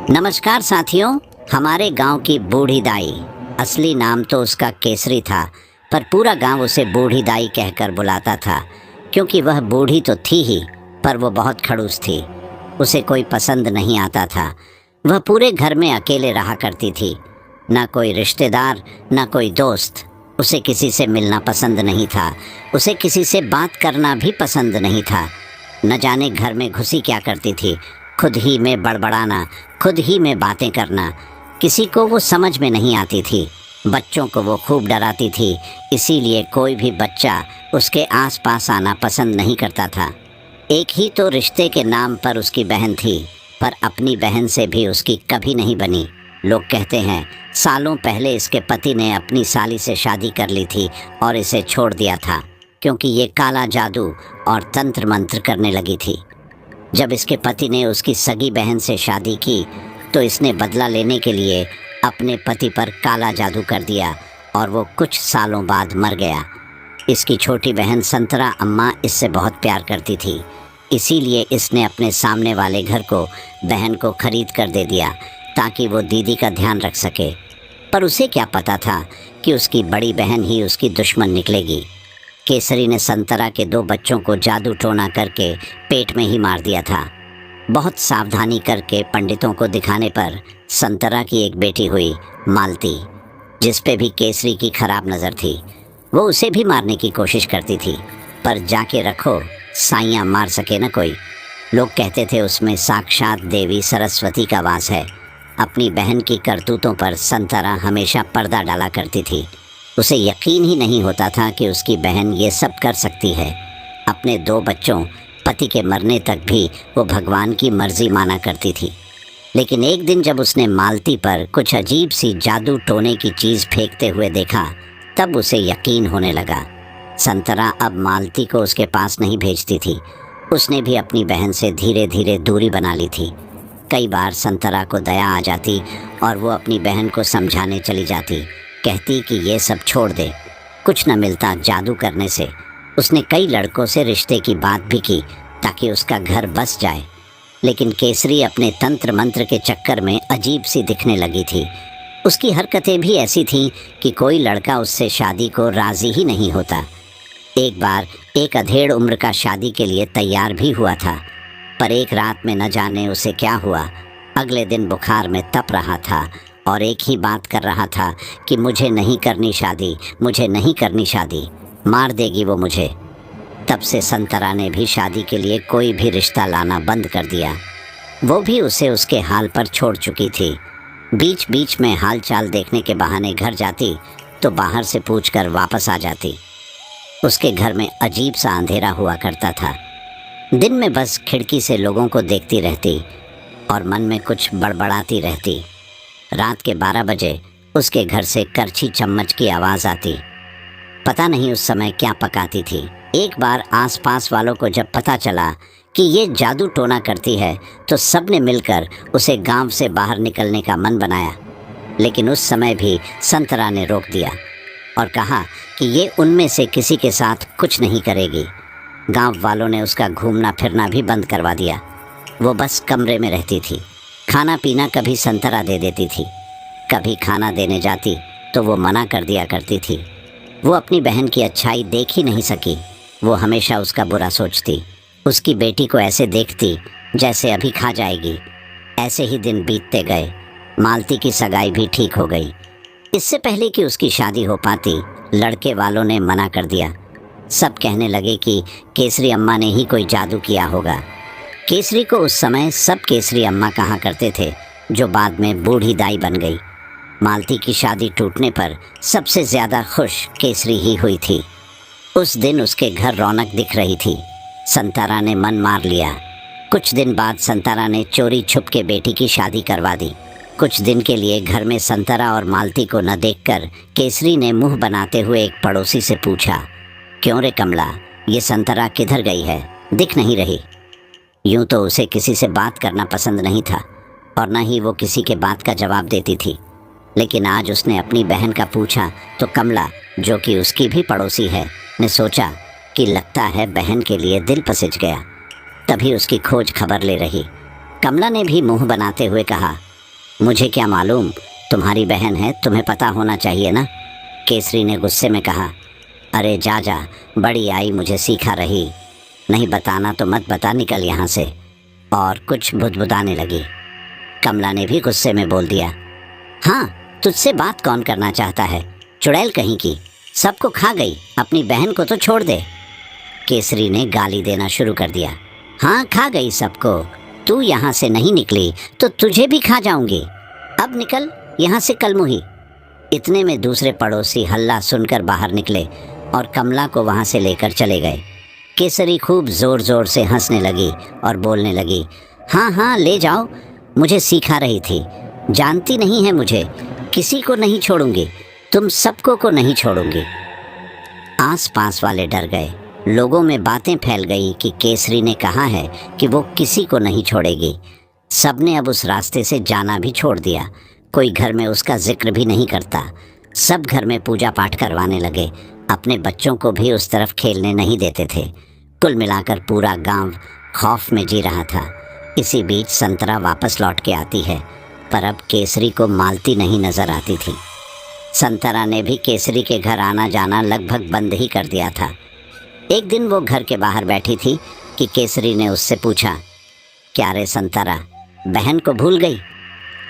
नमस्कार साथियों। हमारे गांव की बूढ़ी दाई, असली नाम तो उसका केसरी था, पर पूरा गांव उसे बूढ़ी दाई कहकर बुलाता था क्योंकि वह बूढ़ी तो थी ही, पर वो बहुत खड़ूस थी। उसे कोई पसंद नहीं आता था। वह पूरे घर में अकेले रहा करती थी, ना कोई रिश्तेदार ना कोई दोस्त। उसे किसी से मिलना पसंद नहीं था, उसे किसी से बात करना भी पसंद नहीं था। न जाने घर में घुसी क्या करती थी, खुद ही में बड़बड़ाना, खुद ही में बातें करना। किसी को वो समझ में नहीं आती थी। बच्चों को वो खूब डराती थी, इसीलिए कोई भी बच्चा उसके आसपास आना पसंद नहीं करता था। एक ही तो रिश्ते के नाम पर उसकी बहन थी, पर अपनी बहन से भी उसकी कभी नहीं बनी। लोग कहते हैं सालों पहले इसके पति ने अपनी साली से शादी कर ली थी और इसे छोड़ दिया था क्योंकि ये काला जादू और तंत्र मंत्र करने लगी थी। जब इसके पति ने उसकी सगी बहन से शादी की तो इसने बदला लेने के लिए अपने पति पर काला जादू कर दिया और वो कुछ सालों बाद मर गया। इसकी छोटी बहन संतरा अम्मा इससे बहुत प्यार करती थी, इसीलिए इसने अपने सामने वाले घर को बहन को खरीद कर दे दिया ताकि वो दीदी का ध्यान रख सके। पर उसे क्या पता था कि उसकी बड़ी बहन ही उसकी दुश्मन निकलेगी। केसरी ने संतरा के 2 बच्चों को जादू टोना करके पेट में ही मार दिया था। बहुत सावधानी करके पंडितों को दिखाने पर संतरा की एक बेटी हुई, मालती, जिस पे भी केसरी की खराब नज़र थी। वो उसे भी मारने की कोशिश करती थी, पर जाके रखो साइयाँ मार सके न कोई। लोग कहते थे उसमें साक्षात देवी सरस्वती का वास है। अपनी बहन की करतूतों पर संतरा हमेशा पर्दा डाला करती थी। उसे यकीन ही नहीं होता था कि उसकी बहन ये सब कर सकती है। अपने 2 बच्चों, पति के मरने तक भी वो भगवान की मर्जी माना करती थी। लेकिन एक दिन जब उसने मालती पर कुछ अजीब सी जादू टोने की चीज़ फेंकते हुए देखा, तब उसे यकीन होने लगा। संतरा अब मालती को उसके पास नहीं भेजती थी। उसने भी अपनी बहन से धीरे धीरे दूरी बना ली थी। कई बार संतरा को दया आ जाती और वो अपनी बहन को समझाने चली जाती, कहती कि ये सब छोड़ दे, कुछ न मिलता जादू करने से। उसने कई लड़कों से रिश्ते की बात भी की ताकि उसका घर बस जाए, लेकिन केसरी अपने तंत्र मंत्र के चक्कर में अजीब सी दिखने लगी थी। उसकी हरकतें भी ऐसी थीं कि कोई लड़का उससे शादी को राज़ी ही नहीं होता। एक बार एक अधेड़ उम्र का शादी के लिए तैयार भी हुआ था, पर एक रात में न जाने उसे क्या हुआ, अगले दिन बुखार में तप रहा था और एक ही बात कर रहा था कि मुझे नहीं करनी शादी, मुझे नहीं करनी शादी, मार देगी वो मुझे। तब से संतरा ने भी शादी के लिए कोई भी रिश्ता लाना बंद कर दिया। वो भी उसे उसके हाल पर छोड़ चुकी थी। बीच बीच में हाल चाल देखने के बहाने घर जाती तो बाहर से पूछकर वापस आ जाती। उसके घर में अजीब सा अंधेरा हुआ करता था। दिन में बस खिड़की से लोगों को देखती रहती और मन में कुछ बड़बड़ाती रहती। रात के 12 बजे उसके घर से करछी चम्मच की आवाज़ आती। पता नहीं उस समय क्या पकाती थी। एक बार आसपास वालों को जब पता चला कि ये जादू टोना करती है तो सब ने मिलकर उसे गांव से बाहर निकलने का मन बनाया, लेकिन उस समय भी संतरा ने रोक दिया और कहा कि ये उनमें से किसी के साथ कुछ नहीं करेगी। गांव वालों ने उसका घूमना फिरना भी बंद करवा दिया। वो बस कमरे में रहती थी। खाना पीना कभी संतरा दे देती थी, कभी खाना देने जाती तो वो मना कर दिया करती थी। वो अपनी बहन की अच्छाई देख ही नहीं सकी। वो हमेशा उसका बुरा सोचती। उसकी बेटी को ऐसे देखती जैसे अभी खा जाएगी। ऐसे ही दिन बीतते गए। मालती की सगाई भी ठीक हो गई। इससे पहले कि उसकी शादी हो पाती, लड़के वालों ने मना कर दिया। सब कहने लगे कि केसरी अम्मा ने ही कोई जादू किया होगा। केसरी को उस समय सब केसरी अम्मा कहा करते थे, जो बाद में बूढ़ी दाई बन गई। मालती की शादी टूटने पर सबसे ज़्यादा खुश केसरी ही हुई थी। उस दिन उसके घर रौनक दिख रही थी। संतरा ने मन मार लिया। कुछ दिन बाद संतरा ने चोरी छुप के बेटी की शादी करवा दी। कुछ दिन के लिए घर में संतरा और मालती को न देखकर केसरी ने मुंह बनाते हुए एक पड़ोसी से पूछा, क्यों रे कमला, ये संतरा किधर गई है, दिख नहीं रही। यूँ तो उसे किसी से बात करना पसंद नहीं था और न ही वो किसी के बात का जवाब देती थी, लेकिन आज उसने अपनी बहन का पूछा तो कमला, जो कि उसकी भी पड़ोसी है, ने सोचा कि लगता है बहन के लिए दिल पसिज गया। तभी उसकी खोज खबर ले रही। कमला ने भी मुंह बनाते हुए कहा, मुझे क्या मालूम, तुम्हारी बहन है, तुम्हें पता होना चाहिए ना। केसरी ने गुस्से में कहा। अरे जा जा, बड़ी आई मुझे सिखा रही। नहीं बताना तो मत बता, निकल यहाँ से। और कुछ बुदबुदाने लगी। कमला ने भी गुस्से में बोल दिया, हाँ तुझसे बात कौन करना चाहता है, चुड़ैल कहीं की, सबको खा गई, अपनी बहन को तो छोड़ दे। केसरी ने गाली देना शुरू कर दिया। हाँ खा गई सबको, तू यहाँ से नहीं निकली तो तुझे भी खा जाऊंगी। अब निकल यहाँ से कलमुही। इतने में दूसरे पड़ोसी हल्ला सुनकर बाहर निकले और कमला को वहाँ से लेकर चले गए। केसरी खूब ज़ोर ज़ोर से हंसने लगी और बोलने लगी, हाँ हाँ ले जाओ, मुझे सिखा रही थी, जानती नहीं है मुझे, किसी को नहीं छोड़ूंगी, तुम सबको को नहीं छोड़ूंगी। आस पास वाले डर गए। लोगों में बातें फैल गई कि केसरी ने कहा है कि वो किसी को नहीं छोड़ेगी। सबने अब उस रास्ते से जाना भी छोड़ दिया। कोई घर में उसका जिक्र भी नहीं करता। सब घर में पूजा पाठ करवाने लगे। अपने बच्चों को भी उस तरफ खेलने नहीं देते थे। कुल मिलाकर पूरा गांव खौफ में जी रहा था। इसी बीच संतरा वापस लौट के आती है, पर अब केसरी को मालती नहीं नजर आती थी। संतरा ने भी केसरी के घर आना जाना लगभग बंद ही कर दिया था। एक दिन वो घर के बाहर बैठी थी कि केसरी ने उससे पूछा, क्या रे संतरा, बहन को भूल गई?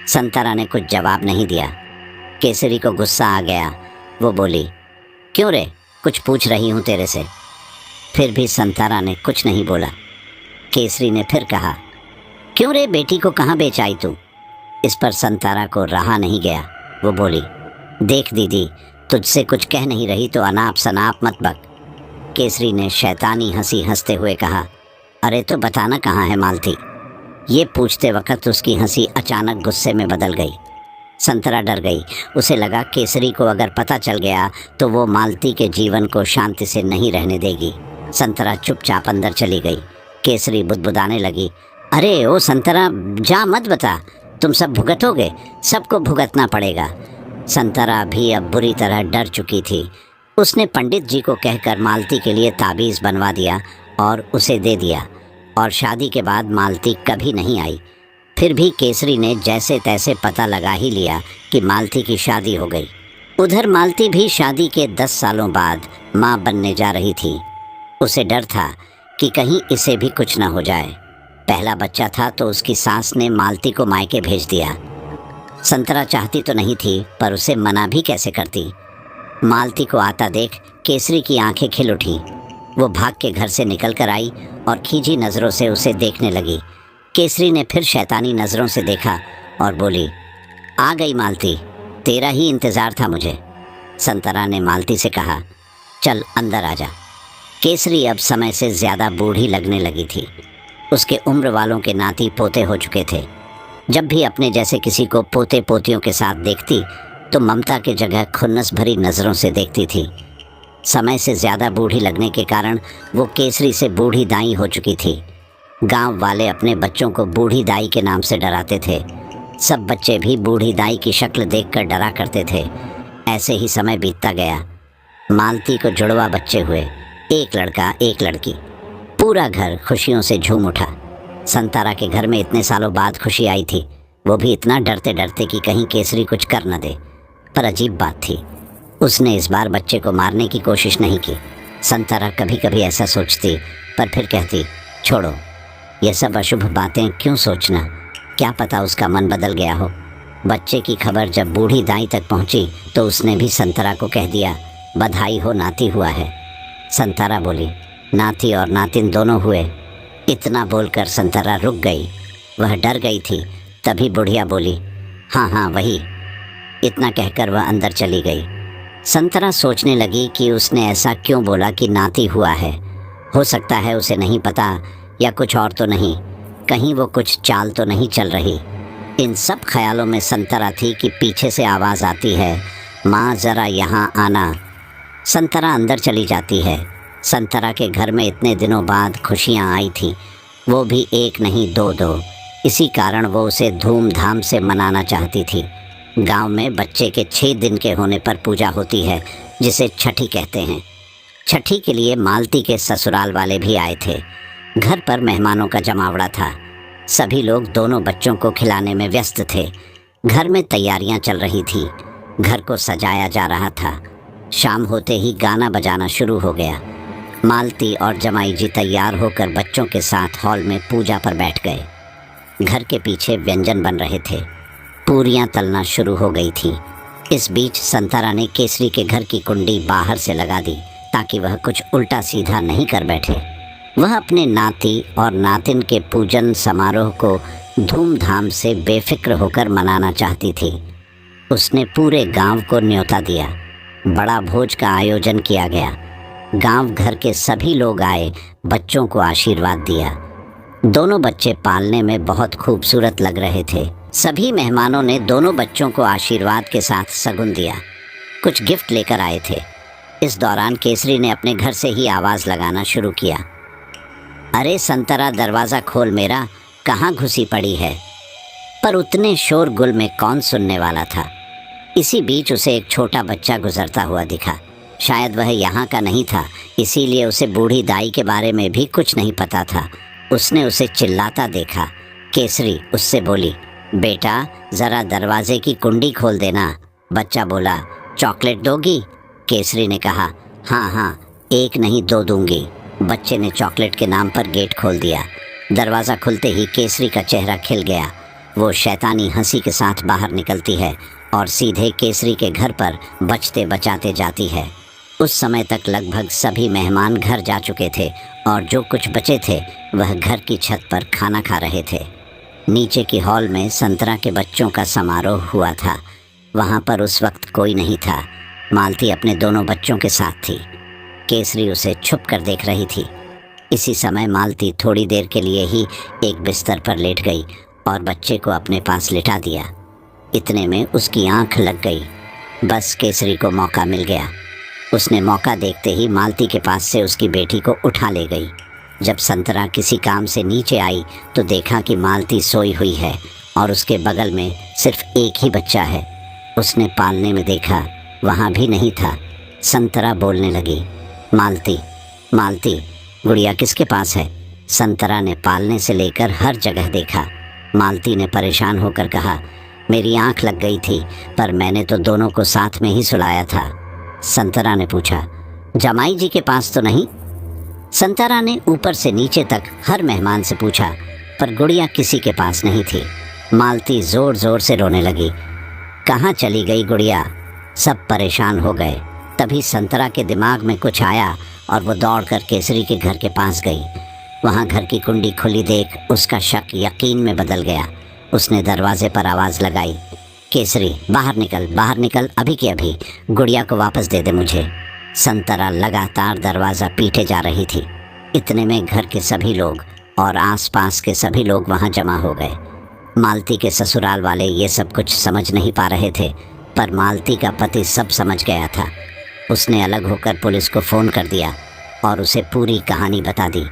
संतरा ने कुछ जवाब नहीं दिया। केसरी को गुस्सा आ गया। वो बोली, क्यों रे, कुछ पूछ रही हूँ तेरे से। फिर भी संतरा ने कुछ नहीं बोला। केसरी ने फिर कहा, क्यों रे, बेटी को कहाँ बेच आई तू? इस पर संतरा को रहा नहीं गया। वो बोली, देख दीदी, तुझसे कुछ कह नहीं रही तो अनाप शनाप मत बक। केसरी ने शैतानी हंसी हंसते हुए कहा, अरे तो बताना कहाँ है मालती। ये पूछते वक्त उसकी हंसी अचानक गुस्से में बदल गई। संतरा डर गई। उसे लगा केसरी को अगर पता चल गया तो वो मालती के जीवन को शांति से नहीं रहने देगी। संतरा चुपचाप अंदर चली गई। केसरी बुदबुदाने लगी, अरे ओ संतरा, जा मत बता, तुम सब भुगतोगे, सबको भुगतना पड़ेगा। संतरा भी अब बुरी तरह डर चुकी थी। उसने पंडित जी को कहकर मालती के लिए ताबीज़ बनवा दिया और उसे दे दिया, और शादी के बाद मालती कभी नहीं आई। फिर भी केसरी ने जैसे तैसे पता लगा ही लिया कि मालती की शादी हो गई। उधर मालती भी शादी के 10 सालों बाद माँ बनने जा रही थी। उसे डर था कि कहीं इसे भी कुछ न हो जाए। पहला बच्चा था तो उसकी सास ने मालती को मायके भेज दिया। संतरा चाहती तो नहीं थी, पर उसे मना भी कैसे करती। मालती को आता देख केसरी की आंखें खिल उठी। वो भाग के घर से निकल कर आई और खींची नज़रों से उसे देखने लगी। केसरी ने फिर शैतानी नज़रों से देखा और बोली, आ गई मालती, तेरा ही इंतज़ार था मुझे। संतरा ने मालती से कहा, चल अंदर आ जा। केसरी अब समय से ज़्यादा बूढ़ी लगने लगी थी। उसके उम्र वालों के नाती पोते हो चुके थे। जब भी अपने जैसे किसी को पोते पोतियों के साथ देखती तो ममता के जगह खुन्नस भरी नज़रों से देखती थी। समय से ज़्यादा बूढ़ी लगने के कारण वो केसरी से बूढ़ी दाई हो चुकी थी। गांव वाले अपने बच्चों को बूढ़ी दाई के नाम से डराते थे। सब बच्चे भी बूढ़ी दाई की शक्ल देखकर डरा करते थे। ऐसे ही समय बीतता गया। मालती को जुड़वा बच्चे हुए, एक लड़का एक लड़की। पूरा घर खुशियों से झूम उठा। संतरा के घर में इतने सालों बाद खुशी आई थी, वो भी इतना डरते डरते कि कहीं केसरी कुछ कर न दे। पर अजीब बात थी, उसने इस बार बच्चे को मारने की कोशिश नहीं की। संतरा कभी कभी ऐसा सोचती, पर फिर कहती, छोड़ो, ये सब अशुभ बातें क्यों सोचना, क्या पता उसका मन बदल गया हो। बच्चे की खबर जब बूढ़ी दाई तक पहुंची तो उसने भी संतरा को कह दिया, बधाई हो, नाती हुआ है। संतरा बोली, नाती और नातिन दोनों हुए। इतना बोलकर संतरा रुक गई। वह डर गई थी। तभी बुढ़िया बोली, हाँ हाँ वही। इतना कहकर वह अंदर चली गई। संतरा सोचने लगी कि उसने ऐसा क्यों बोला कि नाती हुआ है। हो सकता है उसे नहीं पता, या कुछ और तो नहीं, कहीं वो कुछ चाल तो नहीं चल रही। इन सब ख्यालों में संतरा थी कि पीछे से आवाज़ आती है, माँ ज़रा यहाँ आना। संतरा अंदर चली जाती है। संतरा के घर में इतने दिनों बाद खुशियाँ आई थीं, वो भी एक नहीं दो दो। इसी कारण वो उसे धूमधाम से मनाना चाहती थी। गांव में बच्चे के 6 दिन के होने पर पूजा होती है, जिसे छठी कहते हैं। छठी के लिए मालती के ससुराल वाले भी आए थे। घर पर मेहमानों का जमावड़ा था। सभी लोग दोनों बच्चों को खिलाने में व्यस्त थे। घर में तैयारियां चल रही थी। घर को सजाया जा रहा था। शाम होते ही गाना बजाना शुरू हो गया। मालती और जमाई जी तैयार होकर बच्चों के साथ हॉल में पूजा पर बैठ गए। घर के पीछे व्यंजन बन रहे थे। पूरियां तलना शुरू हो गई थी। इस बीच संतरा ने केसरी के घर की कुंडी बाहर से लगा दी ताकि वह कुछ उल्टा सीधा नहीं कर बैठे। वह अपने नाती और नातिन के पूजन समारोह को धूमधाम से बेफिक्र होकर मनाना चाहती थी। उसने पूरे गांव को न्योता दिया। बड़ा भोज का आयोजन किया गया। गांव घर के सभी लोग आए, बच्चों को आशीर्वाद दिया। दोनों बच्चे पालने में बहुत खूबसूरत लग रहे थे। सभी मेहमानों ने दोनों बच्चों को आशीर्वाद के साथ शगुन दिया। कुछ गिफ्ट लेकर आए थे। इस दौरान केसरी ने अपने घर से ही आवाज़ लगाना शुरू किया, अरे संतरा, दरवाज़ा खोल मेरा, कहाँ घुसी पड़ी है। पर उतने शोरगुल में कौन सुनने वाला था। इसी बीच उसे एक छोटा बच्चा गुजरता हुआ दिखा। शायद वह यहाँ का नहीं था, इसीलिए उसे बूढ़ी दाई के बारे में भी कुछ नहीं पता था। उसने उसे चिल्लाता देखा। केसरी उससे बोली, बेटा ज़रा दरवाजे की कुंडी खोल देना। बच्चा बोला, चॉकलेट दोगी? केसरी ने कहा, हाँ हाँ, एक नहीं दो दूंगी। बच्चे ने चॉकलेट के नाम पर गेट खोल दिया। दरवाज़ा खुलते ही केसरी का चेहरा खिल गया। वो शैतानी हंसी के साथ बाहर निकलती है और सीधे केसरी के घर पर बचते बचाते जाती है। उस समय तक लगभग सभी मेहमान घर जा चुके थे और जो कुछ बचे थे वह घर की छत पर खाना खा रहे थे। नीचे की हॉल में संतरा के बच्चों का समारोह हुआ था। वहाँ पर उस वक्त कोई नहीं था। मालती अपने दोनों बच्चों के साथ थी। केसरी उसे छुप कर देख रही थी। इसी समय मालती थोड़ी देर के लिए ही एक बिस्तर पर लेट गई और बच्चे को अपने पास लिटा दिया। इतने में उसकी आंख लग गई। बस केसरी को मौका मिल गया। उसने मौका देखते ही मालती के पास से उसकी बेटी को उठा ले गई। जब संतरा किसी काम से नीचे आई तो देखा कि मालती सोई हुई है और उसके बगल में सिर्फ एक ही बच्चा है। उसने पालने में देखा, वहाँ भी नहीं था। संतरा बोलने लगी, मालती, मालती, गुड़िया किसके पास है? संतरा ने पालने से लेकर हर जगह देखा। मालती ने परेशान होकर कहा, मेरी आंख लग गई थी, पर मैंने तो दोनों को साथ में ही सुलाया था। संतरा ने पूछा, जमाई जी के पास तो नहीं? संतरा ने ऊपर से नीचे तक हर मेहमान से पूछा, पर गुड़िया किसी के पास नहीं थी। मालती ज़ोर ज़ोर से रोने लगी। कहाँ चली गई गुड़िया? सब परेशान हो गए। तभी संतरा के दिमाग में कुछ आया और वो दौड़कर केसरी के घर के पास गई। वहाँ घर की कुंडी खुली देख उसका शक यकीन में बदल गया। उसने दरवाजे पर आवाज़ लगाई, केसरी बाहर निकल, अभी की अभी, गुड़िया को वापस दे दे मुझे। संतरा लगातार दरवाज़ा पीटे जा रही थी। इतने में घर के सभी लोग और आसपास के सभी लोग वहाँ जमा हो गए। मालती के ससुराल वाले ये सब कुछ समझ नहीं पा रहे थे, पर मालती का पति सब समझ गया था। उसने अलग होकर पुलिस को फ़ोन कर दिया और उसे पूरी कहानी बता दी।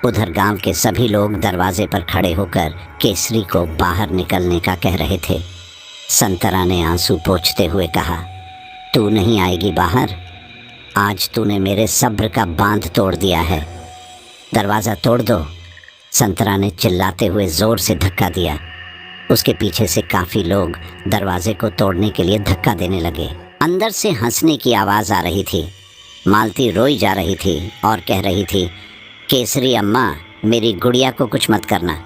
उधर गांव के सभी लोग दरवाजे पर खड़े होकर केसरी को बाहर निकलने का कह रहे थे। संतरा ने आंसू पोंछते हुए कहा, तू नहीं आएगी बाहर? आज तूने मेरे सब्र का बांध तोड़ दिया है। दरवाज़ा तोड़ दो। संतरा ने चिल्लाते हुए ज़ोर से धक्का दिया। उसके पीछे से काफ़ी लोग दरवाजे को तोड़ने के लिए धक्का देने लगे। अंदर से हंसने की आवाज़ आ रही थी। मालती रोई जा रही थी और कह रही थी, केसरी अम्मा, मेरी गुड़िया को कुछ मत करना,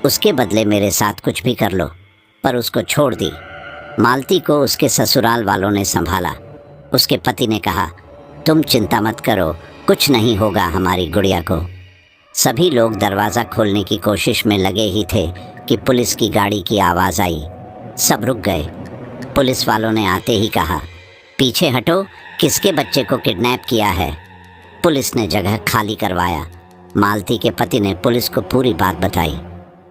उसके बदले मेरे साथ कुछ भी कर लो। पर उसको छोड़ दी। मालती को उसके ससुराल वालों ने संभाला। उसके पति ने कहा, तुम चिंता मत करो, कुछ नहीं होगा हमारी गुड़िया को। सभी लोग दरवाज़ा खोलने की कोशिश में लगे ही थे कि पुलिस की गाड़ी की आवाज़ आई। सब रुक गए। पुलिस वालों ने आते ही कहा, पीछे हटो, किसके बच्चे को किडनैप किया है? पुलिस ने जगह खाली करवाया। मालती के पति ने पुलिस को पूरी बात बताई।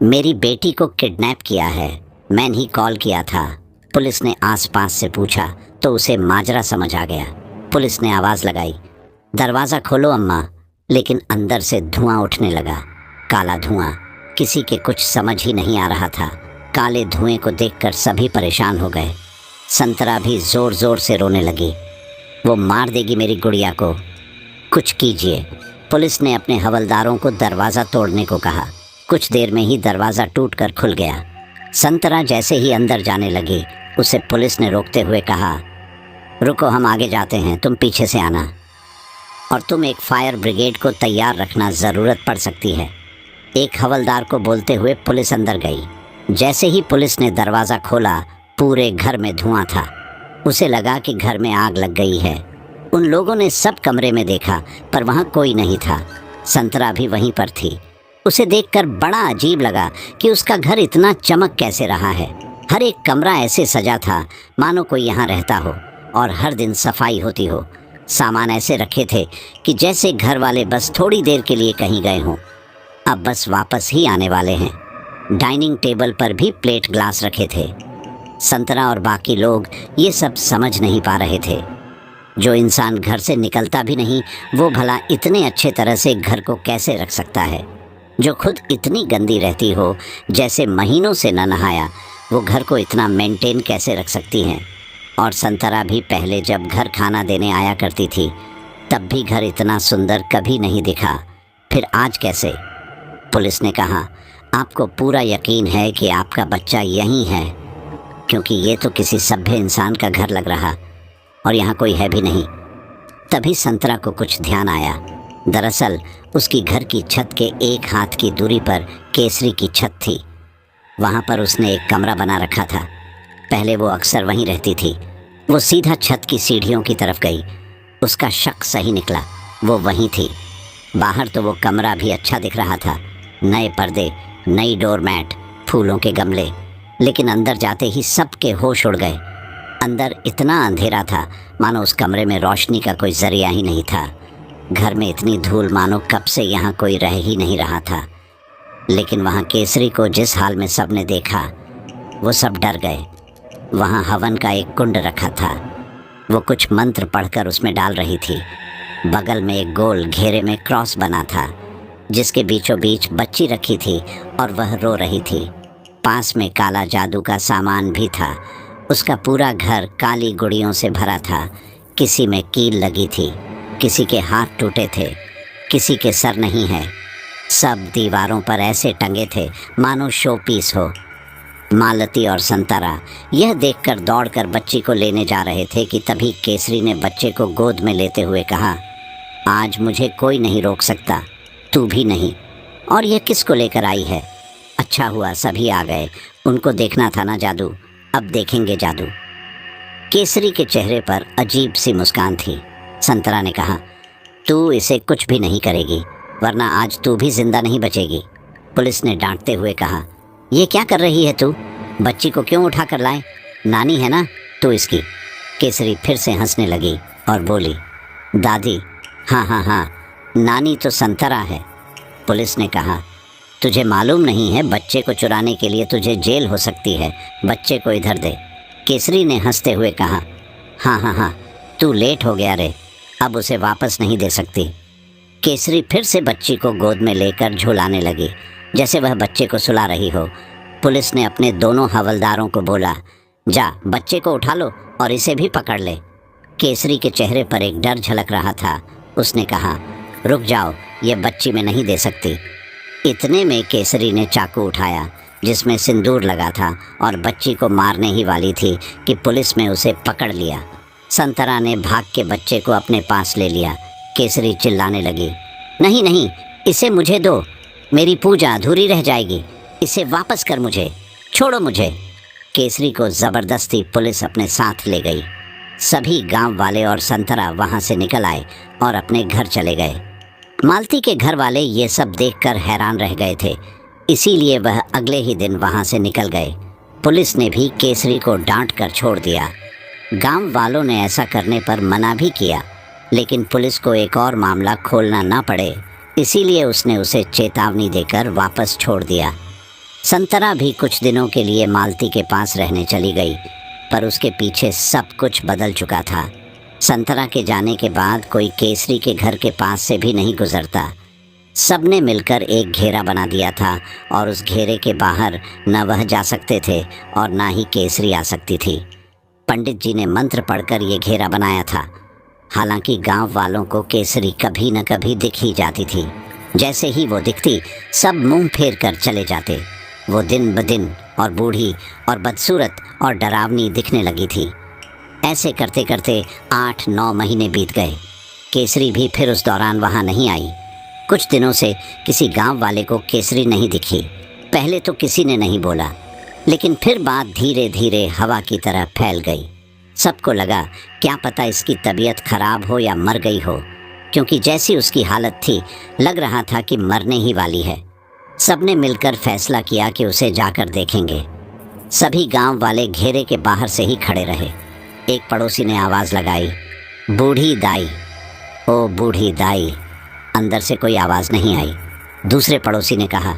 मेरी बेटी को किडनैप किया है, मैंने ही कॉल किया था। पुलिस ने आसपास से पूछा तो उसे माजरा समझ आ गया। पुलिस ने आवाज़ लगाई, दरवाज़ा खोलो अम्मा। लेकिन अंदर से धुआं उठने लगा, काला धुआं। किसी के कुछ समझ ही नहीं आ रहा था। काले धुएं को देखकर सभी परेशान हो गए। संतरा भी ज़ोर ज़ोर से रोने लगी। वो मार देगी मेरी गुड़िया को, कुछ कीजिए। पुलिस ने अपने हवलदारों को दरवाज़ा तोड़ने को कहा। कुछ देर में ही दरवाज़ा टूटकर खुल गया। संतरा जैसे ही अंदर जाने लगी, उसे पुलिस ने रोकते हुए कहा, रुको, हम आगे जाते हैं, तुम पीछे से आना, और तुम एक फायर ब्रिगेड को तैयार रखना, ज़रूरत पड़ सकती है। एक हवलदार को बोलते हुए पुलिस अंदर गई। जैसे ही पुलिस ने दरवाज़ा खोला, पूरे घर में धुआं था। उसे लगा कि घर में आग लग गई है। उन लोगों ने सब कमरे में देखा, पर वहाँ कोई नहीं था। संतरा भी वहीं पर थी। उसे देखकर बड़ा अजीब लगा कि उसका घर इतना चमक कैसे रहा है। हर एक कमरा ऐसे सजा था मानो कोई यहाँ रहता हो, और हर दिन सफाई होती हो। सामान ऐसे रखे थे कि जैसे घर वाले बस थोड़ी देर के लिए कहीं गए हों, अब बस वापस ही आने वाले हैं। डाइनिंग टेबल पर भी प्लेट ग्लास रखे थे। संतरा और बाकी लोग ये सब समझ नहीं पा रहे थे। जो इंसान घर से निकलता भी नहीं, वो भला इतने अच्छे तरह से घर को कैसे रख सकता है। जो खुद इतनी गंदी रहती हो, जैसे महीनों से न नहाया, वो घर को इतना मेंटेन कैसे रख सकती हैं। और संतरा भी पहले जब घर खाना देने आया करती थी, तब भी घर इतना सुंदर कभी नहीं दिखा, फिर आज कैसे। पुलिस ने कहा, आपको पूरा यकीन है कि आपका बच्चा यहीं है? क्योंकि ये तो किसी सभ्य इंसान का घर लग रहा, और यहाँ कोई है भी नहीं। तभी संतरा को कुछ ध्यान आया। दरअसल उसकी घर की छत के एक हाथ की दूरी पर केसरी की छत थी। वहाँ पर उसने एक कमरा बना रखा था। पहले वो अक्सर वहीं रहती थी। वो सीधा छत की सीढ़ियों की तरफ गई। उसका शक सही निकला, वो वहीं थी। बाहर तो वो कमरा भी अच्छा दिख रहा था, नए पर्दे, नई डोरमैट, फूलों के गमले, लेकिन अंदर जाते ही सबके होश उड़ गए। अंदर इतना अंधेरा था मानो उस कमरे में रोशनी का कोई जरिया ही नहीं था। घर में इतनी धूल मानो कब से यहाँ कोई रह ही नहीं रहा था। लेकिन वहाँ केसरी को जिस हाल में सब ने देखा, वो सब डर गए। वहाँ हवन का एक कुंड रखा था। वो कुछ मंत्र पढ़कर उसमें डाल रही थी। बगल में एक गोल घेरे में क्रॉस बना था, जिसके बीचों बीच बच्ची रखी थी और वह रो रही थी। पास में काला जादू का सामान भी था। उसका पूरा घर काली गुड़ियों से भरा था। किसी में कील लगी थी, किसी के हाथ टूटे थे, किसी के सर नहीं है। सब दीवारों पर ऐसे टंगे थे मानो शो पीस हो। मालती और संतरा यह देखकर दौड़कर बच्ची को लेने जा रहे थे कि तभी केसरी ने बच्चे को गोद में लेते हुए कहा, आज मुझे कोई नहीं रोक सकता, तू भी नहीं। और यह किसको लेकर आई है? अच्छा हुआ सभी आ गए, उनको देखना था ना जादू, अब देखेंगे जादू। केसरी के चेहरे पर अजीब सी मुस्कान थी। संतरा ने कहा, तू इसे कुछ भी नहीं करेगी, वरना आज तू भी जिंदा नहीं बचेगी। पुलिस ने डांटते हुए कहा, ये क्या कर रही है तू? बच्ची को क्यों उठा कर लाए? नानी है ना तू इसकी। केसरी फिर से हंसने लगी और बोली, दादी, हाँ, नानी तो संतरा है। पुलिस ने कहा, तुझे मालूम नहीं है, बच्चे को चुराने के लिए तुझे जेल हो सकती है, बच्चे को इधर दे। केसरी ने हंसते हुए कहा, हाँ, तू लेट हो गया रे, अब उसे वापस नहीं दे सकती। केसरी फिर से बच्ची को गोद में लेकर झुलाने लगी, जैसे वह बच्चे को सुला रही हो। पुलिस ने अपने दोनों हवलदारों को बोला, जा बच्चे को उठा लो और इसे भी पकड़ ले। केसरी के चेहरे पर एक डर झलक रहा था। उसने कहा, रुक जाओ, ये बच्ची मैं नहीं दे सकती। इतने में केसरी ने चाकू उठाया जिसमें सिंदूर लगा था और बच्ची को मारने ही वाली थी कि पुलिस में उसे पकड़ लिया। संतरा ने भाग के बच्चे को अपने पास ले लिया। केसरी चिल्लाने लगी, नहीं, इसे मुझे दो, मेरी पूजा अधूरी रह जाएगी, इसे वापस कर, मुझे छोड़ो मुझे। केसरी को ज़बरदस्ती पुलिस अपने साथ ले गई। सभी गांव वाले और संतरा वहां से निकल आए और अपने घर चले गए। मालती के घर वाले ये सब देखकर हैरान रह गए थे, इसीलिए वह अगले ही दिन वहां से निकल गए। पुलिस ने भी केसरी को डांट कर छोड़ दिया। गांव वालों ने ऐसा करने पर मना भी किया, लेकिन पुलिस को एक और मामला खोलना ना पड़े, इसीलिए उसने उसे चेतावनी देकर वापस छोड़ दिया। संतरा भी कुछ दिनों के लिए मालती के पास रहने चली गई, पर उसके पीछे सब कुछ बदल चुका था। संतरा के जाने के बाद कोई केसरी के घर के पास से भी नहीं गुजरता। सबने मिलकर एक घेरा बना दिया था और उस घेरे के बाहर न वह जा सकते थे और ना ही केसरी आ सकती थी। पंडित जी ने मंत्र पढ़कर ये घेरा बनाया था। हालांकि गांव वालों को केसरी कभी न कभी दिख ही जाती थी। जैसे ही वो दिखती, सब मुंह फेर कर चले जाते। वो दिन ब दिन और बूढ़ी और बदसूरत और डरावनी दिखने लगी थी। ऐसे करते करते 8-9 महीने बीत गए। केसरी भी फिर उस दौरान वहाँ नहीं आई। कुछ दिनों से किसी गांव वाले को केसरी नहीं दिखी। पहले तो किसी ने नहीं बोला, लेकिन फिर बात धीरे धीरे हवा की तरह फैल गई। सबको लगा क्या पता इसकी तबीयत खराब हो या मर गई हो, क्योंकि जैसी उसकी हालत थी लग रहा था कि मरने ही वाली है। सबने मिलकर फैसला किया कि उसे जाकर देखेंगे। सभी गांव वाले घेरे के बाहर से ही खड़े रहे। एक पड़ोसी ने आवाज़ लगाई, बूढ़ी दाई। ओ बूढ़ी दाई। अंदर से कोई आवाज़ नहीं आई। दूसरे पड़ोसी ने कहा,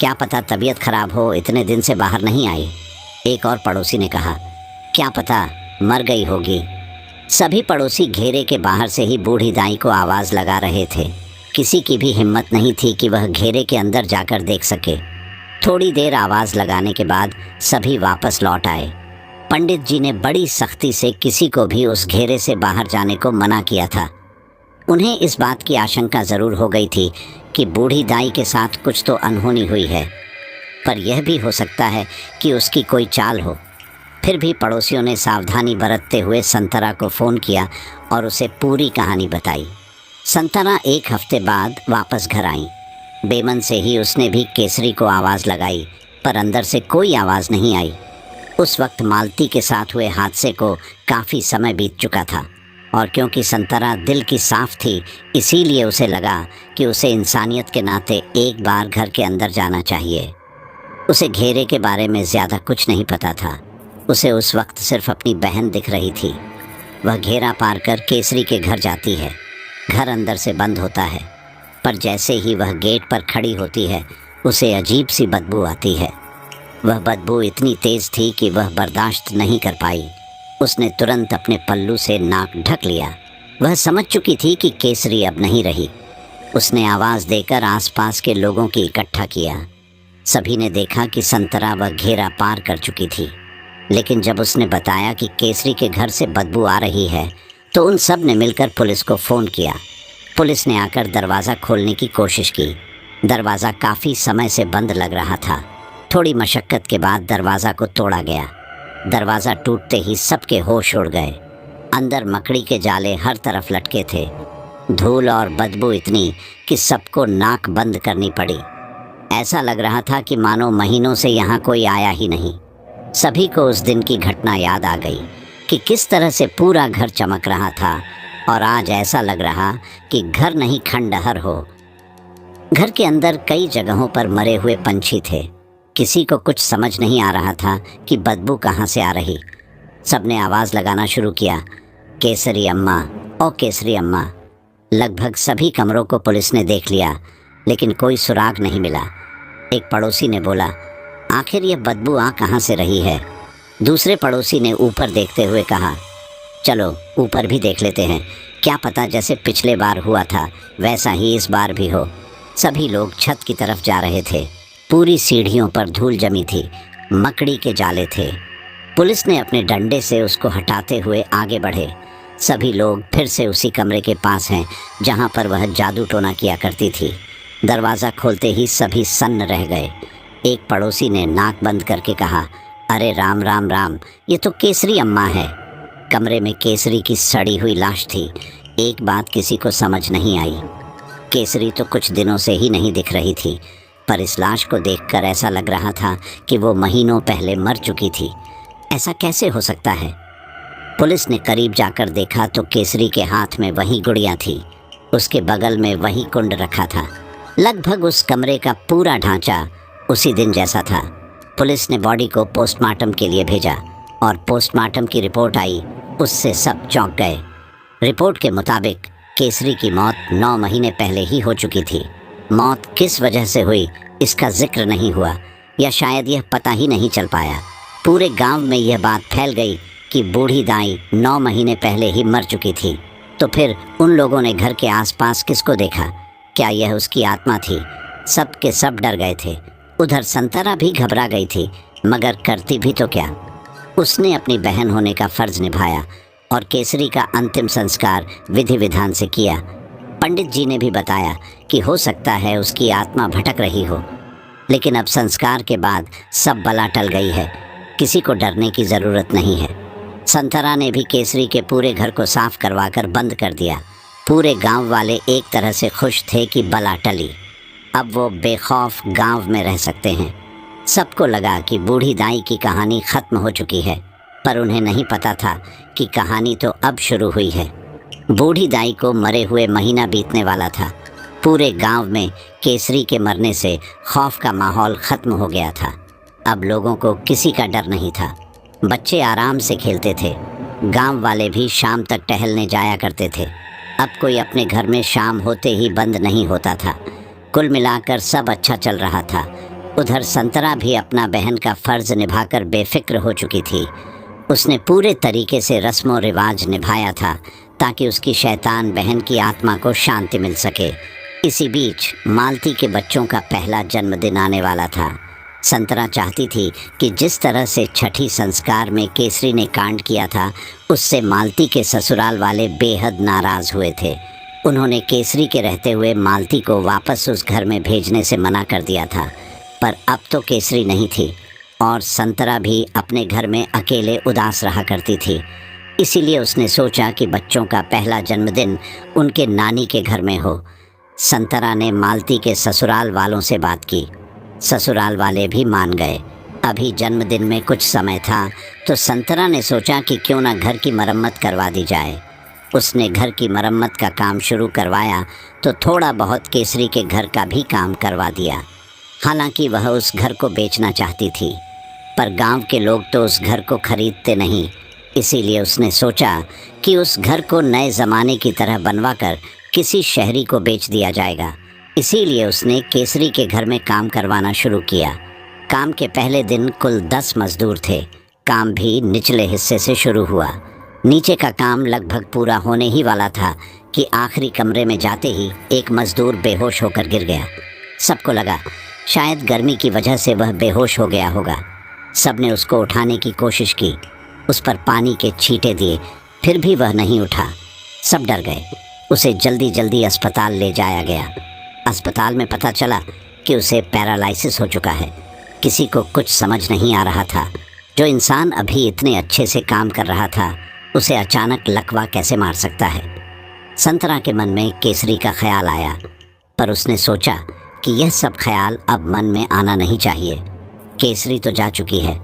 क्या पता तबीयत खराब हो, इतने दिन से बाहर नहीं आई। एक और पड़ोसी ने कहा, क्या पता मर गई होगी। सभी पड़ोसी घेरे के बाहर से ही बूढ़ी दाई को आवाज़ लगा रहे थे। किसी की भी हिम्मत नहीं थी कि वह घेरे के अंदर जाकर देख सके। थोड़ी देर आवाज़ लगाने के बाद सभी वापस लौट आए। पंडित जी ने बड़ी सख्ती से किसी को भी उस घेरे से बाहर जाने को मना किया था। उन्हें इस बात की आशंका ज़रूर हो गई थी कि बूढ़ी दाई के साथ कुछ तो अनहोनी हुई है, पर यह भी हो सकता है कि उसकी कोई चाल हो। फिर भी पड़ोसियों ने सावधानी बरतते हुए संतरा को फ़ोन किया और उसे पूरी कहानी बताई। संतरा 1 हफ्ते बाद वापस घर आई। बेमन से ही उसने भी केसरी को आवाज़ लगाई, पर अंदर से कोई आवाज़ नहीं आई। उस वक्त मालती के साथ हुए हादसे को काफ़ी समय बीत चुका था, और क्योंकि संतरा दिल की साफ़ थी, इसीलिए उसे लगा कि उसे इंसानियत के नाते एक बार घर के अंदर जाना चाहिए। उसे घेरे के बारे में ज़्यादा कुछ नहीं पता था। उसे उस वक्त सिर्फ अपनी बहन दिख रही थी। वह घेरा पार कर केसरी के घर जाती है। घर अंदर से बंद होता है, पर जैसे ही वह गेट पर खड़ी होती है उसे अजीब सी बदबू आती है। वह बदबू इतनी तेज़ थी कि वह बर्दाश्त नहीं कर पाई। उसने तुरंत अपने पल्लू से नाक ढक लिया। वह समझ चुकी थी कि केसरी अब नहीं रही। उसने आवाज़ देकर आसपास के लोगों की इकट्ठा किया। सभी ने देखा कि संतरा वह घेरा पार कर चुकी थी, लेकिन जब उसने बताया कि केसरी के घर से बदबू आ रही है तो उन सब ने मिलकर पुलिस को फ़ोन किया। पुलिस ने आकर दरवाज़ा खोलने की कोशिश की। दरवाज़ा काफ़ी समय से बंद लग रहा था। थोड़ी मशक्क़त के बाद दरवाज़ा को तोड़ा गया। दरवाज़ा टूटते ही सबके होश उड़ गए। अंदर मकड़ी के जाले हर तरफ लटके थे। धूल और बदबू इतनी कि सबको नाक बंद करनी पड़ी। ऐसा लग रहा था कि मानो महीनों से यहाँ कोई आया ही नहीं। सभी को उस दिन की घटना याद आ गई कि किस तरह से पूरा घर चमक रहा था, और आज ऐसा लग रहा कि घर नहीं खंडहर हो। घर के अंदर कई जगहों पर मरे हुए पंछी थे। किसी को कुछ समझ नहीं आ रहा था कि बदबू कहाँ से आ रही। सबने आवाज़ लगाना शुरू किया, केसरी अम्मा, ओ केसरी अम्मा। लगभग सभी कमरों को पुलिस ने देख लिया, लेकिन कोई सुराग नहीं मिला। एक पड़ोसी ने बोला, आखिर यह बदबू आ कहाँ से रही है। दूसरे पड़ोसी ने ऊपर देखते हुए कहा, चलो ऊपर भी देख लेते हैं, क्या पता जैसे पिछले बार हुआ था वैसा ही इस बार भी हो। सभी लोग छत की तरफ जा रहे थे। पूरी सीढ़ियों पर धूल जमी थी, मकड़ी के जाले थे। पुलिस ने अपने डंडे से उसको हटाते हुए आगे बढ़े। सभी लोग फिर से उसी कमरे के पास हैं जहाँ पर वह जादू टोना किया करती थी। दरवाज़ा खोलते ही सभी सन्न रह गए। एक पड़ोसी ने नाक बंद करके कहा, अरे राम राम राम, ये तो केसरी अम्मा है। कमरे में केसरी की सड़ी हुई लाश थी। एक बात किसी को समझ नहीं आई, केसरी तो कुछ दिनों से ही नहीं दिख रही थी, पर इस लाश को देखकर ऐसा लग रहा था कि वो महीनों पहले मर चुकी थी। ऐसा कैसे हो सकता है? पुलिस ने करीब जाकर देखा तो केसरी के हाथ में वही गुड़िया थी। उसके बगल में वही कुंड रखा था। लगभग उस कमरे का पूरा ढांचा उसी दिन जैसा था। पुलिस ने बॉडी को पोस्टमार्टम के लिए भेजा और पोस्टमार्टम की रिपोर्ट आई। उससे सब चौंक गए। रिपोर्ट के मुताबिक केसरी की मौत 9 महीने पहले ही हो चुकी थी। मौत किस वजह से हुई इसका जिक्र नहीं हुआ, या शायद यह पता ही नहीं चल पाया। पूरे गांव में यह बात फैल गई कि बूढ़ी दाई 9 महीने पहले ही मर चुकी थी। तो फिर उन लोगों ने घर के आसपास किसको देखा? क्या यह उसकी आत्मा थी? सब के सब डर गए थे। उधर संतरा भी घबरा गई थी, मगर करती भी तो क्या। उसने अपनी बहन होने का फ़र्ज़ निभाया और केसरी का अंतिम संस्कार विधि विधान से किया। पंडित जी ने भी बताया कि हो सकता है उसकी आत्मा भटक रही हो। लेकिन अब संस्कार के बाद सब बला टल गई है, किसी को डरने की ज़रूरत नहीं है। संतरा ने भी केसरी के पूरे घर को साफ करवाकर बंद कर दिया। पूरे गांव वाले एक तरह से खुश थे कि बला टली, अब वो बेखौफ गांव में रह सकते हैं। सबको लगा कि बूढ़ी दाई की कहानी ख़त्म हो चुकी है, पर उन्हें नहीं पता था कि कहानी तो अब शुरू हुई है। बूढ़ी दाई को मरे हुए महीना बीतने वाला था। पूरे गांव में केसरी के मरने से खौफ का माहौल ख़त्म हो गया था। अब लोगों को किसी का डर नहीं था। बच्चे आराम से खेलते थे। गांव वाले भी शाम तक टहलने जाया करते थे। अब कोई अपने घर में शाम होते ही बंद नहीं होता था। कुल मिलाकर सब अच्छा चल रहा था। उधर संतरा भी अपना बहन का फ़र्ज़ निभाकर बेफिक्र हो चुकी थी। उसने पूरे तरीके से रस्म व रिवाज निभाया था ताकि उसकी शैतान बहन की आत्मा को शांति मिल सके। इसी बीच मालती के बच्चों का पहला जन्मदिन आने वाला था। संतरा चाहती थी कि जिस तरह से छठी संस्कार में केसरी ने कांड किया था, उससे मालती के ससुराल वाले बेहद नाराज़ हुए थे। उन्होंने केसरी के रहते हुए मालती को वापस उस घर में भेजने से मना कर दिया था, पर अब तो केसरी नहीं थी और संतरा भी अपने घर में अकेले उदास रहा करती थी। इसीलिए उसने सोचा कि बच्चों का पहला जन्मदिन उनके नानी के घर में हो। संतरा ने मालती के ससुराल वालों से बात की। ससुराल वाले भी मान गए। अभी जन्मदिन में कुछ समय था तो संतरा ने सोचा कि क्यों ना घर की मरम्मत करवा दी जाए। उसने घर की मरम्मत का काम शुरू करवाया तो थोड़ा बहुत केसरी के घर का भी काम करवा दिया। हालांकि वह उस घर को बेचना चाहती थी, पर गांव के लोग तो उस घर को खरीदते नहीं। इसीलिए उसने सोचा कि उस घर को नए ज़माने की तरह बनवाकर किसी शहरी को बेच दिया जाएगा। इसीलिए उसने केसरी के घर में काम करवाना शुरू किया। काम के पहले दिन कुल 10 मज़दूर थे। काम भी निचले हिस्से से शुरू हुआ। नीचे का काम लगभग पूरा होने ही वाला था कि आखिरी कमरे में जाते ही एक मज़दूर बेहोश होकर गिर गया। सबको लगा शायद गर्मी की वजह से वह बेहोश हो गया होगा। सबने उसको उठाने की कोशिश की, उस पर पानी के छींटे दिए, फिर भी वह नहीं उठा। सब डर गए। उसे जल्दी जल्दी अस्पताल ले जाया गया। अस्पताल में पता चला कि उसे पैरालिसिस हो चुका है। किसी को कुछ समझ नहीं आ रहा था। जो इंसान अभी इतने अच्छे से काम कर रहा था, उसे अचानक लकवा कैसे मार सकता है। संतरा के मन में केसरी का ख्याल आया, पर उसने सोचा कि यह सब ख्याल अब मन में आना नहीं चाहिए। केसरी तो जा चुकी है,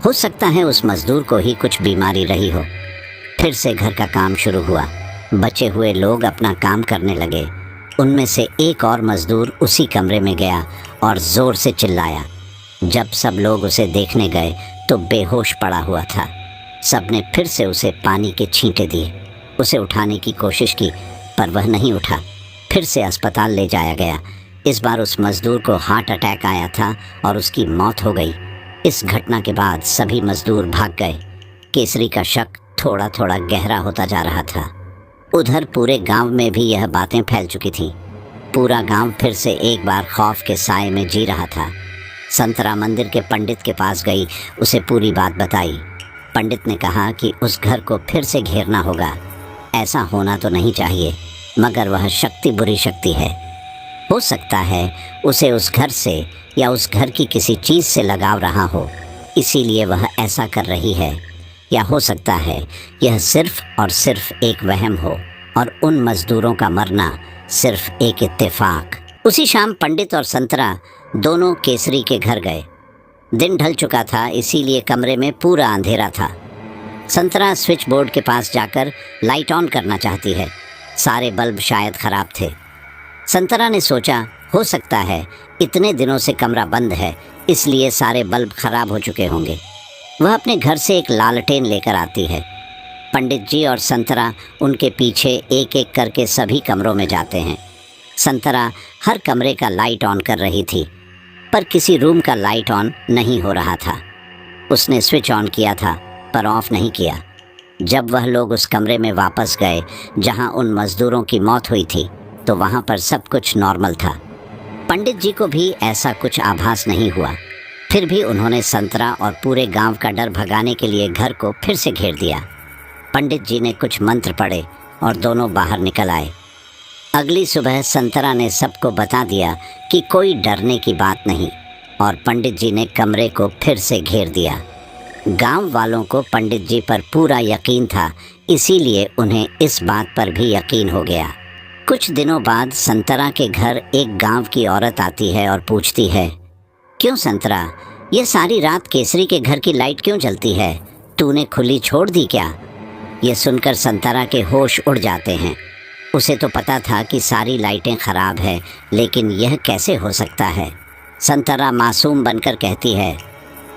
हो सकता है उस मज़दूर को ही कुछ बीमारी रही हो। फिर से घर का काम शुरू हुआ। बचे हुए लोग अपना काम करने लगे। उनमें से एक और मज़दूर उसी कमरे में गया और ज़ोर से चिल्लाया। जब सब लोग उसे देखने गए तो बेहोश पड़ा हुआ था। सबने फिर से उसे पानी के छींटे दिए। उसे उठाने की कोशिश की, पर वह नहीं उठा। फिर से अस्पताल ले जाया गया। इस बार उस मज़दूर को हार्ट अटैक आया था और उसकी मौत हो गई। इस घटना के बाद सभी मज़दूर भाग गए। केसरी का शक थोड़ा थोड़ा गहरा होता जा रहा था। उधर पूरे गांव में भी यह बातें फैल चुकी थीं। पूरा गांव फिर से एक बार खौफ के साए में जी रहा था। संतरा मंदिर के पंडित के पास गई, उसे पूरी बात बताई। पंडित ने कहा कि उस घर को फिर से घेरना होगा। ऐसा होना तो नहीं चाहिए, मगर वह शक्ति बुरी शक्ति है। हो सकता है उसे उस घर से या उस घर की किसी चीज़ से लगाव रहा हो, इसीलिए वह ऐसा कर रही है। या हो सकता है यह सिर्फ़ और सिर्फ एक वहम हो और उन मज़दूरों का मरना सिर्फ एक इत्तेफाक। उसी शाम पंडित और संतरा दोनों केसरी के घर गए। दिन ढल चुका था, इसीलिए कमरे में पूरा अंधेरा था। संतरा स्विच बोर्ड के पास जाकर लाइट ऑन करना चाहती है। सारे बल्ब शायद ख़राब थे। संतरा ने सोचा हो सकता है इतने दिनों से कमरा बंद है, इसलिए सारे बल्ब ख़राब हो चुके होंगे। वह अपने घर से एक लालटेन लेकर आती है। पंडित जी और संतरा उनके पीछे एक एक करके सभी कमरों में जाते हैं। संतरा हर कमरे का लाइट ऑन कर रही थी, पर किसी रूम का लाइट ऑन नहीं हो रहा था। उसने स्विच ऑन किया था, पर ऑफ नहीं किया। जब वह लोग उस कमरे में वापस गए जहां उन मज़दूरों की मौत हुई थी, तो वहां पर सब कुछ नॉर्मल था। पंडित जी को भी ऐसा कुछ आभास नहीं हुआ। फिर भी उन्होंने संतरा और पूरे गांव का डर भगाने के लिए घर को फिर से घेर दिया। पंडित जी ने कुछ मंत्र पढ़े और दोनों बाहर निकल आए। अगली सुबह संतरा ने सबको बता दिया कि कोई डरने की बात नहीं। और पंडित जी ने कमरे को फिर से घेर दिया। गांव वालों को पंडित जी पर पूरा यकीन था, इसीलिए उन्हें इस बात पर भी यकीन हो गया। कुछ दिनों बाद संतरा के घर एक गांव की औरत आती है और पूछती है, क्यों संतरा, ये सारी रात केसरी के घर की लाइट क्यों जलती है? तूने खुली छोड़ दी क्या? ये सुनकर संतरा के होश उड़ जाते हैं। उसे तो पता था कि सारी लाइटें ख़राब है, लेकिन यह कैसे हो सकता है? संतरा मासूम बनकर कहती है,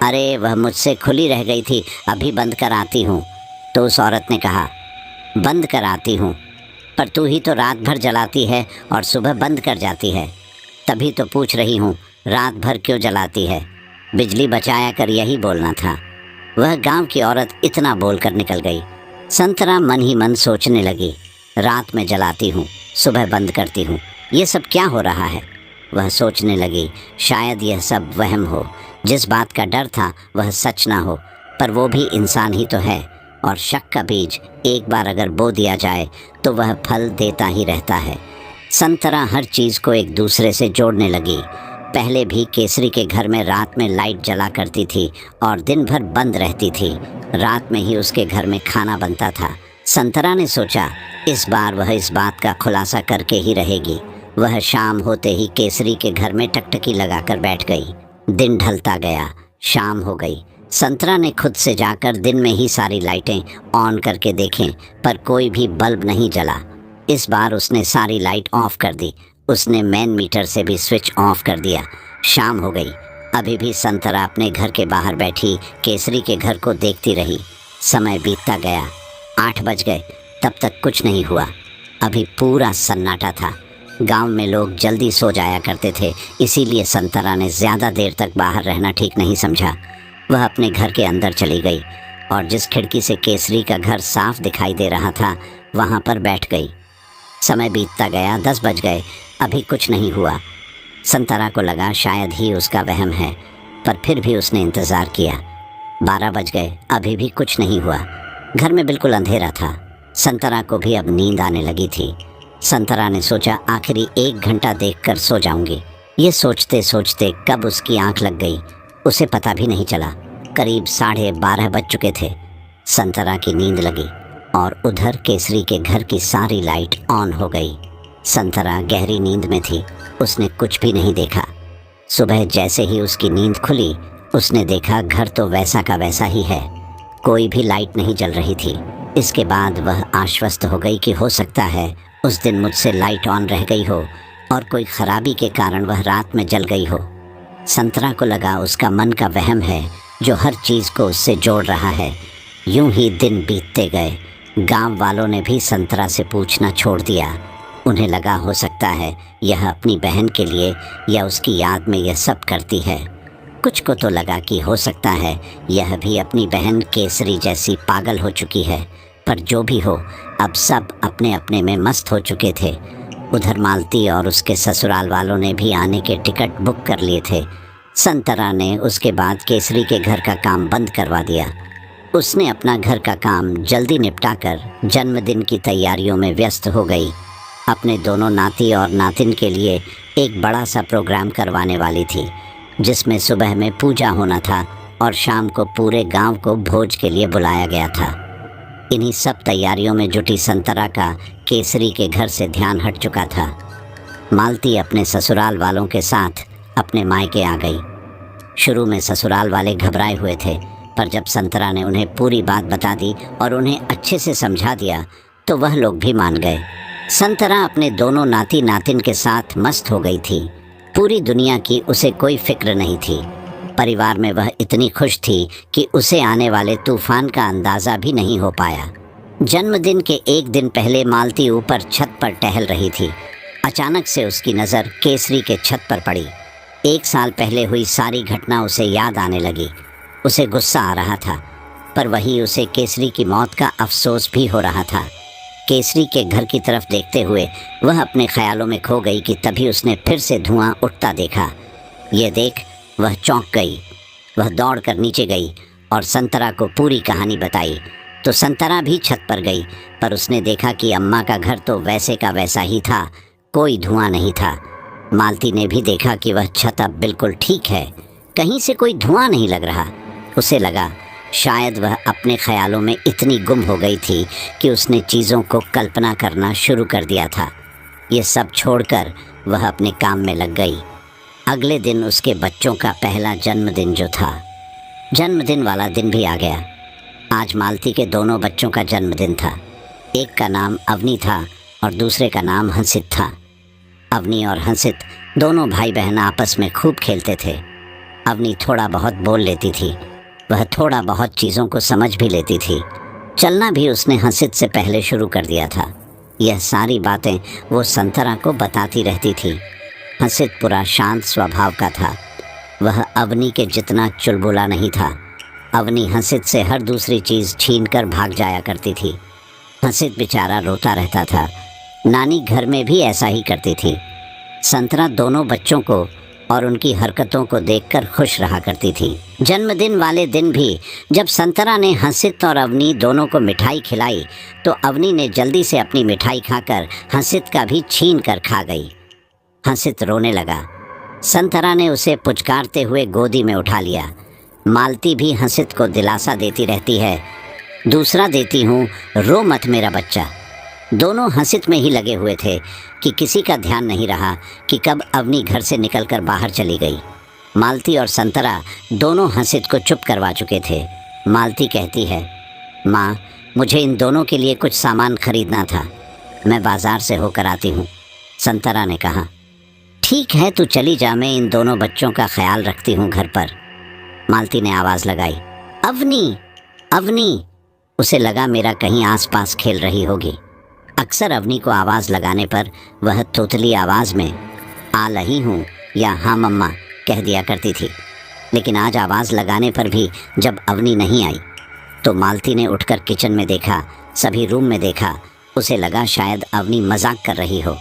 अरे वह मुझसे खुली रह गई थी, अभी बंद कर आती हूँ। तो उस औरत ने कहा, बंद कर आती हूँ, पर तू ही तो रात भर जलाती है और सुबह बंद कर जाती है। तभी तो पूछ रही हूँ, रात भर क्यों जलाती है? बिजली बचाया कर, यही बोलना था। वह गांव की औरत इतना बोलकर निकल गई। संतरा मन ही मन सोचने लगी, रात में जलाती हूँ, सुबह बंद करती हूँ, ये सब क्या हो रहा है? वह सोचने लगी, शायद यह सब वहम हो, जिस बात का डर था वह सच ना हो, पर वो भी इंसान ही तो है, और शक का बीज एक बार अगर बो दिया जाए तो वह फल देता ही रहता है। संतरा हर चीज़ को एक दूसरे से जोड़ने लगी। पहले भी केसरी के घर में रात में लाइट जला करती थी और दिन भर बंद रहती थी। रात में ही उसके घर में खाना बनता था। संतरा ने सोचा, इस बार वह इस बात का खुलासा करके ही रहेगी। वह शाम होते ही केसरी के घर में टकटकी लगाकर बैठ गई। दिन ढलता गया, शाम हो गई। संतरा ने खुद से जाकर दिन में ही सारी लाइटें ऑन करके देखें, पर कोई भी बल्ब नहीं जला। इस बार उसने सारी लाइट ऑफ कर दी। उसने मेन मीटर से भी स्विच ऑफ कर दिया। शाम हो गई, अभी भी संतरा अपने घर के बाहर बैठी केसरी के घर को देखती रही। समय बीतता गया, 8 बज गए, तब तक कुछ नहीं हुआ। अभी पूरा सन्नाटा था। गांव में लोग जल्दी सो जाया करते थे, इसीलिए संतरा ने ज़्यादा देर तक बाहर रहना ठीक नहीं समझा। वह अपने घर के अंदर चली गई और जिस खिड़की से केसरी का घर साफ दिखाई दे रहा था, वहाँ पर बैठ गई। समय बीतता गया, 10 बज गए, अभी कुछ नहीं हुआ। संतरा को लगा शायद ही उसका वहम है, पर फिर भी उसने इंतज़ार किया। 12 बज गए, अभी भी कुछ नहीं हुआ। घर में बिल्कुल अंधेरा था। संतरा को भी अब नींद आने लगी थी। संतरा ने सोचा, आखिरी 1 घंटा देखकर सो जाऊंगी। ये सोचते सोचते कब उसकी आंख लग गई, उसे पता भी नहीं चला। करीब 12:30 बज चुके थे। संतरा की नींद लगी और उधर केसरी के घर की सारी लाइट ऑन हो गई। संतरा गहरी नींद में थी, उसने कुछ भी नहीं देखा। सुबह जैसे ही उसकी नींद खुली, उसने देखा घर तो वैसा का वैसा ही है, कोई भी लाइट नहीं जल रही थी। इसके बाद वह आश्वस्त हो गई कि हो सकता है उस दिन मुझसे लाइट ऑन रह गई हो और कोई खराबी के कारण वह रात में जल गई हो। संतरा को लगा उसका मन का वहम है जो हर चीज़ को उससे जोड़ रहा है। यूं ही दिन बीतते गए। गांव वालों ने भी संतरा से पूछना छोड़ दिया। उन्हें लगा हो सकता है यह अपनी बहन के लिए या उसकी याद में यह सब करती है। कुछ को तो लगा कि हो सकता है यह भी अपनी बहन केसरी जैसी पागल हो चुकी है। पर जो भी हो, अब सब अपने अपने में मस्त हो चुके थे। उधर मालती और उसके ससुराल वालों ने भी आने के टिकट बुक कर लिए थे। संतरा ने उसके बाद केसरी के घर का काम बंद करवा दिया। उसने अपना घर का काम जल्दी निपटाकर जन्मदिन की तैयारियों में व्यस्त हो गई। अपने दोनों नाती और नातिन के लिए एक बड़ा सा प्रोग्राम करवाने वाली थी, जिसमें सुबह में पूजा होना था और शाम को पूरे गांव को भोज के लिए बुलाया गया था। इन्हीं सब तैयारियों में जुटी संतरा का केसरी के घर से ध्यान हट चुका था। मालती अपने ससुराल वालों के साथ अपने मायके आ गई। शुरू में ससुराल वाले घबराए हुए थे, पर जब संतरा ने उन्हें पूरी बात बता दी और उन्हें अच्छे से समझा दिया तो वह लोग भी मान गए। संतरा अपने दोनों नाती नातिन के साथ मस्त हो गई थी। पूरी दुनिया की उसे कोई फिक्र नहीं थी। परिवार में वह इतनी खुश थी कि उसे आने वाले तूफान का अंदाज़ा भी नहीं हो पाया। जन्मदिन के 1 दिन पहले मालती ऊपर छत पर टहल रही थी। अचानक से उसकी नज़र केसरी के छत पर पड़ी। 1 साल पहले हुई सारी घटना उसे याद आने लगी। उसे गुस्सा आ रहा था, पर वही उसे केसरी की मौत का अफसोस भी हो रहा था। केसरी के घर की तरफ देखते हुए वह अपने ख्यालों में खो गई कि तभी उसने फिर से धुआं उठता देखा। ये देख वह चौंक गई। वह दौड़कर नीचे गई और संतरा को पूरी कहानी बताई। तो संतरा भी छत पर गई, पर उसने देखा कि अम्मा का घर तो वैसे का वैसा ही था, कोई धुआं नहीं था। मालती ने भी देखा कि वह छत अब बिल्कुल ठीक है। कहीं से कोई धुआं नहीं लग रहा। उसे लगा शायद वह अपने ख्यालों में इतनी गुम हो गई थी कि उसने चीज़ों को कल्पना करना शुरू कर दिया था। ये सब छोड़कर वह अपने काम में लग गई। अगले दिन उसके बच्चों का पहला जन्मदिन जो था, जन्मदिन वाला दिन भी आ गया। आज मालती के दोनों बच्चों का जन्मदिन था। एक का नाम अवनी था और दूसरे का नाम हंसित था। अवनी और हंसित दोनों भाई बहन आपस में खूब खेलते थे। अवनी थोड़ा बहुत बोल लेती थी, वह थोड़ा बहुत चीज़ों को समझ भी लेती थी। चलना भी उसने हंसित से पहले शुरू कर दिया था। यह सारी बातें वो संतरा को बताती रहती थी। हंसित पूरा शांत स्वभाव का था। वह अवनी के जितना चुलबुला नहीं था। अवनी हंसित से हर दूसरी चीज़ छीन कर भाग जाया करती थी। हंसित बेचारा रोता रहता था। नानी घर में भी ऐसा ही करती थी। संतरा दोनों बच्चों को और उनकी हरकतों को देखकर खुश रहा करती थी। जन्मदिन वाले दिन भी जब संतरा ने हंसित और अवनी दोनों को मिठाई खिलाई तो अवनी ने जल्दी से अपनी मिठाई खाकर हंसित का भी छीन कर खा गई। हंसित रोने लगा। संतरा ने उसे पुचकारते हुए गोदी में उठा लिया। मालती भी हंसित को दिलासा देती रहती है, दूसरा देती हूँ, रो मत मेरा बच्चा। दोनों हंसित में ही लगे हुए थे कि किसी का ध्यान नहीं रहा कि कब अवनी घर से निकलकर बाहर चली गई। मालती और संतरा दोनों हंसित को चुप करवा चुके थे। मालती कहती है, माँ, मुझे इन दोनों के लिए कुछ सामान खरीदना था, मैं बाज़ार से होकर आती हूँ। संतरा ने कहा, ठीक है, तू चली जा, मैं इन दोनों बच्चों का ख्याल रखती हूँ घर पर। मालती ने आवाज़ लगाई, अवनी, अवनी। उसे लगा मेरा कहीं आसपास खेल रही होगी। अक्सर अवनी को आवाज़ लगाने पर वह तोतली आवाज़ में आ रही हूँ या हाँ मम्मा कह दिया करती थी। लेकिन आज आवाज़ लगाने पर भी जब अवनी नहीं आई तो मालती ने उठकर किचन में देखा, सभी रूम में देखा। उसे लगा शायद अवनी मजाक कर रही हो।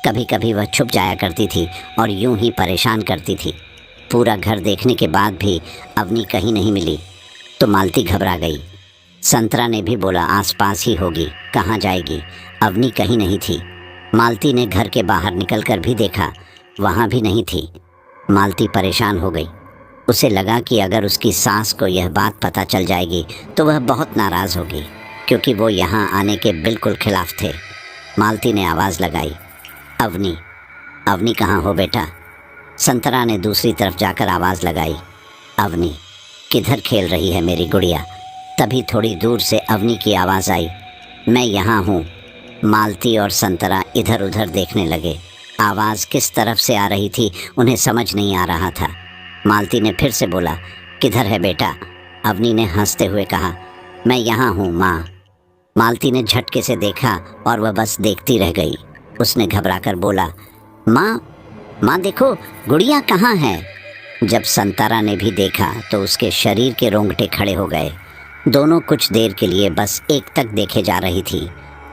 कभी कभी वह छुप जाया करती थी और यूं ही परेशान करती थी। पूरा घर देखने के बाद भी अवनी कहीं नहीं मिली तो मालती घबरा गई। संतरा ने भी बोला आसपास ही होगी, कहाँ जाएगी, अवनी कहीं नहीं थी। मालती ने घर के बाहर निकलकर भी देखा, वहाँ भी नहीं थी। मालती परेशान हो गई। उसे लगा कि अगर उसकी सास को यह बात पता चल जाएगी तो वह बहुत नाराज़ होगी, क्योंकि वो यहाँ आने के बिल्कुल खिलाफ थे। मालती ने आवाज़ लगाई, अवनी, अवनी कहाँ हो बेटा? संतरा ने दूसरी तरफ जाकर आवाज़ लगाई, अवनी, किधर खेल रही है मेरी गुड़िया? तभी थोड़ी दूर से अवनी की आवाज़ आई, मैं यहाँ हूँ। मालती और संतरा इधर उधर देखने लगे। आवाज़ किस तरफ से आ रही थी उन्हें समझ नहीं आ रहा था। मालती ने फिर से बोला, किधर है बेटा? अवनी ने हंसते हुए कहा, मैं यहाँ हूँ माँ। मालती ने झटके से देखा और वह बस देखती रह गई। उसने घबराकर बोला, माँ, माँ देखो, गुड़िया कहाँ है? जब संतरा ने भी देखा तो उसके शरीर के रोंगटे खड़े हो गए। दोनों कुछ देर के लिए बस एक तक देखे जा रही थी।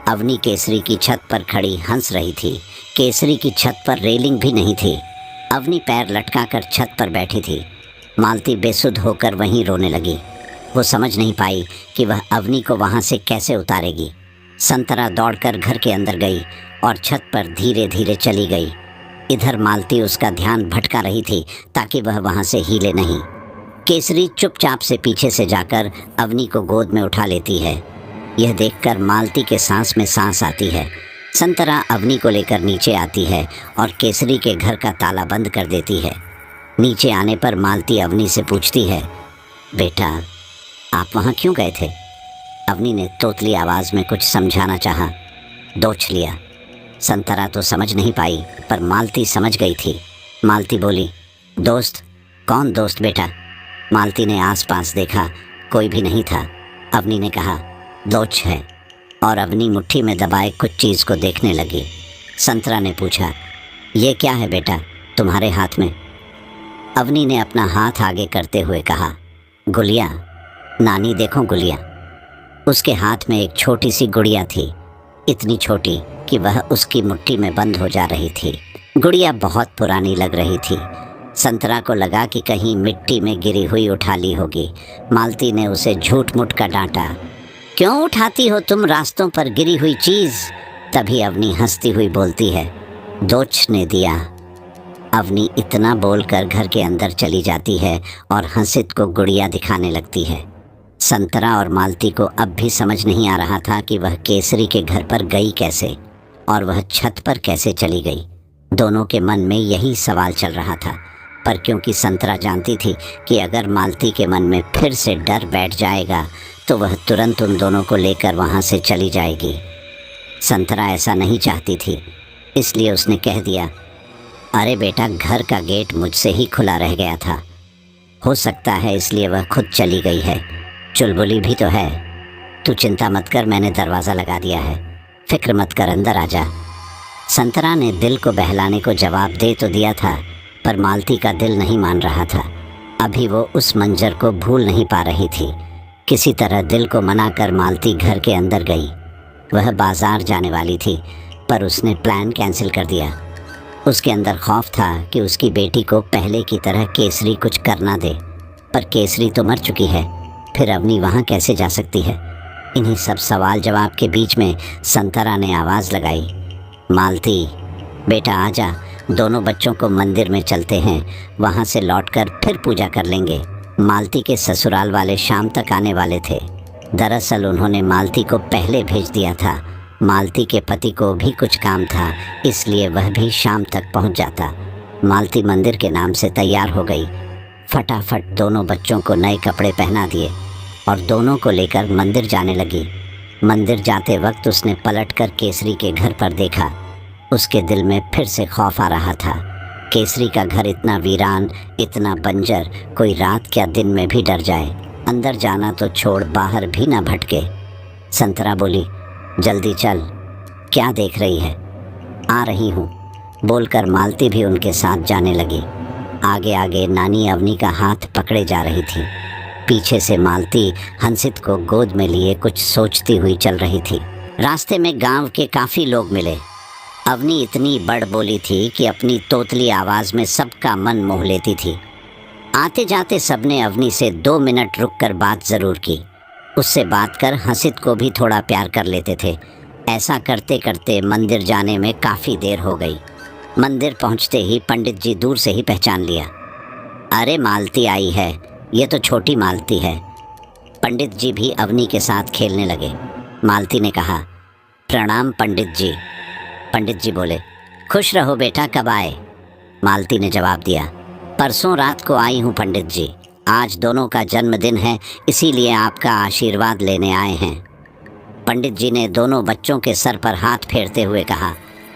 अवनी केसरी की छत पर खड़ी हंस रही थी। केसरी की छत पर रेलिंग भी नहीं थी। अवनी पैर लटकाकर छत पर बैठी थी। मालती बेसुध होकर वहीं रोने लगी। वो समझ नहीं पाई कि वह अवनी को वहाँ से कैसे उतारेगी। संतरा दौड़कर घर के अंदर गई और छत पर धीरे धीरे चली गई। इधर मालती उसका ध्यान भटका रही थी ताकि वह वहाँ से हिले नहीं। केसरी चुपचाप से पीछे से जाकर अवनी को गोद में उठा लेती है। यह देखकर मालती के सांस में सांस आती है। संतरा अवनी को लेकर नीचे आती है और केसरी के घर का ताला बंद कर देती है। नीचे आने पर मालती अवनी से पूछती है, बेटा, आप वहाँ क्यों गए थे? अवनी ने तोतली आवाज़ में कुछ समझाना चाहा, दोछ लिया। संतरा तो समझ नहीं पाई पर मालती समझ गई थी। मालती बोली, दोस्त? कौन दोस्त बेटा? मालती ने आसपास देखा, कोई भी नहीं था। अवनी ने कहा, दोछ है। और अवनी मुट्ठी में दबाए कुछ चीज़ को देखने लगी। संतरा ने पूछा, ये क्या है बेटा तुम्हारे हाथ में? अवनी ने अपना हाथ आगे करते हुए कहा, गुड़िया, नानी देखो गुड़िया। उसके हाथ में एक छोटी सी गुड़िया थी, इतनी छोटी कि वह उसकी मुट्ठी में बंद हो जा रही थी। गुड़िया बहुत पुरानी लग रही थी। संतरा को लगा कि कहीं मिट्टी में गिरी हुई उठा ली होगी। मालती ने उसे झूठ मूठ का डांटा, क्यों उठाती हो तुम रास्तों पर गिरी हुई चीज़? तभी अवनी हंसती हुई बोलती है, दोछ ने दिया। अवनी इतना बोलकर घर के अंदर चली जाती है और हंसित को गुड़िया दिखाने लगती है। संतरा और मालती को अब भी समझ नहीं आ रहा था कि वह केसरी के घर पर गई कैसे और वह छत पर कैसे चली गई। दोनों के मन में यही सवाल चल रहा था, पर क्योंकि संतरा जानती थी कि अगर मालती के मन में फिर से डर बैठ जाएगा तो वह तुरंत उन दोनों को लेकर वहाँ से चली जाएगी। संतरा ऐसा नहीं चाहती थी, इसलिए उसने कह दिया, अरे बेटा, घर का गेट मुझसे ही खुला रह गया था, हो सकता है इसलिए वह खुद चली गई है। चुलबुली भी तो है, तू चिंता मत कर, मैंने दरवाज़ा लगा दिया है, फिक्र मत कर, अंदर आ जा। संतरा ने दिल को बहलाने को जवाब दे तो दिया था, पर मालती का दिल नहीं मान रहा था। अभी वो उस मंजर को भूल नहीं पा रही थी। किसी तरह दिल को मनाकर मालती घर के अंदर गई। वह बाजार जाने वाली थी, पर उसने प्लान कैंसिल कर दिया। उसके अंदर खौफ था कि उसकी बेटी को पहले की तरह केसरी कुछ करना दे, पर केसरी तो मर चुकी है, फिर अवनी वहाँ कैसे जा सकती है। इन्हीं सब सवाल जवाब के बीच में संतरा ने आवाज़ लगाई, मालती बेटा आजा, दोनों बच्चों को मंदिर में चलते हैं, वहाँ से लौटकर फिर पूजा कर लेंगे। मालती के ससुराल वाले शाम तक आने वाले थे। दरअसल उन्होंने मालती को पहले भेज दिया था। मालती के पति को भी कुछ काम था, इसलिए वह भी शाम तक पहुँच जाता। मालती मंदिर के नाम से तैयार हो गई। फटाफट दोनों बच्चों को नए कपड़े पहना दिए और दोनों को लेकर मंदिर जाने लगी। मंदिर जाते वक्त उसने पलटकर केसरी के घर पर देखा। उसके दिल में फिर से खौफ आ रहा था। केसरी का घर इतना वीरान, इतना बंजर, कोई रात क्या दिन में भी डर जाए। अंदर जाना तो छोड़, बाहर भी ना भटके। संतरा बोली, जल्दी चल, क्या देख रही है? आ रही हूँ, बोलकर मालती भी उनके साथ जाने लगी। आगे आगे नानी अवनी का हाथ पकड़े जा रही थी। पीछे से मालती हंसित को गोद में लिए कुछ सोचती हुई चल रही थी। रास्ते में गांव के काफ़ी लोग मिले। अवनी इतनी बड़ बोली थी कि अपनी तोतली आवाज़ में सबका मन मोह लेती थी। आते जाते सबने अवनी से 2 मिनट रुककर बात ज़रूर की। उससे बात कर हंसित को भी थोड़ा प्यार कर लेते थे। ऐसा करते करते मंदिर जाने में काफ़ी देर हो गई। मंदिर पहुंचते ही पंडित जी दूर से ही पहचान लिया। अरे मालती आई है, ये तो छोटी मालती है। पंडित जी भी अवनी के साथ खेलने लगे। मालती ने कहा, प्रणाम पंडित जी। पंडित जी बोले, खुश रहो बेटा, कब आए? मालती ने जवाब दिया, परसों रात को आई हूँ पंडित जी। आज दोनों का जन्मदिन है, इसीलिए आपका आशीर्वाद लेने आए हैं। पंडित जी ने दोनों बच्चों के सर पर हाथ फेरते हुए कहा,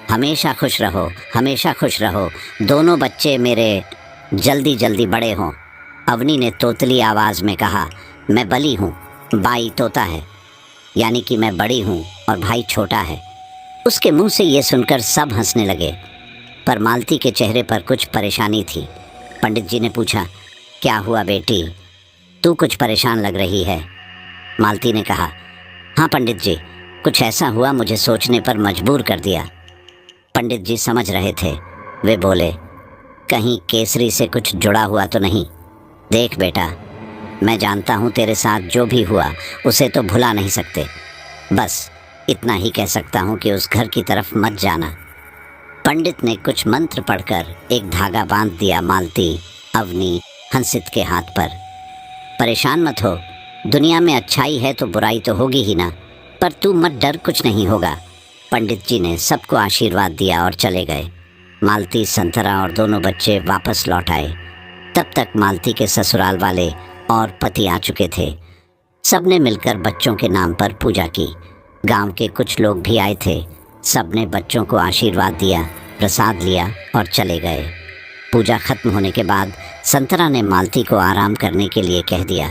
हमेशा खुश रहो, हमेशा खुश रहो, दोनों बच्चे मेरे जल्दी जल्दी बड़े हों। अवनी ने तोतली आवाज़ में कहा, मैं बली हूँ, बाई तोता है, यानी कि मैं बड़ी हूँ और भाई छोटा है। उसके मुंह से ये सुनकर सब हंसने लगे, पर मालती के चेहरे पर कुछ परेशानी थी। पंडित जी ने पूछा, क्या हुआ बेटी, तू कुछ परेशान लग रही है? मालती ने कहा, हाँ पंडित जी, कुछ ऐसा हुआ मुझे सोचने पर मजबूर कर दिया। पंडित जी समझ रहे थे। वे बोले, कहीं केसरी से कुछ जुड़ा हुआ तो नहीं? देख बेटा, मैं जानता हूँ तेरे साथ जो भी हुआ उसे तो भुला नहीं सकते। बस इतना ही कह सकता हूँ कि उस घर की तरफ मत जाना। पंडित ने कुछ मंत्र पढ़कर एक धागा बांध दिया मालती, अवनी, हंसित के हाथ पर। परेशान मत हो, दुनिया में अच्छाई है तो बुराई तो होगी ही ना, पर तू मत डर, कुछ नहीं होगा। पंडित जी ने सबको आशीर्वाद दिया और चले गए। मालती, संतरा और दोनों बच्चे वापस लौट आए। तब तक मालती के ससुराल वाले और पति आ चुके थे। सबने मिलकर बच्चों के नाम पर पूजा की। गांव के कुछ लोग भी आए थे। सबने बच्चों को आशीर्वाद दिया, प्रसाद लिया और चले गए। पूजा खत्म होने के बाद संतरा ने मालती को आराम करने के लिए कह दिया,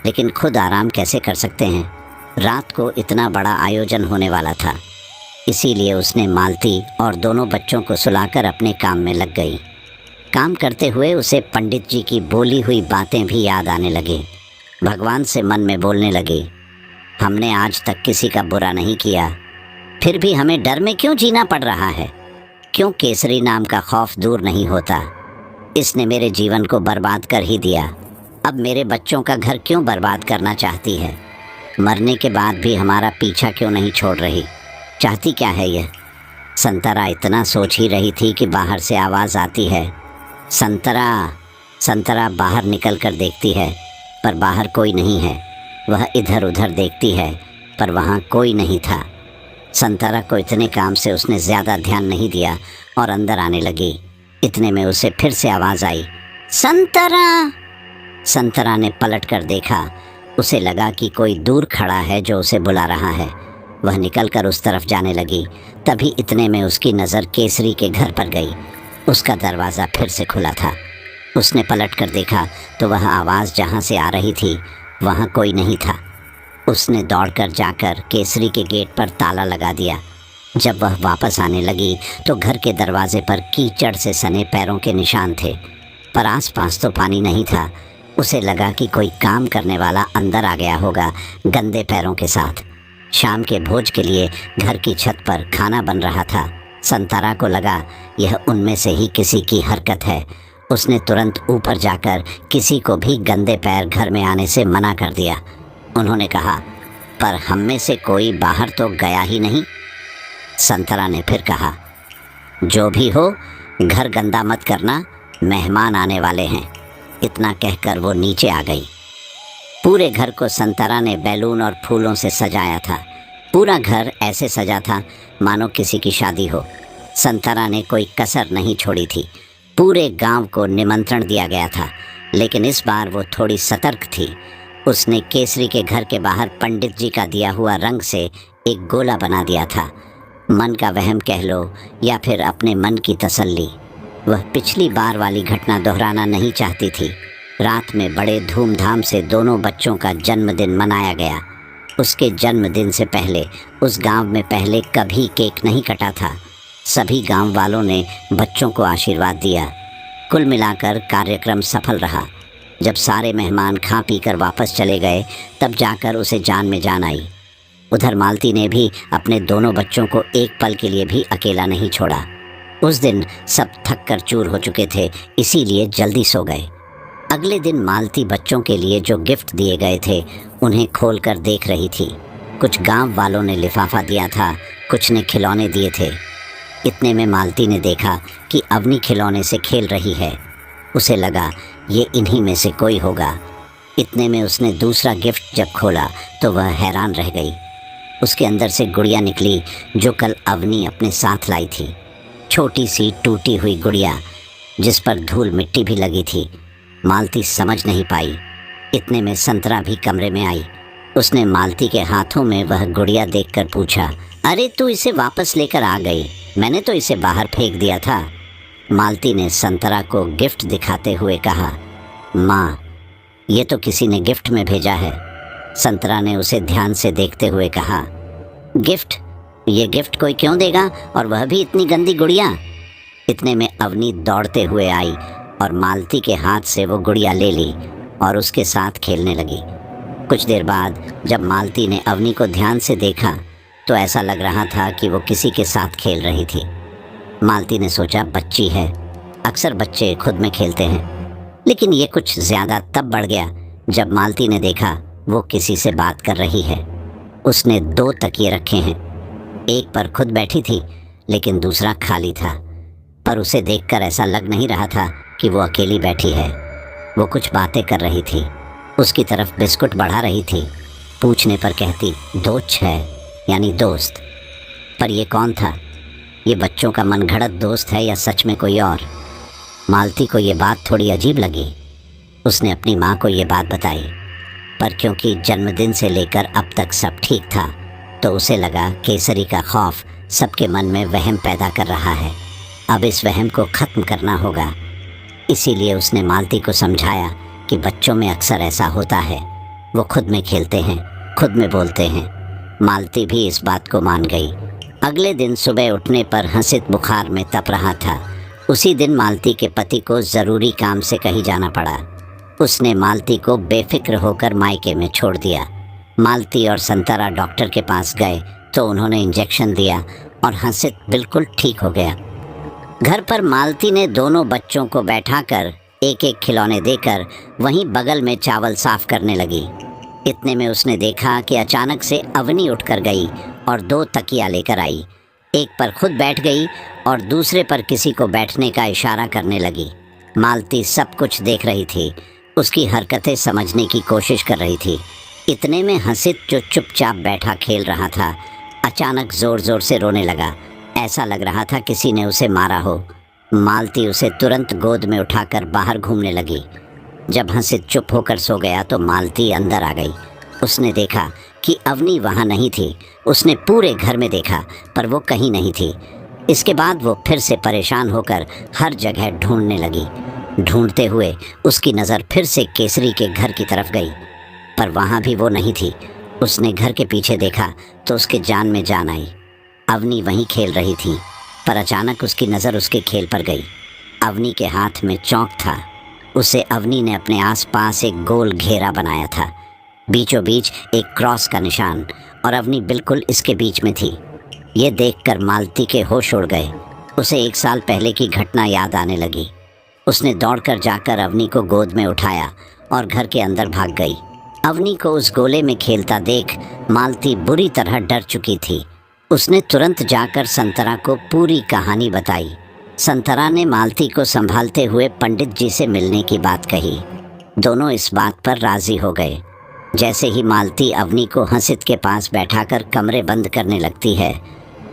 लेकिन खुद आराम कैसे कर सकते हैं? रात को इतना बड़ा आयोजन होने वाला था, इसीलिए उसने मालती और दोनों बच्चों को सुलाकर अपने काम में लग गई। काम करते हुए उसे पंडित जी की बोली हुई बातें भी याद आने लगी। भगवान से मन में बोलने लगी, हमने आज तक किसी का बुरा नहीं किया, फिर भी हमें डर में क्यों जीना पड़ रहा है? क्यों केसरी नाम का खौफ दूर नहीं होता? इसने मेरे जीवन को बर्बाद कर ही दिया, अब मेरे बच्चों का घर क्यों बर्बाद करना चाहती है? मरने के बाद भी हमारा पीछा क्यों नहीं छोड़ रही? चाहती क्या है यह? संतरा इतना सोच ही रही थी कि बाहर से आवाज़ आती है, संतरा संतरा बाहर निकल कर देखती है, पर बाहर कोई नहीं है। वह इधर उधर देखती है, पर वहाँ कोई नहीं था। संतरा को इतने काम से उसने ज़्यादा ध्यान नहीं दिया और अंदर आने लगी। इतने में उसे फिर से आवाज़ आई, संतरा। संतरा ने पलट कर देखा। उसे लगा कि कोई दूर खड़ा है जो उसे बुला रहा है। वह निकलकर उस तरफ जाने लगी। तभी इतने में उसकी नज़र केसरी के घर पर गई। उसका दरवाज़ा फिर से खुला था। उसने पलट कर देखा तो वह आवाज़ जहाँ से आ रही थी वहाँ कोई नहीं था। उसने दौड़कर जाकर केसरी के गेट पर ताला लगा दिया। जब वह वापस आने लगी तो घर के दरवाजे पर कीचड़ से सने पैरों के निशान थे, पर आसपास तो पानी नहीं था। उसे लगा कि कोई काम करने वाला अंदर आ गया होगा गंदे पैरों के साथ। शाम के भोज के लिए घर की छत पर खाना बन रहा था। संतरा को लगा यह उनमें से ही किसी की हरकत है। उसने तुरंत ऊपर जाकर किसी को भी गंदे पैर घर में आने से मना कर दिया। उन्होंने कहा, पर हम में से कोई बाहर तो गया ही नहीं। संतरा ने फिर कहा, जो भी हो घर गंदा मत करना, मेहमान आने वाले हैं। इतना कहकर वो नीचे आ गई। पूरे घर को संतरा ने बैलून और फूलों से सजाया था। पूरा घर ऐसे सजा था मानो किसी की शादी हो। संतरा ने कोई कसर नहीं छोड़ी थी। पूरे गांव को निमंत्रण दिया गया था, लेकिन इस बार वो थोड़ी सतर्क थी। उसने केसरी के घर के बाहर पंडित जी का दिया हुआ रंग से एक गोला बना दिया था। मन का वहम कह लो या फिर अपने मन की तसल्ली। वह पिछली बार वाली घटना दोहराना नहीं चाहती थी। रात में बड़े धूमधाम से दोनों बच्चों का जन्मदिन मनाया गया। उसके जन्मदिन से पहले उस गांव में पहले कभी केक नहीं कटा था। सभी गांव वालों ने बच्चों को आशीर्वाद दिया। कुल मिलाकर कार्यक्रम सफल रहा। जब सारे मेहमान खा पी कर वापस चले गए तब जाकर उसे जान में जान आई। उधर मालती ने भी अपने दोनों बच्चों को एक पल के लिए भी अकेला नहीं छोड़ा। उस दिन सब थक कर चूर हो चुके थे, इसीलिए जल्दी सो गए। अगले दिन मालती बच्चों के लिए जो गिफ्ट दिए गए थे उन्हें खोलकर देख रही थी। कुछ गांव वालों ने लिफाफा दिया था, कुछ ने खिलौने दिए थे। इतने में मालती ने देखा कि अवनी खिलौने से खेल रही है। उसे लगा ये इन्हीं में से कोई होगा। इतने में उसने दूसरा गिफ्ट जब खोला तो वह हैरान रह गई। उसके अंदर से गुड़िया निकली जो कल अवनी अपने साथ लाई थी। छोटी सी टूटी हुई गुड़िया जिस पर धूल मिट्टी भी लगी थी। मालती समझ नहीं पाई। इतने में संतरा भी कमरे में आई। उसने मालती के हाथों में वह गुड़िया देखकर पूछा, अरे तू इसे वापस लेकर आ गई? मैंने तो इसे बाहर फेंक दिया था। मालती ने संतरा को गिफ्ट दिखाते हुए कहा, माँ ये तो किसी ने गिफ्ट में भेजा है। संतरा ने उसे ध्यान से देखते हुए कहा, गिफ्ट? ये गिफ्ट कोई क्यों देगा, और वह भी इतनी गंदी गुड़िया? इतने में अवनी दौड़ते हुए आई और मालती के हाथ से वो गुड़िया ले ली और उसके साथ खेलने लगी। कुछ देर बाद जब मालती ने अवनी को ध्यान से देखा तो ऐसा लग रहा था कि वो किसी के साथ खेल रही थी। मालती ने सोचा बच्ची है, अक्सर बच्चे खुद में खेलते हैं। लेकिन ये कुछ ज़्यादा तब बढ़ गया जब मालती ने देखा वो किसी से बात कर रही है। उसने 2 तकिए रखे हैं। एक पर खुद बैठी थी लेकिन दूसरा खाली था, पर उसे देखकर ऐसा लग नहीं रहा था कि वो अकेली बैठी है। वो कुछ बातें कर रही थी, उसकी तरफ बिस्कुट बढ़ा रही थी। पूछने पर कहती दोछ है, यानी दोस्त। पर ये कौन था? ये बच्चों का मनगढ़ंत दोस्त है या सच में कोई और? मालती को ये बात थोड़ी अजीब लगी। उसने अपनी माँ को ये बात बताई, पर क्योंकि जन्मदिन से लेकर अब तक सब ठीक था तो उसे लगा केसरी का खौफ सबके मन में वहम पैदा कर रहा है। अब इस वहम को ख़त्म करना होगा। इसीलिए उसने मालती को समझाया कि बच्चों में अक्सर ऐसा होता है, वो खुद में खेलते हैं, खुद में बोलते हैं। मालती भी इस बात को मान गई। अगले दिन सुबह उठने पर हंसित बुखार में तप रहा था। उसी दिन मालती के पति को ज़रूरी काम से कहीं जाना पड़ा। उसने मालती को बेफिक्र होकर मायके में छोड़ दिया। मालती और संतरा डॉक्टर के पास गए तो उन्होंने इंजेक्शन दिया और हंसित बिल्कुल ठीक हो गया। घर पर मालती ने दोनों बच्चों को बैठाकर एक एक खिलौने देकर वहीं बगल में चावल साफ करने लगी। इतने में उसने देखा कि अचानक से अवनी उठकर गई और 2 तकिया लेकर आई। एक पर खुद बैठ गई और दूसरे पर किसी को बैठने का इशारा करने लगी। मालती सब कुछ देख रही थी, उसकी हरकतें समझने की कोशिश कर रही थी। इतने में हंसित, जो चुपचाप बैठा खेल रहा था, अचानक ज़ोर ज़ोर से रोने लगा। ऐसा लग रहा था किसी ने उसे मारा हो। मालती उसे तुरंत गोद में उठाकर बाहर घूमने लगी। जब हंसित चुप होकर सो गया तो मालती अंदर आ गई। उसने देखा कि अवनी वहाँ नहीं थी। उसने पूरे घर में देखा पर वो कहीं नहीं थी। इसके बाद वो फिर से परेशान होकर हर जगह ढूंढने लगी। ढूंढते हुए उसकी नज़र फिर से केसरी के घर की तरफ गई, पर वहाँ भी वो नहीं थी। उसने घर के पीछे देखा तो उसके जान में जान आई। अवनी वहीं खेल रही थी, पर अचानक उसकी नज़र उसके खेल पर गई। अवनी के हाथ में चौक था। उसे अवनी ने अपने आसपास एक गोल घेरा बनाया था, बीचों बीच एक क्रॉस का निशान, और अवनी बिल्कुल इसके बीच में थी। ये देखकर मालती के होश उड़ गए। उसे 1 साल पहले की घटना याद आने लगी। उसने दौड़कर जाकर अवनी को गोद में उठाया और घर के अंदर भाग गई। अवनी को उस गोले में खेलता देख मालती बुरी तरह डर चुकी थी। उसने तुरंत जाकर संतरा को पूरी कहानी बताई। संतरा ने मालती को संभालते हुए पंडित जी से मिलने की बात कही। दोनों इस बात पर राज़ी हो गए। जैसे ही मालती अवनी को हंसित के पास बैठाकर कमरे बंद करने लगती है,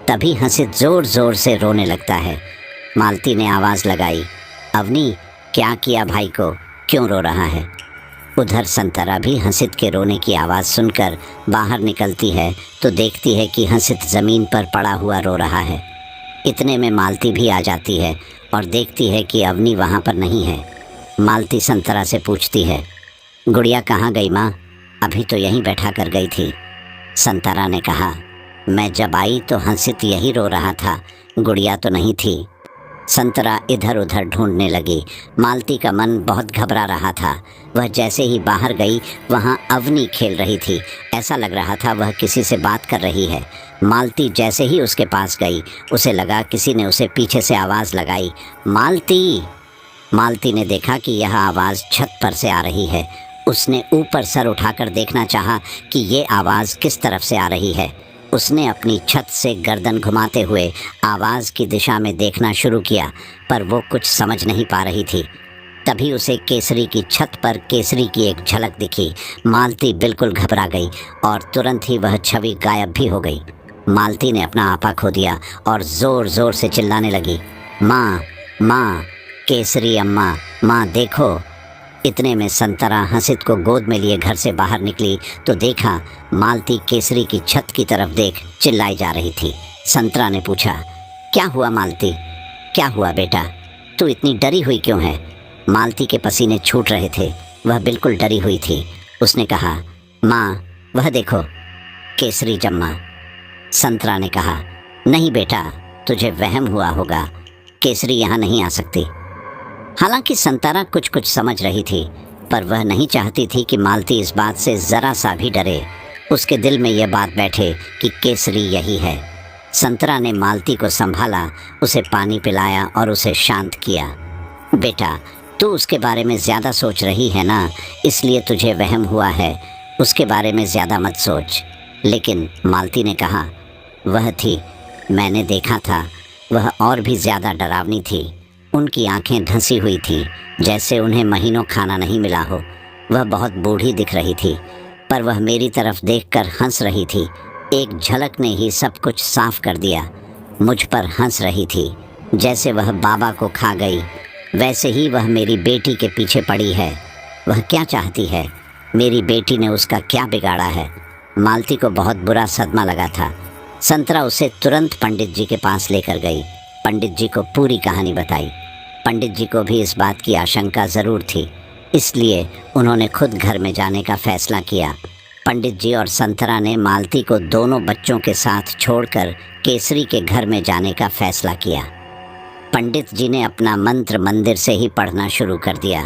तभी हंसित ज़ोर ज़ोर से रोने लगता है। मालती ने आवाज़ लगाई, अवनी, क्या किया भाई को, क्यों रो रहा है? उधर संतरा भी हंसित के रोने की आवाज़ सुनकर बाहर निकलती है तो देखती है कि हंसित ज़मीन पर पड़ा हुआ रो रहा है। इतने में मालती भी आ जाती है और देखती है कि अवनी वहाँ पर नहीं है। मालती संतरा से पूछती है, गुड़िया कहाँ गई माँ? अभी तो यहीं बैठा कर गई थी। संतरा ने कहा, मैं जब आई तो हंसित यही रो रहा था, गुड़िया तो नहीं थी। संतरा इधर उधर ढूंढने लगी। मालती का मन बहुत घबरा रहा था। वह जैसे ही बाहर गई वहाँ अवनी खेल रही थी। ऐसा लग रहा था वह किसी से बात कर रही है। मालती जैसे ही उसके पास गई, उसे लगा किसी ने उसे पीछे से आवाज़ लगाई, मालती। मालती ने देखा कि यह आवाज़ छत पर से आ रही है। उसने ऊपर सर उठाकर देखना चाहा कि ये आवाज़ किस तरफ से आ रही है। उसने अपनी छत से गर्दन घुमाते हुए आवाज़ की दिशा में देखना शुरू किया, पर वो कुछ समझ नहीं पा रही थी। तभी उसे केसरी की छत पर केसरी की एक झलक दिखी। मालती बिल्कुल घबरा गई और तुरंत ही वह छवि गायब भी हो गई। मालती ने अपना आपा खो दिया और ज़ोर ज़ोर से चिल्लाने लगी, माँ, माँ, केसरी अम्मा, माँ देखो। इतने में संतरा हंसित को गोद में लिए घर से बाहर निकली तो देखा मालती केसरी की छत की तरफ देख चिल्लाई जा रही थी। संतरा ने पूछा, क्या हुआ मालती, क्या हुआ बेटा, तू इतनी डरी हुई क्यों है? मालती के पसीने छूट रहे थे, वह बिल्कुल डरी हुई थी। उसने कहा, माँ वह देखो, केसरी जम्मा। संतरा ने कहा, नहीं बेटा, तुझे वहम हुआ होगा, केसरी यहाँ नहीं आ सकती। हालांकि संतरा कुछ कुछ समझ रही थी, पर वह नहीं चाहती थी कि मालती इस बात से ज़रा सा भी डरे। उसके दिल में यह बात बैठे कि केसरी यही है। संतरा ने मालती को संभाला, उसे पानी पिलाया और उसे शांत किया। बेटा, तू उसके बारे में ज़्यादा सोच रही है ना, इसलिए तुझे वहम हुआ है। उसके बारे में ज़्यादा मत सोच। लेकिन मालती ने कहा, वह थी, मैंने देखा था, वह और भी ज़्यादा डरावनी थी। उनकी आंखें धंसी हुई थी, जैसे उन्हें महीनों खाना नहीं मिला हो। वह बहुत बूढ़ी दिख रही थी, पर वह मेरी तरफ देखकर हंस रही थी। एक झलक ने ही सब कुछ साफ कर दिया। मुझ पर हंस रही थी। जैसे वह बाबा को खा गई, वैसे ही वह मेरी बेटी के पीछे पड़ी है। वह क्या चाहती है? मेरी बेटी ने उसका क्या बिगाड़ा है? मालती को बहुत बुरा सदमा लगा था। संतरा उसे तुरंत पंडित जी के पास लेकर गई। पंडित जी को पूरी कहानी बताई। पंडित जी को भी इस बात की आशंका ज़रूर थी, इसलिए उन्होंने खुद घर में जाने का फ़ैसला किया। पंडित जी और संतरा ने मालती को दोनों बच्चों के साथ छोड़कर केसरी के घर में जाने का फ़ैसला किया। पंडित जी ने अपना मंत्र मंदिर से ही पढ़ना शुरू कर दिया।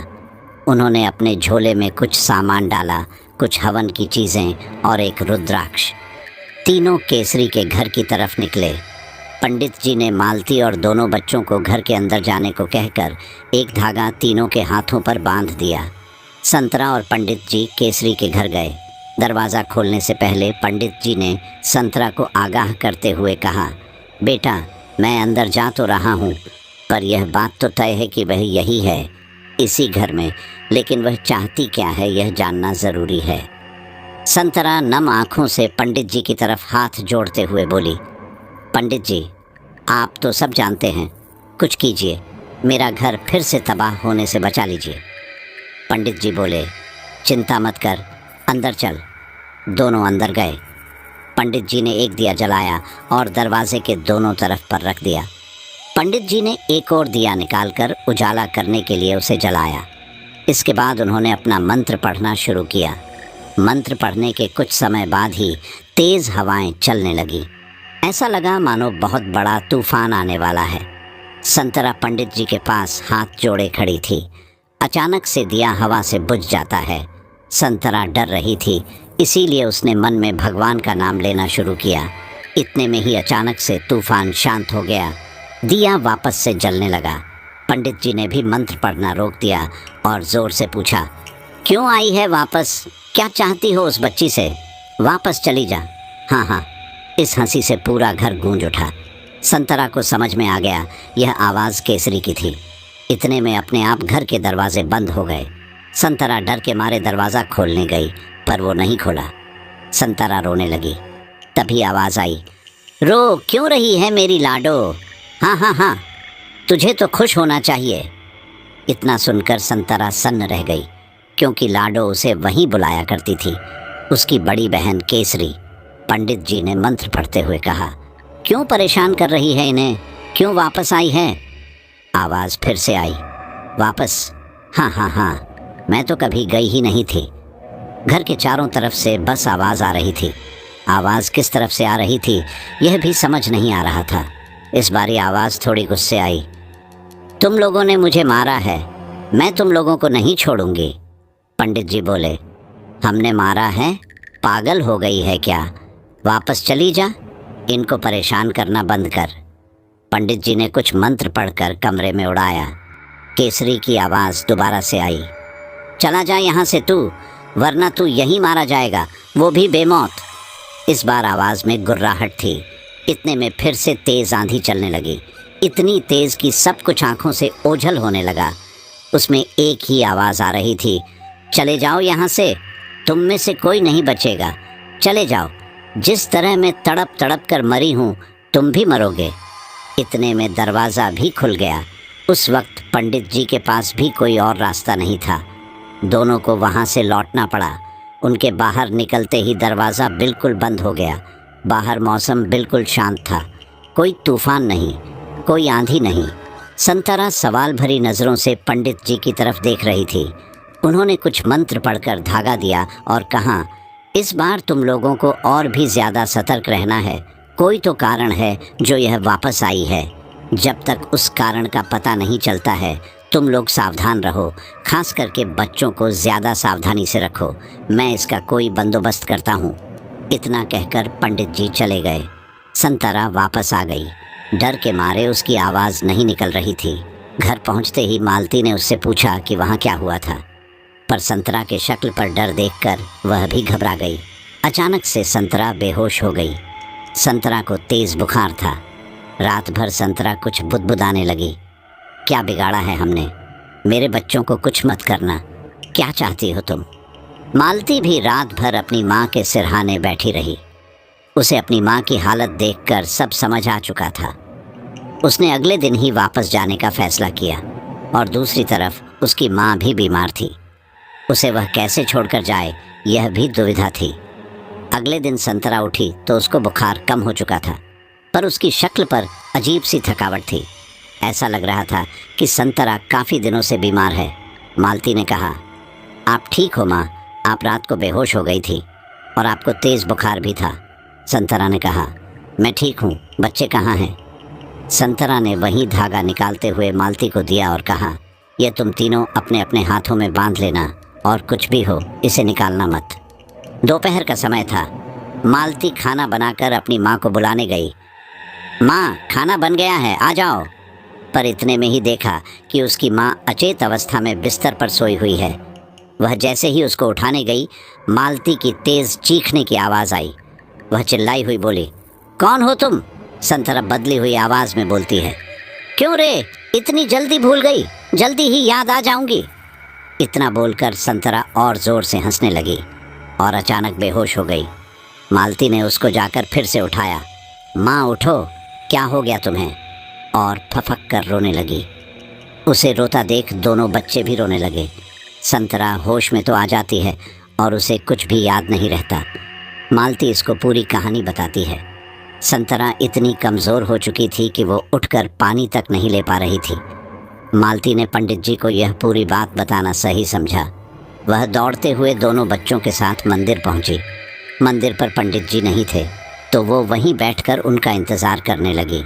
उन्होंने अपने झोले में कुछ सामान डाला, कुछ हवन की चीज़ें और एक रुद्राक्ष। तीनों केसरी के घर की तरफ निकले। पंडित जी ने मालती और दोनों बच्चों को घर के अंदर जाने को कहकर एक धागा तीनों के हाथों पर बांध दिया। संतरा और पंडित जी केसरी के घर गए। दरवाज़ा खोलने से पहले पंडित जी ने संतरा को आगाह करते हुए कहा, बेटा, मैं अंदर जा तो रहा हूँ, पर यह बात तो तय है कि वह यही है। इसी घर में, लेकिन वह चाहती क्या है यह जानना ज़रूरी है। संतरा नम आँखों से पंडित जी की तरफ हाथ जोड़ते हुए बोली, पंडित जी, आप तो सब जानते हैं, कुछ कीजिए, मेरा घर फिर से तबाह होने से बचा लीजिए। पंडित जी बोले, चिंता मत कर, अंदर चल। दोनों अंदर गए। पंडित जी ने एक दिया जलाया और दरवाजे के दोनों तरफ पर रख दिया। पंडित जी ने एक और दिया निकालकर उजाला करने के लिए उसे जलाया। इसके बाद उन्होंने अपना मंत्र पढ़ना शुरू किया। मंत्र पढ़ने के कुछ समय बाद ही तेज़ हवाएं चलने लगी। ऐसा लगा मानो बहुत बड़ा तूफान आने वाला है। संतरा पंडित जी के पास हाथ जोड़े खड़ी थी। अचानक से दिया हवा से बुझ जाता है। संतरा डर रही थी, इसीलिए उसने मन में भगवान का नाम लेना शुरू किया। इतने में ही अचानक से तूफान शांत हो गया। दिया वापस से जलने लगा। पंडित जी ने भी मंत्र पढ़ना रोक दिया और ज़ोर से पूछा, क्यों आई है वापस? क्या चाहती हो उस बच्ची से? वापस चली जा। हाँ हाँ। इस हंसी से पूरा घर गूंज उठा। संतरा को समझ में आ गया यह आवाज़ केसरी की थी। इतने में अपने आप घर के दरवाजे बंद हो गए। संतरा डर के मारे दरवाज़ा खोलने गई, पर वो नहीं खोला। संतरा रोने लगी। तभी आवाज़ आई, रो क्यों रही है मेरी लाडो? हाँ हाँ हाँ, तुझे तो खुश होना चाहिए। इतना सुनकर संतरा सन्न रह गई, क्योंकि लाडो उसे वहीं बुलाया करती थी, उसकी बड़ी बहन केसरी। पंडित जी ने मंत्र पढ़ते हुए कहा, क्यों परेशान कर रही है इन्हें? क्यों वापस आई है? आवाज़ फिर से आई, वापस? हाँ हाँ हाँ, मैं तो कभी गई ही नहीं थी। घर के चारों तरफ से बस आवाज़ आ रही थी। आवाज़ किस तरफ से आ रही थी यह भी समझ नहीं आ रहा था। इस बारी आवाज़ थोड़ी गुस्से आई, तुम लोगों ने मुझे मारा है, मैं तुम लोगों को नहीं छोड़ूंगी। पंडित जी बोले, हमने मारा है? पागल हो गई है क्या? वापस चली जा, इनको परेशान करना बंद कर। पंडित जी ने कुछ मंत्र पढ़कर कमरे में उड़ाया। केसरी की आवाज़ दोबारा से आई, चला जा यहाँ से तू, वरना तू यहीं मारा जाएगा, वो भी बेमौत। इस बार आवाज़ में गुर्राहट थी। इतने में फिर से तेज़ आंधी चलने लगी, इतनी तेज़ कि सब कुछ आंखों से ओझल होने लगा। उसमें एक ही आवाज़ आ रही थी, चले जाओ यहाँ से, तुम में से कोई नहीं बचेगा, चले जाओ। जिस तरह मैं तड़प तड़प कर मरी हूँ, तुम भी मरोगे। इतने में दरवाज़ा भी खुल गया। उस वक्त पंडित जी के पास भी कोई और रास्ता नहीं था। दोनों को वहाँ से लौटना पड़ा। उनके बाहर निकलते ही दरवाज़ा बिल्कुल बंद हो गया। बाहर मौसम बिल्कुल शांत था, कोई तूफान नहीं, कोई आंधी नहीं। संतरा सवाल भरी नज़रों से पंडित जी की तरफ देख रही थी। उन्होंने कुछ मंत्र पढ़कर धागा दिया और कहा, इस बार तुम लोगों को और भी ज़्यादा सतर्क रहना है। कोई तो कारण है जो यह वापस आई है। जब तक उस कारण का पता नहीं चलता है तुम लोग सावधान रहो, खास करके बच्चों को ज़्यादा सावधानी से रखो। मैं इसका कोई बंदोबस्त करता हूँ। इतना कहकर पंडित जी चले गए। संतरा वापस आ गई। डर के मारे उसकी आवाज़ नहीं निकल रही थी। घर पहुँचते ही मालती ने उससे पूछा कि वहाँ क्या हुआ था, पर संतरा के शक्ल पर डर देखकर वह भी घबरा गई। अचानक से संतरा बेहोश हो गई। संतरा को तेज़ बुखार था। रात भर संतरा कुछ बुदबुदाने लगी, क्या बिगाड़ा है हमने? मेरे बच्चों को कुछ मत करना, क्या चाहती हो तुम? मालती भी रात भर अपनी माँ के सिरहाने बैठी रही। उसे अपनी माँ की हालत देखकर सब समझ आ चुका था। उसने अगले दिन ही वापस जाने का फैसला किया और दूसरी तरफ उसकी माँ भी बीमार थी। उसे वह कैसे छोड़कर जाए यह भी दुविधा थी। अगले दिन संतरा उठी तो उसको बुखार कम हो चुका था, पर उसकी शक्ल पर अजीब सी थकावट थी। ऐसा लग रहा था कि संतरा काफ़ी दिनों से बीमार है। मालती ने कहा, आप ठीक हो माँ? आप रात को बेहोश हो गई थी और आपको तेज़ बुखार भी था। संतरा ने कहा, मैं ठीक हूँ, बच्चे कहाँ हैं? संतरा ने वही धागा निकालते हुए मालती को दिया और कहा, यह तुम तीनों अपने अपने हाथों में बांध लेना और कुछ भी हो इसे निकालना मत। दोपहर का समय था। मालती खाना बनाकर अपनी माँ को बुलाने गई। माँ, खाना बन गया है, आ जाओ। पर इतने में ही देखा कि उसकी माँ अचेत अवस्था में बिस्तर पर सोई हुई है। वह जैसे ही उसको उठाने गई, मालती की तेज़ चीखने की आवाज़ आई। वह चिल्लाई हुई बोली, कौन हो तुम? संतरा बदली हुई आवाज़ में बोलती है। क्यों रे, इतनी जल्दी भूल गई? जल्दी ही याद आ जाऊंगी। इतना बोलकर संतरा और जोर से हंसने लगी और अचानक बेहोश हो गई। मालती ने उसको जाकर फिर से उठाया। माँ उठो, क्या हो गया तुम्हें? और फफक कर रोने लगी। उसे रोता देख दोनों बच्चे भी रोने लगे। संतरा होश में तो आ जाती है और उसे कुछ भी याद नहीं रहता। मालती इसको पूरी कहानी बताती है। संतरा इतनी कमज़ोर हो चुकी थी कि वो उठकर पानी तक नहीं ले पा रही थी। मालती ने पंडित जी को यह पूरी बात बताना सही समझा। वह दौड़ते हुए दोनों बच्चों के साथ मंदिर पहुंची। मंदिर पर पंडित जी नहीं थे तो वो वहीं बैठकर उनका इंतज़ार करने लगी।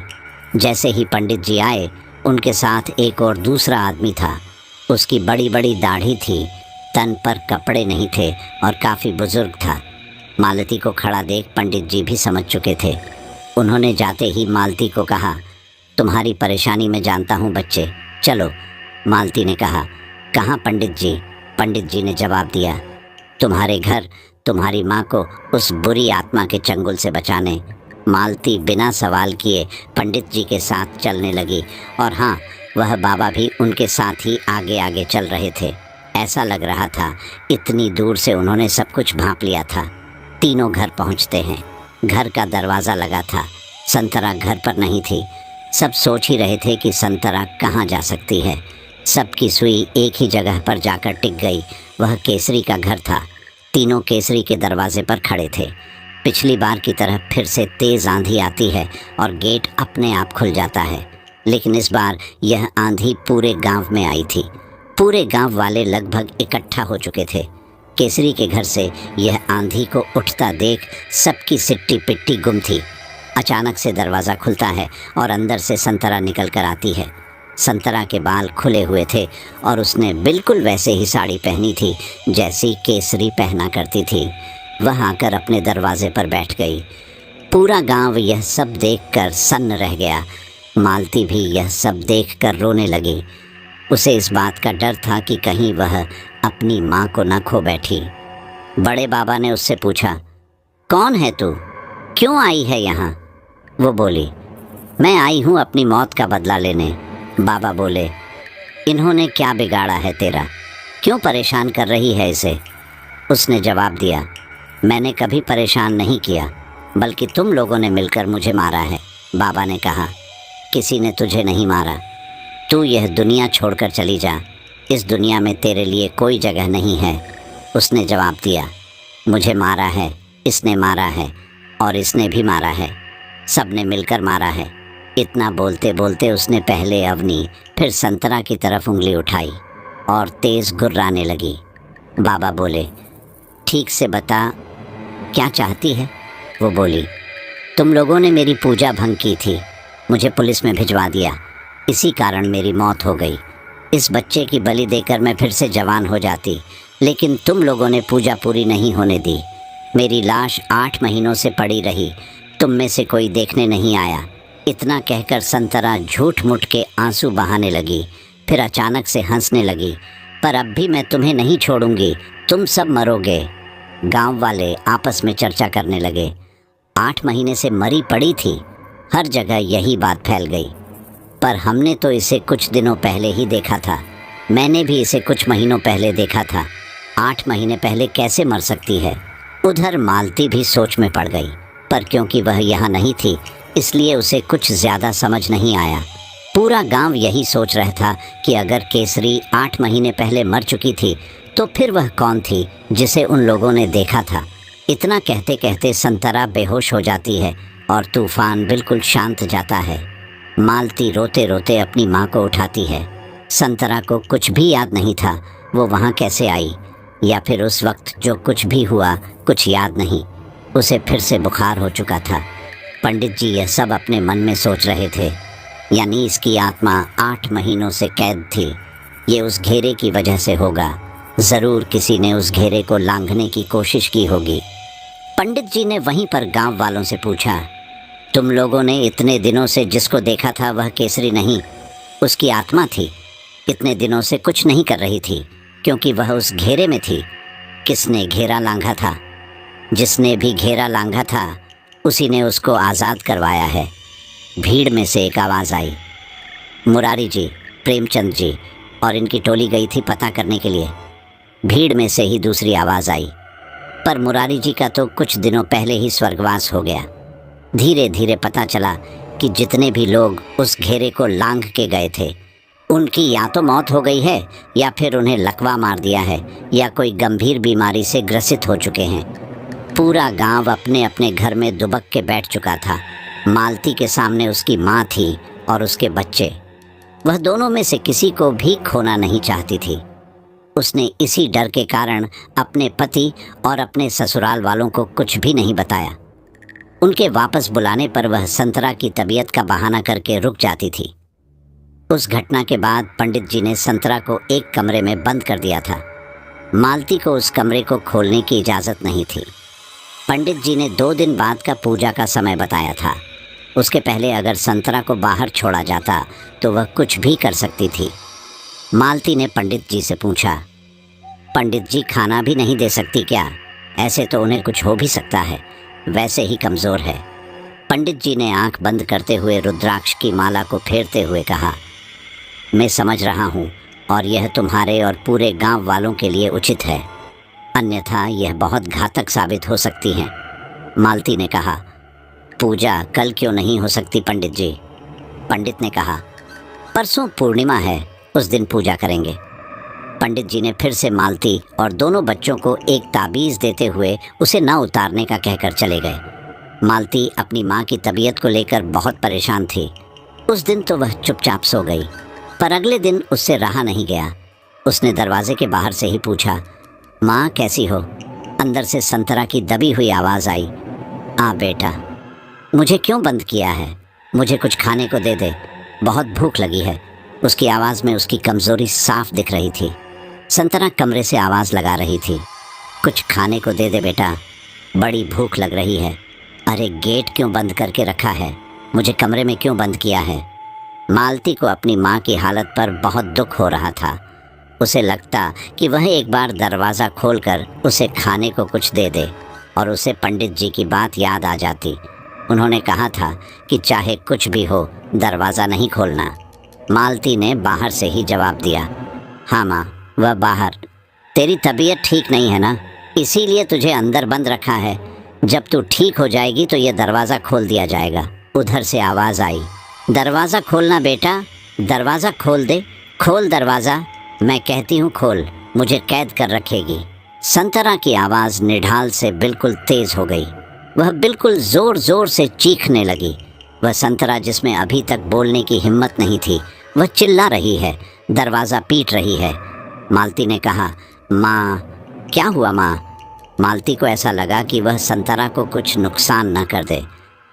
जैसे ही पंडित जी आए, उनके साथ एक और दूसरा आदमी था। उसकी बड़ी बड़ी दाढ़ी थी, तन पर कपड़े नहीं थे और काफ़ी बुजुर्ग था। मालती को खड़ा देख पंडित जी भी समझ चुके थे। उन्होंने जाते ही मालती को कहा, तुम्हारी परेशानी मैं जानता हूँ बच्चे, चलो। मालती ने कहा, कहाँ पंडित जी? पंडित जी ने जवाब दिया, तुम्हारे घर, तुम्हारी माँ को उस बुरी आत्मा के चंगुल से बचाने। मालती बिना सवाल किए पंडित जी के साथ चलने लगी और हाँ, वह बाबा भी उनके साथ ही आगे आगे चल रहे थे। ऐसा लग रहा था इतनी दूर से उन्होंने सब कुछ भांप लिया था। तीनों घर पहुंचते हैं। घर का दरवाज़ा लगा था। संतरा घर पर नहीं थी। सब सोच ही रहे थे कि संतरा कहाँ जा सकती है। सबकी सुई एक ही जगह पर जाकर टिक गई। वह केसरी का घर था। तीनों केसरी के दरवाजे पर खड़े थे। पिछली बार की तरह फिर से तेज़ आंधी आती है और गेट अपने आप खुल जाता है, लेकिन इस बार यह आंधी पूरे गांव में आई थी। पूरे गांव वाले लगभग इकट्ठा हो चुके थे। केसरी के घर से यह आंधी को उठता देख सबकी सिट्टी पिट्टी गुम थी। अचानक से दरवाज़ा खुलता है और अंदर से संतरा निकल कर आती है। संतरा के बाल खुले हुए थे और उसने बिल्कुल वैसे ही साड़ी पहनी थी जैसी केसरी पहना करती थी। वह आकर अपने दरवाजे पर बैठ गई। पूरा गांव यह सब देखकर सन्न रह गया। मालती भी यह सब देखकर रोने लगी। उसे इस बात का डर था कि कहीं वह अपनी माँ को न खो बैठी। बड़े बाबा ने उससे पूछा, कौन है तू? क्यों आई है यहाँ? वो बोली, मैं आई हूँ अपनी मौत का बदला लेने। बाबा बोले, इन्होंने क्या बिगाड़ा है तेरा? क्यों परेशान कर रही है इसे? उसने जवाब दिया, मैंने कभी परेशान नहीं किया, बल्कि तुम लोगों ने मिलकर मुझे मारा है। बाबा ने कहा, किसी ने तुझे नहीं मारा। तू यह दुनिया छोड़कर चली जा। इस दुनिया में तेरे लिए कोई जगह नहीं है। उसने जवाब दिया, मुझे मारा है, इसने मारा है और इसने भी मारा है। सब ने मिलकर मारा है। इतना बोलते बोलते उसने पहले अवनी फिर संतरा की तरफ उंगली उठाई और तेज़ गुर्राने लगी। बाबा बोले, ठीक से बता, क्या चाहती है? वो बोली, तुम लोगों ने मेरी पूजा भंग की थी, मुझे पुलिस में भिजवा दिया, इसी कारण मेरी मौत हो गई। इस बच्चे की बलि देकर मैं फिर से जवान हो जाती, लेकिन तुम लोगों ने पूजा पूरी नहीं होने दी। मेरी लाश 8 महीनों से पड़ी रही, तुम में से कोई देखने नहीं आया। इतना कहकर संतरा झूठ मूठ के आंसू बहाने लगी, फिर अचानक से हंसने लगी। पर अब भी मैं तुम्हें नहीं छोड़ूंगी, तुम सब मरोगे। गांव वाले आपस में चर्चा करने लगे। 8 महीने से मरी पड़ी थी, हर जगह यही बात फैल गई। पर हमने तो इसे कुछ दिनों पहले ही देखा था। मैंने भी इसे कुछ महीनों पहले देखा था। 8 महीने पहले कैसे मर सकती है? उधर मालती भी सोच में पड़ गई, पर क्योंकि वह यहाँ नहीं थी इसलिए उसे कुछ ज़्यादा समझ नहीं आया। पूरा गांव यही सोच रहा था कि अगर केसरी 8 महीने पहले मर चुकी थी तो फिर वह कौन थी जिसे उन लोगों ने देखा था। इतना कहते कहते संतरा बेहोश हो जाती है और तूफान बिल्कुल शांत जाता है। मालती रोते रोते अपनी माँ को उठाती है। संतरा को कुछ भी याद नहीं था वो वहाँ कैसे आई, या फिर उस वक्त जो कुछ भी हुआ कुछ याद नहीं। उसे फिर से बुखार हो चुका था। पंडित जी यह सब अपने मन में सोच रहे थे, यानी इसकी आत्मा 8 महीनों से कैद थी। ये उस घेरे की वजह से होगा। ज़रूर किसी ने उस घेरे को लांघने की कोशिश की होगी। पंडित जी ने वहीं पर गांव वालों से पूछा, तुम लोगों ने इतने दिनों से जिसको देखा था वह केसरी नहीं, उसकी आत्मा थी। इतने दिनों से कुछ नहीं कर रही थी क्योंकि वह उस घेरे में थी। किसने घेरा लांघा था? जिसने भी घेरा लांघा था उसी ने उसको आज़ाद करवाया है। भीड़ में से एक आवाज़ आई, मुरारी जी, प्रेमचंद जी और इनकी टोली गई थी पता करने के लिए। भीड़ में से ही दूसरी आवाज़ आई, पर मुरारी जी का तो कुछ दिनों पहले ही स्वर्गवास हो गया। धीरे धीरे पता चला कि जितने भी लोग उस घेरे को लांघ के गए थे, उनकी या तो मौत हो गई है या फिर उन्हें लकवा मार दिया है या कोई गंभीर बीमारी से ग्रसित हो चुके हैं। पूरा गांव अपने अपने घर में दुबक के बैठ चुका था। मालती के सामने उसकी माँ थी और उसके बच्चे। वह दोनों में से किसी को भी खोना नहीं चाहती थी। उसने इसी डर के कारण अपने पति और अपने ससुराल वालों को कुछ भी नहीं बताया। उनके वापस बुलाने पर वह संतरा की तबीयत का बहाना करके रुक जाती थी। उस घटना के बाद पंडित जी ने संतरा को एक कमरे में बंद कर दिया था। मालती को उस कमरे को खोलने की इजाज़त नहीं थी। पंडित जी ने 2 दिन बाद का पूजा का समय बताया था। उसके पहले अगर संतरा को बाहर छोड़ा जाता तो वह कुछ भी कर सकती थी। मालती ने पंडित जी से पूछा, पंडित जी खाना भी नहीं दे सकती क्या? ऐसे तो उन्हें कुछ हो भी सकता है, वैसे ही कमज़ोर है। पंडित जी ने आंख बंद करते हुए रुद्राक्ष की माला को फेरते हुए कहा, मैं समझ रहा हूँ और यह तुम्हारे और पूरे गांव वालों के लिए उचित है, अन्यथा यह बहुत घातक साबित हो सकती है। मालती ने कहा, पूजा कल क्यों नहीं हो सकती पंडित जी? पंडित ने कहा, परसों पूर्णिमा है, उस दिन पूजा करेंगे। पंडित जी ने फिर से मालती और दोनों बच्चों को एक ताबीज़ देते हुए उसे न उतारने का कहकर चले गए। मालती अपनी माँ की तबीयत को लेकर बहुत परेशान थी। उस दिन तो वह चुपचाप सो गई, पर अगले दिन उससे रहा नहीं गया। उसने दरवाजे के बाहर से ही पूछा, माँ कैसी हो? अंदर से संतरा की दबी हुई आवाज़ आई, आ बेटा, मुझे क्यों बंद किया है? मुझे कुछ खाने को दे दे, बहुत भूख लगी है। उसकी आवाज़ में उसकी कमज़ोरी साफ दिख रही थी। संतरा कमरे से आवाज़ लगा रही थी, कुछ खाने को दे दे बेटा, बड़ी भूख लग रही है। अरे गेट क्यों बंद करके रखा है? मुझे कमरे में क्यों बंद किया है? मालती को अपनी माँ की हालत पर बहुत दुख हो रहा था। उसे लगता कि वह एक बार दरवाज़ा खोलकर उसे खाने को कुछ दे दे और उसे पंडित जी की बात याद आ जाती। उन्होंने कहा था कि चाहे कुछ भी हो दरवाज़ा नहीं खोलना। मालती ने बाहर से ही जवाब दिया, हाँ माँ, वह बाहर। तेरी तबीयत ठीक नहीं है ना, इसीलिए तुझे अंदर बंद रखा है। जब तू ठीक हो जाएगी तो यह दरवाज़ा खोल दिया जाएगा। उधर से आवाज़ आई, दरवाज़ा खोलना बेटा, दरवाज़ा खोल दे, खोल दरवाज़ा, मैं कहती हूँ खोल, मुझे कैद कर रखेगी। संतरा की आवाज़ निढाल से बिल्कुल तेज़ हो गई। वह बिल्कुल ज़ोर ज़ोर से चीखने लगी। वह संतरा जिसमें अभी तक बोलने की हिम्मत नहीं थी, वह चिल्ला रही है, दरवाज़ा पीट रही है। मालती ने कहा, माँ क्या हुआ माँ? मालती को ऐसा लगा कि वह संतरा को कुछ नुकसान न कर दे।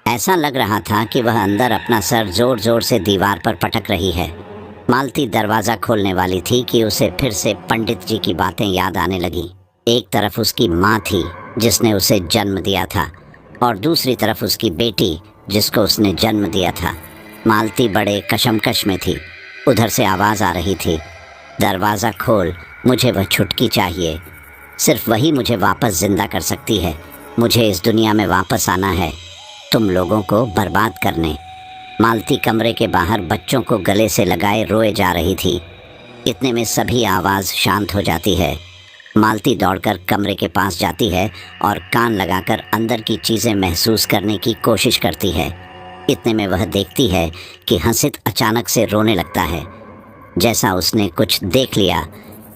ऐसा लग रहा था कि वह अंदर अपना सर ज़ोर ज़ोर से दीवार पर पटक रही है। मालती दरवाज़ा खोलने वाली थी कि उसे फिर से पंडित जी की बातें याद आने लगीं। एक तरफ उसकी माँ थी जिसने उसे जन्म दिया था और दूसरी तरफ उसकी बेटी जिसको उसने जन्म दिया था। मालती बड़े कशमकश में थी। उधर से आवाज़ आ रही थी, दरवाज़ा खोल, मुझे वह छुटकी चाहिए, सिर्फ वही मुझे वापस ज़िंदा कर सकती है। मुझे इस दुनिया में वापस आना है, तुम लोगों को बर्बाद करने। मालती कमरे के बाहर बच्चों को गले से लगाए रोए जा रही थी। इतने में सभी आवाज़ शांत हो जाती है। मालती दौड़कर कमरे के पास जाती है और कान लगाकर अंदर की चीज़ें महसूस करने की कोशिश करती है। इतने में वह देखती है कि हंसित अचानक से रोने लगता है, जैसा उसने कुछ देख लिया।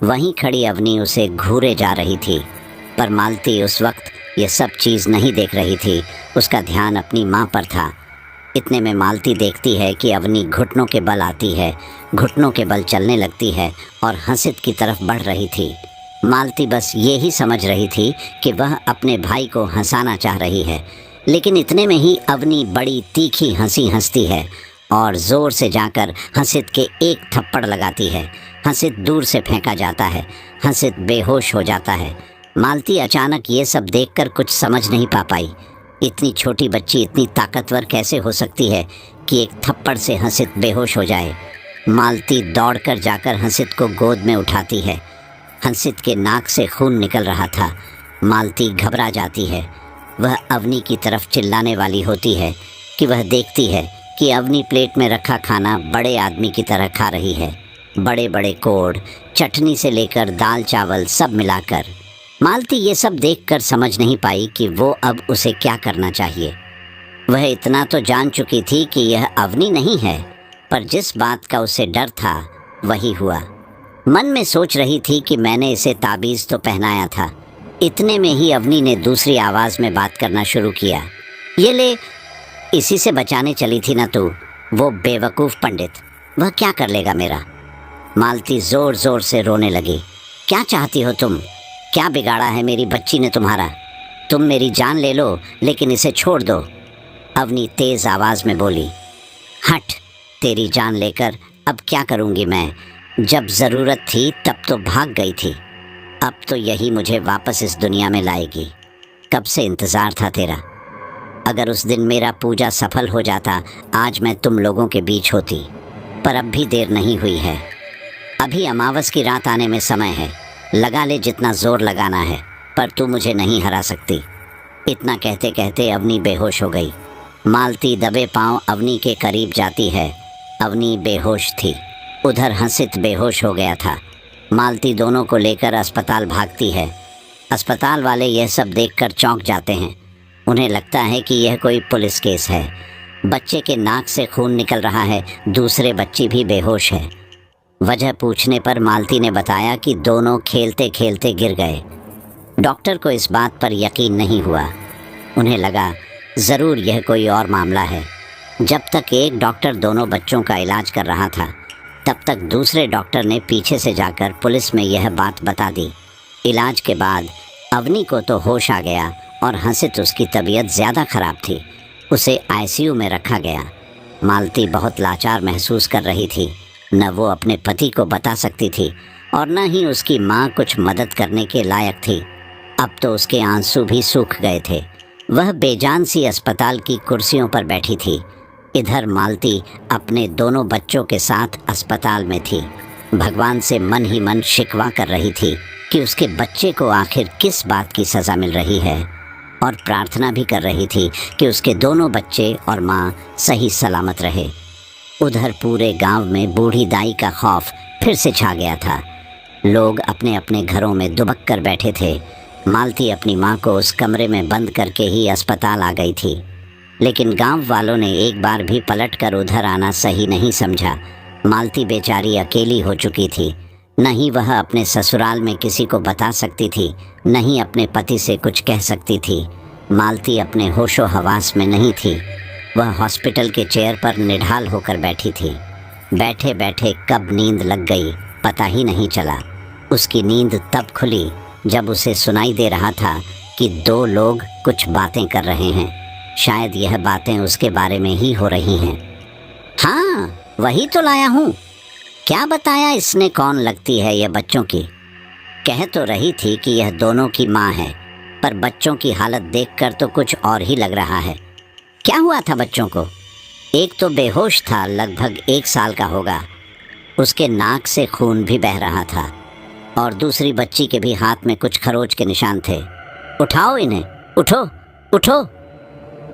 वहीं खड़ी अवनी उसे घूरे जा रही थी, पर मालती उस वक्त ये सब चीज़ नहीं देख रही थी। उसका ध्यान अपनी माँ पर था। इतने में मालती देखती है कि अवनी घुटनों के बल आती है, घुटनों के बल चलने लगती है और हंसित की तरफ बढ़ रही थी। मालती बस ये ही समझ रही थी कि वह अपने भाई को हंसाना चाह रही है, लेकिन इतने में ही अवनी बड़ी तीखी हंसी हंसती है और ज़ोर से जाकर हंसित के एक थप्पड़ लगाती है। हंसित दूर से फेंका जाता है। हंसित बेहोश हो जाता है। मालती अचानक ये सब देखकर कुछ समझ नहीं पा पाई। इतनी छोटी बच्ची इतनी ताकतवर कैसे हो सकती है कि एक थप्पड़ से हंसित बेहोश हो जाए। मालती दौड़कर जाकर हंसित को गोद में उठाती है। हंसित के नाक से खून निकल रहा था। मालती घबरा जाती है। वह अवनी की तरफ चिल्लाने वाली होती है कि वह देखती है कि अवनी प्लेट में रखा खाना बड़े आदमी की तरह खा रही है, बड़े बड़े कोड़, चटनी से लेकर दाल चावल सब मिलाकर। मालती ये सब देखकर समझ नहीं पाई कि वो अब उसे क्या करना चाहिए। वह इतना तो जान चुकी थी कि यह अवनी नहीं है, पर जिस बात का उसे डर था वही हुआ। मन में सोच रही थी कि मैंने इसे ताबीज़ तो पहनाया था। इतने में ही अवनी ने दूसरी आवाज़ में बात करना शुरू किया। ये ले, इसी से बचाने चली थी ना तू, वो बेवकूफ़ पंडित, वह क्या कर लेगा मेरा। मालती ज़ोर ज़ोर से रोने लगी। क्या चाहती हो तुम? क्या बिगाड़ा है मेरी बच्ची ने तुम्हारा? तुम मेरी जान ले लो लेकिन इसे छोड़ दो। अवनी तेज़ आवाज़ में बोली। हट, तेरी जान लेकर अब क्या करूँगी मैं? जब ज़रूरत थी तब तो भाग गई थी, अब तो यही मुझे वापस इस दुनिया में लाएगी। कब से इंतज़ार था तेरा। अगर उस दिन मेरा पूजा सफल हो जाता आज मैं तुम लोगों के बीच होती, पर अब भी देर नहीं हुई है। अभी अमावस की रात आने में समय है, लगा ले जितना ज़ोर लगाना है, पर तू मुझे नहीं हरा सकती। इतना कहते कहते अवनी बेहोश हो गई। मालती दबे पांव अवनी के करीब जाती है। अवनी बेहोश थी, उधर हंसित बेहोश हो गया था। मालती दोनों को लेकर अस्पताल भागती है। अस्पताल वाले यह सब देखकर चौंक जाते हैं। उन्हें लगता है कि यह कोई पुलिस केस है। बच्चे के नाक से खून निकल रहा है, दूसरे बच्ची भी बेहोश है। वजह पूछने पर मालती ने बताया कि दोनों खेलते खेलते गिर गए। डॉक्टर को इस बात पर यकीन नहीं हुआ। उन्हें लगा ज़रूर यह कोई और मामला है। जब तक एक डॉक्टर दोनों बच्चों का इलाज कर रहा था, तब तक दूसरे डॉक्टर ने पीछे से जाकर पुलिस में यह बात बता दी। इलाज के बाद अवनी को तो होश आ गया और हंसित उसकी तबीयत ज़्यादा ख़राब थी। उसे आईसीयू में रखा गया। मालती बहुत लाचार महसूस कर रही थी। न वो अपने पति को बता सकती थी और न ही उसकी माँ कुछ मदद करने के लायक थी। अब तो उसके आंसू भी सूख गए थे। वह बेजान सी अस्पताल की कुर्सियों पर बैठी थी। इधर मालती अपने दोनों बच्चों के साथ अस्पताल में थी। भगवान से मन ही मन शिकवा कर रही थी कि उसके बच्चे को आखिर किस बात की सज़ा मिल रही है, और प्रार्थना भी कर रही थी कि उसके दोनों बच्चे और माँ सही सलामत रहे। उधर पूरे गांव में बूढ़ी दाई का खौफ फिर से छा गया था। लोग अपने अपने घरों में दुबक कर बैठे थे। मालती अपनी माँ को उस कमरे में बंद करके ही अस्पताल आ गई थी, लेकिन गांव वालों ने एक बार भी पलटकर उधर आना सही नहीं समझा। मालती बेचारी अकेली हो चुकी थी। न ही वह अपने ससुराल में किसी को बता सकती थी, न ही अपने पति से कुछ कह सकती थी। मालती अपने होशो हवास में नहीं थी। वह हॉस्पिटल के चेयर पर निढाल होकर बैठी थी। बैठे बैठे कब नींद लग गई पता ही नहीं चला। उसकी नींद तब खुली जब उसे सुनाई दे रहा था कि दो लोग कुछ बातें कर रहे हैं। शायद यह बातें उसके बारे में ही हो रही हैं। हाँ, वही तो लाया हूँ। क्या बताया इसने कौन लगती है यह बच्चों की? कह तो रही थी कि यह दोनों की माँ है, पर बच्चों की हालत देखकर तो कुछ और ही लग रहा है। क्या हुआ था बच्चों को? एक तो बेहोश था, लगभग 1 साल का होगा। उसके नाक से खून भी बह रहा था, और दूसरी बच्ची के भी हाथ में कुछ खरोच के निशान थे। उठाओ इन्हें, उठो उठो।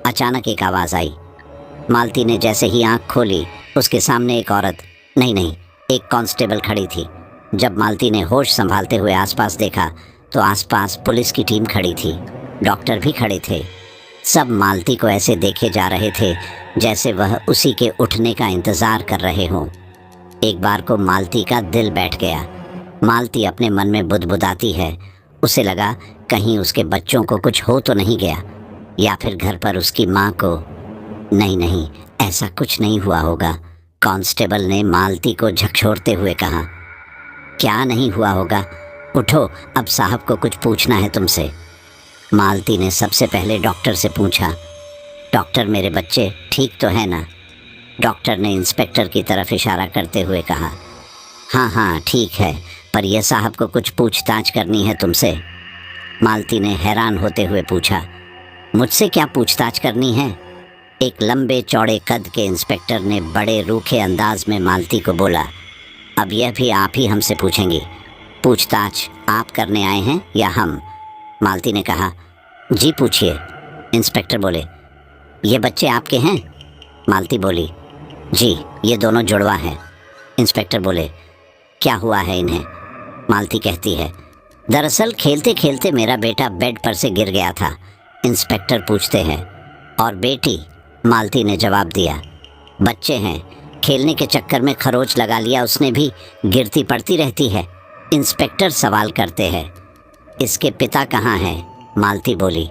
अचानक एक आवाज़ आई। मालती ने जैसे ही आंख खोली, उसके सामने एक औरत, नहीं, एक कांस्टेबल खड़ी थी। जब मालती ने होश संभालते हुए आसपास देखा तो आसपास पुलिस की टीम खड़ी थी, डॉक्टर भी खड़े थे। सब मालती को ऐसे देखे जा रहे थे जैसे वह उसी के उठने का इंतज़ार कर रहे हों। एक बार को मालती का दिल बैठ गया। मालती अपने मन में बुदबुदाती है। उसे लगा कहीं उसके बच्चों को कुछ हो तो नहीं गया, या फिर घर पर उसकी माँ को। नहीं, ऐसा कुछ नहीं हुआ होगा। कांस्टेबल ने मालती को झकझोरते हुए कहा, क्या नहीं हुआ होगा? उठो, अब साहब को कुछ पूछना है तुमसे। मालती ने सबसे पहले डॉक्टर से पूछा, डॉक्टर मेरे बच्चे ठीक तो है ना? डॉक्टर ने इंस्पेक्टर की तरफ इशारा करते हुए कहा, हाँ ठीक है, पर यह साहब को कुछ पूछताछ करनी है तुमसे। मालती ने हैरान होते हुए पूछा, मुझसे क्या पूछताछ करनी है? एक लंबे चौड़े कद के इंस्पेक्टर ने बड़े रूखे अंदाज में मालती को बोला, अब यह भी आप ही हमसे पूछेंगी। पूछताछ आप करने आए हैं या हम? मालती ने कहा, जी पूछिए। इंस्पेक्टर बोले, ये बच्चे आपके हैं? मालती बोली, जी ये दोनों जुड़वा हैं। इंस्पेक्टर बोले, क्या हुआ है इन्हें? मालती कहती है, दरअसल खेलते खेलते मेरा बेटा बेड पर से गिर गया था। इंस्पेक्टर पूछते हैं, और बेटी? मालती ने जवाब दिया, बच्चे हैं, खेलने के चक्कर में खरोच लगा लिया उसने भी, गिरती पड़ती रहती है। इंस्पेक्टर सवाल करते हैं, इसके पिता कहाँ हैं? मालती बोली,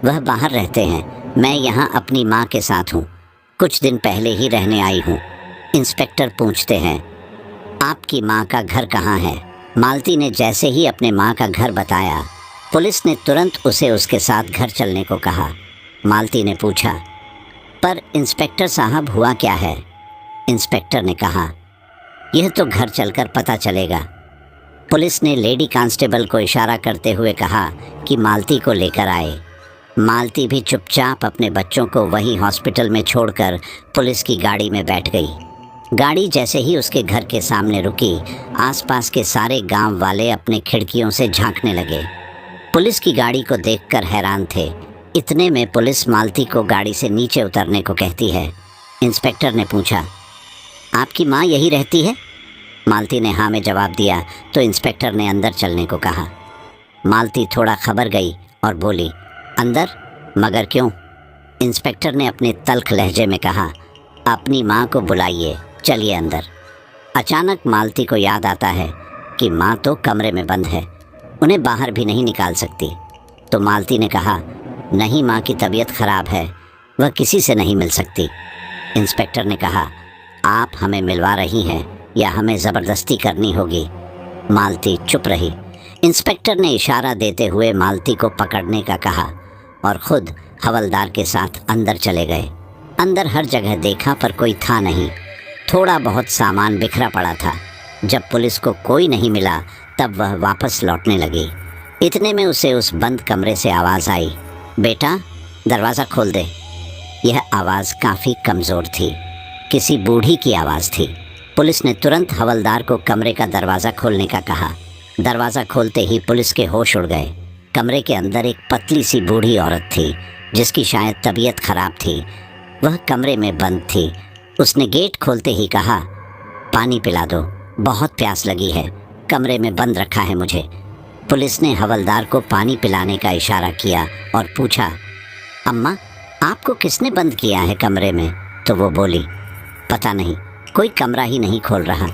वह बाहर रहते हैं, मैं यहाँ अपनी माँ के साथ हूँ, कुछ दिन पहले ही रहने आई हूँ। इंस्पेक्टर पूछते हैं, आपकी माँ का घर कहाँ है? मालती ने जैसे ही अपने माँ का घर बताया, पुलिस ने तुरंत उसे उसके साथ घर चलने को कहा। मालती ने पूछा, पर इंस्पेक्टर साहब हुआ क्या है? इंस्पेक्टर ने कहा, यह तो घर चलकर पता चलेगा। पुलिस ने लेडी कांस्टेबल को इशारा करते हुए कहा कि मालती को लेकर आए। मालती भी चुपचाप अपने बच्चों को वहीं हॉस्पिटल में छोड़कर पुलिस की गाड़ी में बैठ गई। गाड़ी जैसे ही उसके घर के सामने रुकी, आसपास के सारे गांव वाले अपने खिड़कियों से झांकने लगे। पुलिस की गाड़ी को देखकर हैरान थे। इतने में पुलिस मालती को गाड़ी से नीचे उतरने को कहती है। इंस्पेक्टर ने पूछा, आपकी माँ यही रहती है? मालती ने हाँ में जवाब दिया तो इंस्पेक्टर ने अंदर चलने को कहा। मालती थोड़ा खबर गई और बोली, अंदर? मगर क्यों? इंस्पेक्टर ने अपने तल्ख लहजे में कहा, अपनी माँ को बुलाइए, चलिए अंदर। अचानक मालती को याद आता है कि माँ तो कमरे में बंद है, उन्हें बाहर भी नहीं निकाल सकती। तो मालती ने कहा, नहीं, माँ की तबीयत ख़राब है, वह किसी से नहीं मिल सकती। इंस्पेक्टर ने कहा, आप हमें मिलवा रही हैं या हमें ज़बरदस्ती करनी होगी? मालती चुप रही। इंस्पेक्टर ने इशारा देते हुए मालती को पकड़ने का कहा और ख़ुद हवलदार के साथ अंदर चले गए। अंदर हर जगह देखा पर कोई था नहीं, थोड़ा बहुत सामान बिखरा पड़ा था। जब पुलिस को कोई नहीं मिला तब वह वापस लौटने लगी। इतने में उसे उस बंद कमरे से आवाज़ आई, बेटा दरवाज़ा खोल दे। यह आवाज़ काफ़ी कमज़ोर थी, किसी बूढ़ी की आवाज़ थी। पुलिस ने तुरंत हवलदार को कमरे का दरवाज़ा खोलने का कहा। दरवाज़ा खोलते ही पुलिस के होश उड़ गए। कमरे के अंदर एक पतली सी बूढ़ी औरत थी जिसकी शायद तबीयत ख़राब थी। वह कमरे में बंद थी। उसने गेट खोलते ही कहा, पानी पिला दो, बहुत प्यास लगी है, कमरे में बंद रखा है मुझे। पुलिस ने हवलदार को पानी पिलाने का इशारा किया और पूछा, अम्मा आपको किसने बंद किया है कमरे में? तो वो बोली, पता नहीं, कोई कमरा ही नहीं खोल रहा।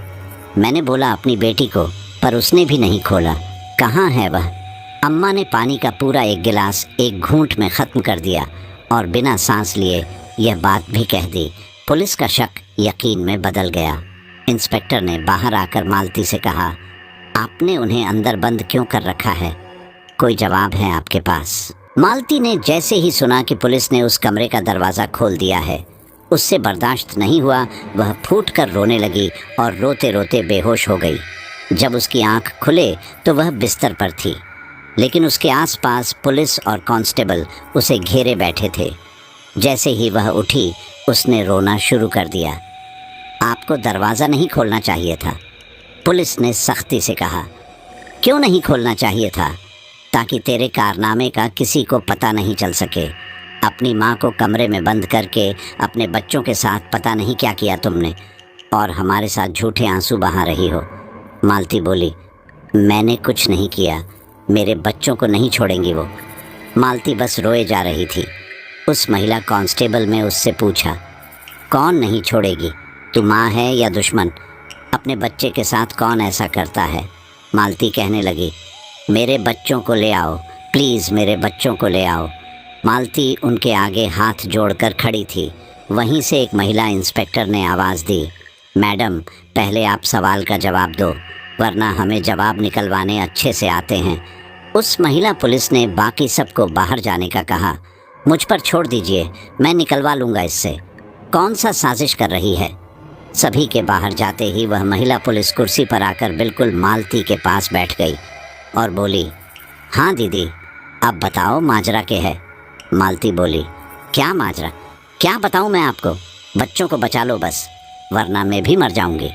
मैंने बोला अपनी बेटी को, पर उसने भी नहीं खोला। कहाँ है वह? अम्मा ने पानी का पूरा एक गिलास एक घूंट में ख़त्म कर दिया और बिना सांस लिए यह बात भी कह दी। पुलिस का शक यकीन में बदल गया। इंस्पेक्टर ने बाहर आकर मालती से कहा, आपने उन्हें अंदर बंद क्यों कर रखा है? कोई जवाब है आपके पास? मालती ने जैसे ही सुना कि पुलिस ने उस कमरे का दरवाज़ा खोल दिया है, उससे बर्दाश्त नहीं हुआ। वह फूट कर रोने लगी और रोते रोते बेहोश हो गई। जब उसकी आंख खुले तो वह बिस्तर पर थी, लेकिन उसके आसपास पुलिस और कांस्टेबल उसे घेरे बैठे थे। जैसे ही वह उठी उसने रोना शुरू कर दिया। आपको दरवाज़ा नहीं खोलना चाहिए था, पुलिस ने सख्ती से कहा। क्यों नहीं खोलना चाहिए था? ताकि तेरे कारनामे का किसी को पता नहीं चल सके। अपनी माँ को कमरे में बंद करके अपने बच्चों के साथ पता नहीं क्या किया तुमने, और हमारे साथ झूठे आंसू बहा रही हो। मालती बोली, मैंने कुछ नहीं किया, मेरे बच्चों को नहीं छोड़ेंगी वो। मालती बस रोए जा रही थी। उस महिला कांस्टेबल ने उससे पूछा, कौन नहीं छोड़ेगी? तू माँ है या दुश्मन? अपने बच्चे के साथ कौन ऐसा करता है? मालती कहने लगी, मेरे बच्चों को ले आओ, प्लीज़ मेरे बच्चों को ले आओ। मालती उनके आगे हाथ जोड़कर खड़ी थी। वहीं से एक महिला इंस्पेक्टर ने आवाज़ दी, मैडम पहले आप सवाल का जवाब दो, वरना हमें जवाब निकलवाने अच्छे से आते हैं। उस महिला पुलिस ने बाकी सबको बाहर जाने का कहा। मुझ पर छोड़ दीजिए, मैं निकलवा लूँगा इससे। कौन सा साजिश कर रही है? सभी के बाहर जाते ही वह महिला पुलिस कुर्सी पर आकर बिल्कुल मालती के पास बैठ गई और बोली, हाँ दीदी, अब बताओ माजरा क्या है? मालती बोली, क्या माजरा? क्या बताऊँ मैं आपको? बच्चों को बचा लो बस, वरना मैं भी मर जाऊँगी।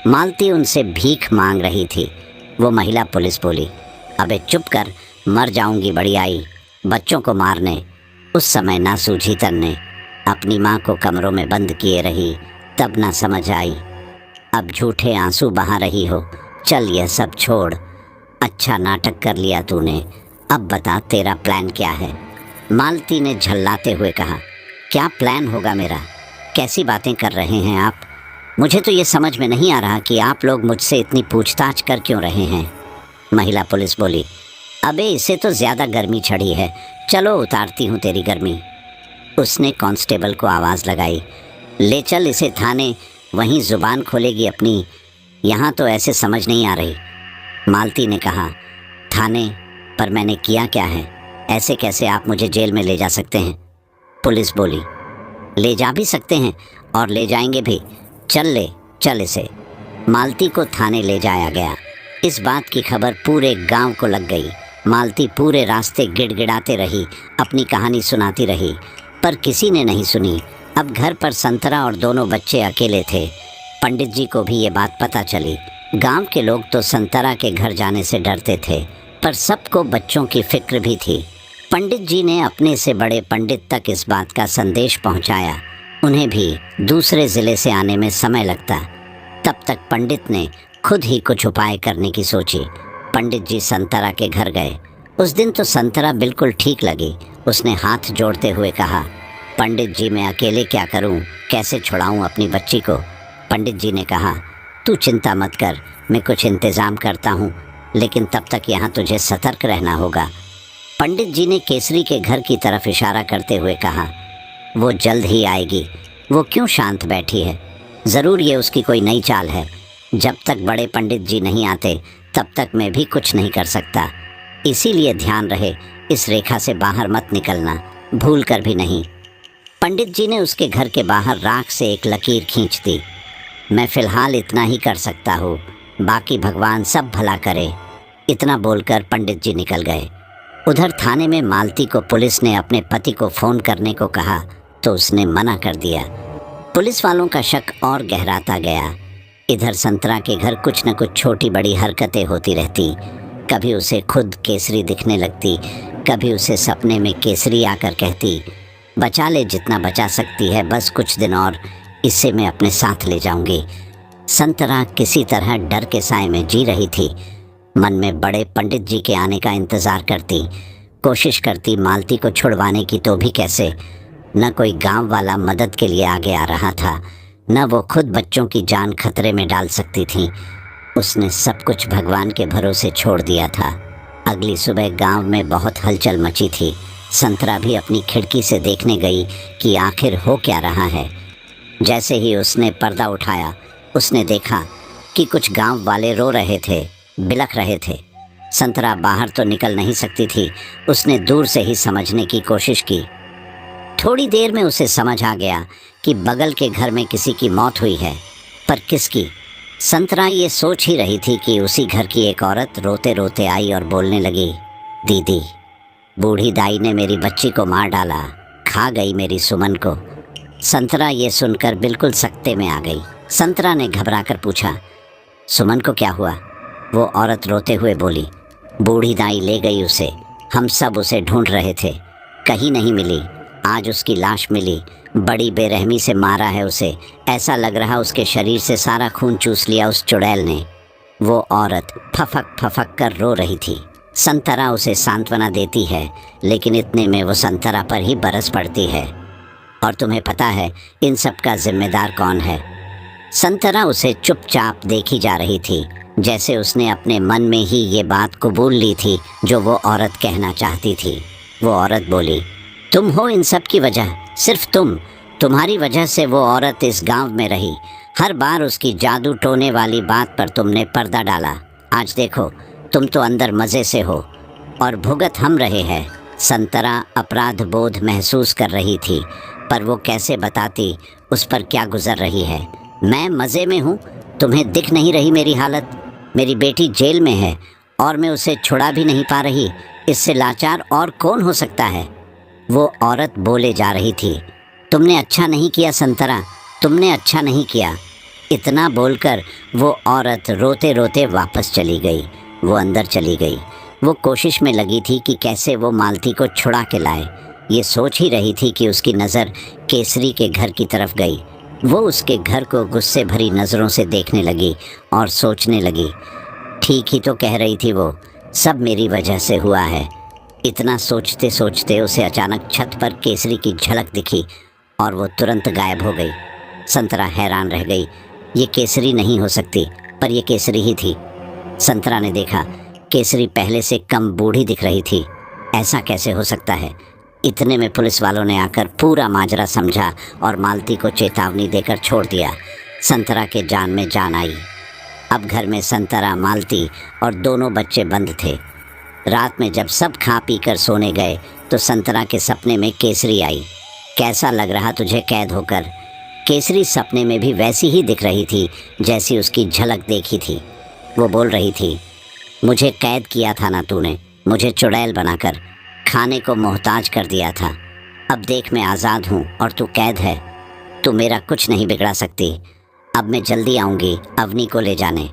मालती उनसे भीख मांग रही थी। वो महिला पुलिस बोली, अबे चुप कर, मर जाऊँगी बड़ी आई, बच्चों को मारने। उस समय ना सूझी तन्ने। अपनी माँ को कमरों में बंद किए रही, तब ना समझ आई। अब झूठे आंसू बहा रही हो। चल यह सब छोड़, अच्छा नाटक कर लिया तूने। अब बता तेरा प्लान क्या है? मालती ने झल्लाते हुए कहा। क्या प्लान होगा मेरा? कैसी बातें कर रहे हैं आप? मुझे तो ये समझ में नहीं आ रहा कि आप लोग मुझसे इतनी पूछताछ कर क्यों रहे हैं। महिला पुलिस बोली। अबे इसे तो ज़्यादा गर्मी चढ़ी है, चलो उतारती हूँ तेरी गर्मी। उसने कांस्टेबल को आवाज़ लगाई। ले चल इसे थाने, वहीं ज़ुबान खोलेगी अपनी। यहाँ तो ऐसे समझ नहीं आ रही। मालती ने कहा। थाने? पर मैंने किया क्या है? ऐसे कैसे आप मुझे जेल में ले जा सकते हैं? पुलिस बोली। ले जा भी सकते हैं और ले जाएंगे भी। चल इसे। मालती को थाने ले जाया गया। इस बात की खबर पूरे गांव को लग गई। मालती पूरे रास्ते गिड़गिड़ाते रही, अपनी कहानी सुनाती रही, पर किसी ने नहीं सुनी। अब घर पर संतरा और दोनों बच्चे अकेले थे। पंडित जी को भी ये बात पता चली। गांव के लोग तो संतरा के घर जाने से डरते थे, पर सबको बच्चों की फिक्र भी थी। पंडित जी ने अपने से बड़े पंडित तक इस बात का संदेश पहुंचाया। उन्हें भी दूसरे ज़िले से आने में समय लगता। तब तक पंडित ने खुद ही कुछ उपाय करने की सोची। पंडित जी संतरा के घर गए। उस दिन तो संतरा बिल्कुल ठीक लगी। उसने हाथ जोड़ते हुए कहा, पंडित जी मैं अकेले क्या करूं, कैसे छुड़ाऊं अपनी बच्ची को? पंडित जी ने कहा, तू चिंता मत कर, मैं कुछ इंतज़ाम करता हूं, लेकिन तब तक यहाँ तुझे सतर्क रहना होगा। पंडित जी ने केसरी के घर की तरफ इशारा करते हुए कहा, वो जल्द ही आएगी। वो क्यों शांत बैठी है? ज़रूर ये उसकी कोई नई चाल है। जब तक बड़े पंडित जी नहीं आते तब तक मैं भी कुछ नहीं कर सकता। इसीलिए ध्यान रहे, इस रेखा से बाहर मत निकलना, भूल कर भी नहीं। पंडित जी ने उसके घर के बाहर राख से एक लकीर खींच दी। मैं फ़िलहाल इतना ही कर सकता हूँ, बाकी भगवान सब भला करे। इतना बोलकर पंडित जी निकल गए। उधर थाने में मालती को पुलिस ने अपने पति को फ़ोन करने को कहा तो उसने मना कर दिया। पुलिस वालों का शक और गहराता गया। इधर संतरा के घर कुछ न कुछ छोटी बड़ी हरकतें होती रहती। कभी उसे खुद केसरी दिखने लगती, कभी उसे सपने में केसरी आकर कहती, बचा ले जितना बचा सकती है, बस कुछ दिन और, इससे मैं अपने साथ ले जाऊंगी। संतरा किसी तरह डर के साए में जी रही थी। मन में बड़े पंडित जी के आने का इंतज़ार करती, कोशिश करती मालती को छुड़वाने की, तो भी कैसे। न कोई गांव वाला मदद के लिए आगे आ रहा था, न वो खुद बच्चों की जान खतरे में डाल सकती थी। उसने सब कुछ भगवान के भरोसे छोड़ दिया था। अगली सुबह गांव में बहुत हलचल मची थी। संतरा भी अपनी खिड़की से देखने गई कि आखिर हो क्या रहा है। जैसे ही उसने पर्दा उठाया, उसने देखा कि कुछ गांव वाले रो रहे थे, बिलख रहे थे। संतरा बाहर तो निकल नहीं सकती थी। उसने दूर से ही समझने की कोशिश की। थोड़ी देर में उसे समझ आ गया कि बगल के घर में किसी की मौत हुई है, पर किसकी? संतरा ये सोच ही रही थी कि उसी घर की एक औरत रोते रोते आई और बोलने लगी, दीदी, बूढ़ी दाई ने मेरी बच्ची को मार डाला, खा गई मेरी सुमन को। संतरा ये सुनकर बिल्कुल सकते में आ गई। संतरा ने घबराकर पूछा, सुमन को क्या हुआ? वो औरत रोते हुए बोली, बूढ़ी दाई ले गई उसे, हम सब उसे ढूंढ रहे थे, कहीं नहीं मिली। आज उसकी लाश मिली, बड़ी बेरहमी से मारा है उसे। ऐसा लग रहा उसके शरीर से सारा खून चूस लिया उस चुड़ैल ने। वो औरत फफक फफक कर रो रही थी। संतरा उसे सांत्वना देती है, लेकिन इतने में वो संतरा पर ही बरस पड़ती है। और तुम्हें पता है इन सब का जिम्मेदार कौन है? संतरा उसे चुपचाप देखी जा रही थी, जैसे उसने अपने मन में ही ये बात कबूल ली थी जो वो औरत कहना चाहती थी। वो औरत बोली, तुम हो इन सब की वजह, सिर्फ तुम्हारी वजह से वो औरत इस गांव में रही। हर बार उसकी जादू टोने वाली बात पर तुमने पर्दा डाला। आज देखो, तुम तो अंदर मज़े से हो और भुगत हम रहे हैं। संतरा अपराध बोध महसूस कर रही थी, पर वो कैसे बताती उस पर क्या गुजर रही है। मैं मज़े में हूँ, तुम्हें दिख नहीं रही मेरी हालत? मेरी बेटी जेल में है और मैं उसे छुड़ा भी नहीं पा रही। इससे लाचार और कौन हो सकता है? वो औरत बोले जा रही थी, तुमने अच्छा नहीं किया संतरा, तुमने अच्छा नहीं किया। इतना बोलकर वो औरत रोते रोते वापस चली गई। वो अंदर चली गई। वो कोशिश में लगी थी कि कैसे वो मालती को छुड़ा के लाए, ये सोच ही रही थी कि उसकी नज़र केसरी के घर की तरफ गई। वो उसके घर को गुस्से भरी नज़रों से देखने लगी और सोचने लगी, ठीक ही तो कह रही थी वो, सब मेरी वजह से हुआ है। इतना सोचते सोचते उसे अचानक छत पर केसरी की झलक दिखी और वो तुरंत गायब हो गई। संतरा हैरान रह गई। ये केसरी नहीं हो सकती, पर ये केसरी ही थी। संतरा ने देखा, केसरी पहले से कम बूढ़ी दिख रही थी। ऐसा कैसे हो सकता है? इतने में पुलिस वालों ने आकर पूरा माजरा समझा और मालती को चेतावनी देकर छोड़ दिया। संतरा के जान में जान आई। अब घर में संतरा, मालती और दोनों बच्चे बंद थे। रात में जब सब खा पी कर सोने गए तो संतरा के सपने में केसरी आई। कैसा लग रहा तुझे कैद होकर? केसरी सपने में भी वैसी ही दिख रही थी जैसी उसकी झलक देखी थी। वो बोल रही थी, मुझे कैद किया था ना तूने, मुझे चुड़ैल बनाकर, खाने को मोहताज कर दिया था। अब देख मैं आज़ाद हूँ और तू कैद है। तू मेरा कुछ नहीं बिगड़ा सकती। अब मैं जल्दी आऊँगी अवनी को ले जाने।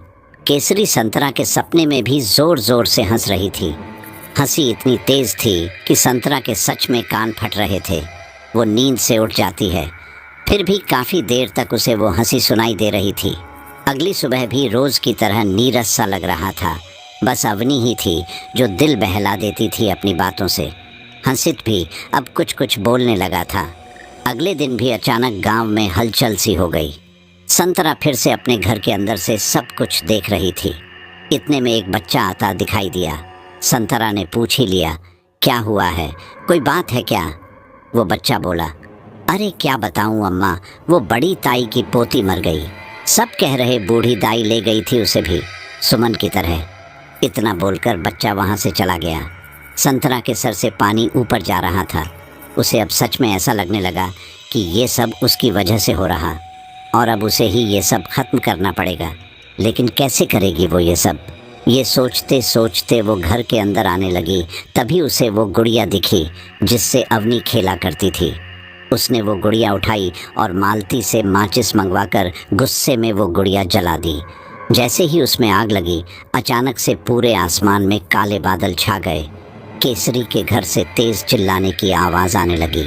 केसरी संतरा के सपने में भी ज़ोर ज़ोर से हंस रही थी। हंसी इतनी तेज़ थी कि संतरा के सच में कान फट रहे थे। वो नींद से उठ जाती है, फिर भी काफ़ी देर तक उसे वो हंसी सुनाई दे रही थी। अगली सुबह भी रोज़ की तरह नीरस सा लग रहा था। बस अवनी ही थी जो दिल बहला देती थी अपनी बातों से। हंसित भी अब कुछ कुछ बोलने लगा था। अगले दिन भी अचानक गांव में हलचल सी हो गई। संतरा फिर से अपने घर के अंदर से सब कुछ देख रही थी। इतने में एक बच्चा आता दिखाई दिया। संतरा ने पूछ ही लिया, क्या हुआ है, कोई बात है क्या? वो बच्चा बोला, अरे क्या बताऊं अम्मा, वो बड़ी ताई की पोती मर गई। सब कह रहे बूढ़ी दाई ले गई थी उसे भी, सुमन की तरह। इतना बोलकर बच्चा वहाँ से चला गया। संतरा के सर से पानी ऊपर जा रहा था। उसे अब सच में ऐसा लगने लगा कि ये सब उसकी वजह से हो रहा और अब उसे ही ये सब ख़त्म करना पड़ेगा। लेकिन कैसे करेगी वो ये सब? ये सोचते सोचते वो घर के अंदर आने लगी। तभी उसे वो गुड़िया दिखी जिससे अवनी खेला करती थी। उसने वो गुड़िया उठाई और मालती से माचिस मंगवाकर गुस्से में वो गुड़िया जला दी। जैसे ही उसमें आग लगी, अचानक से पूरे आसमान में काले बादल छा गए। केसरी के घर से तेज़ चिल्लाने की आवाज़ आने लगी।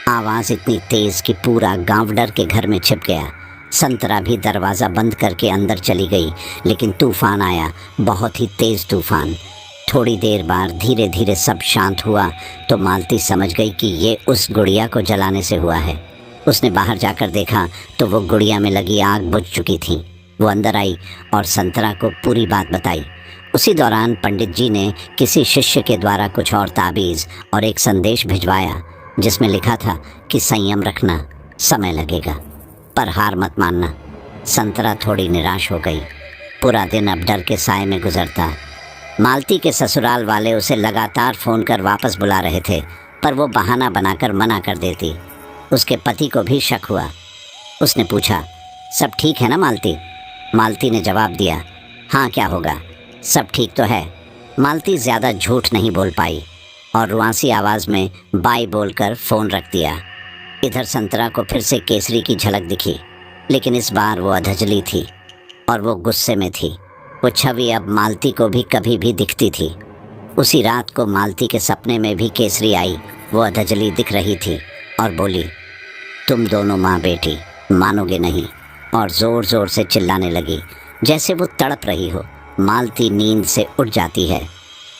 आवाज़ इतनी तेज़ कि पूरा गांव डर के घर में छिप गया। संतरा भी दरवाज़ा बंद करके अंदर चली गई, लेकिन तूफ़ान आया, बहुत ही तेज़ तूफ़ान। थोड़ी देर बाद धीरे धीरे सब शांत हुआ तो मालती समझ गई कि ये उस गुड़िया को जलाने से हुआ है। उसने बाहर जाकर देखा तो वो गुड़िया में लगी आग बुझ चुकी थी। वो अंदर आई और संतरा को पूरी बात बताई। उसी दौरान पंडित जी ने किसी शिष्य के द्वारा कुछ और ताबीज़ और एक संदेश भिजवाया जिसमें लिखा था कि संयम रखना, समय लगेगा, पर हार मत मानना। संतरा थोड़ी निराश हो गई। पूरा दिन अब डर के साए में गुजरता। मालती के ससुराल वाले उसे लगातार फ़ोन कर वापस बुला रहे थे, पर वो बहाना बनाकर मना कर देती। उसके पति को भी शक हुआ। उसने पूछा, सब ठीक है ना मालती? मालती ने जवाब दिया, हाँ क्या होगा, सब ठीक तो है। मालती ज़्यादा झूठ नहीं बोल पाई और रुआंसी आवाज़ में बाय बोलकर फ़ोन रख दिया। इधर संतरा को फिर से केसरी की झलक दिखी, लेकिन इस बार वो अधजली थी और वो गुस्से में थी। वो छवि अब मालती को भी कभी भी दिखती थी। उसी रात को मालती के सपने में भी केसरी आई। वो अधजली दिख रही थी और बोली, तुम दोनों माँ बेटी मानोगे नहीं, और ज़ोर ज़ोर से चिल्लाने लगी जैसे वो तड़प रही हो। मालती नींद से उठ जाती है।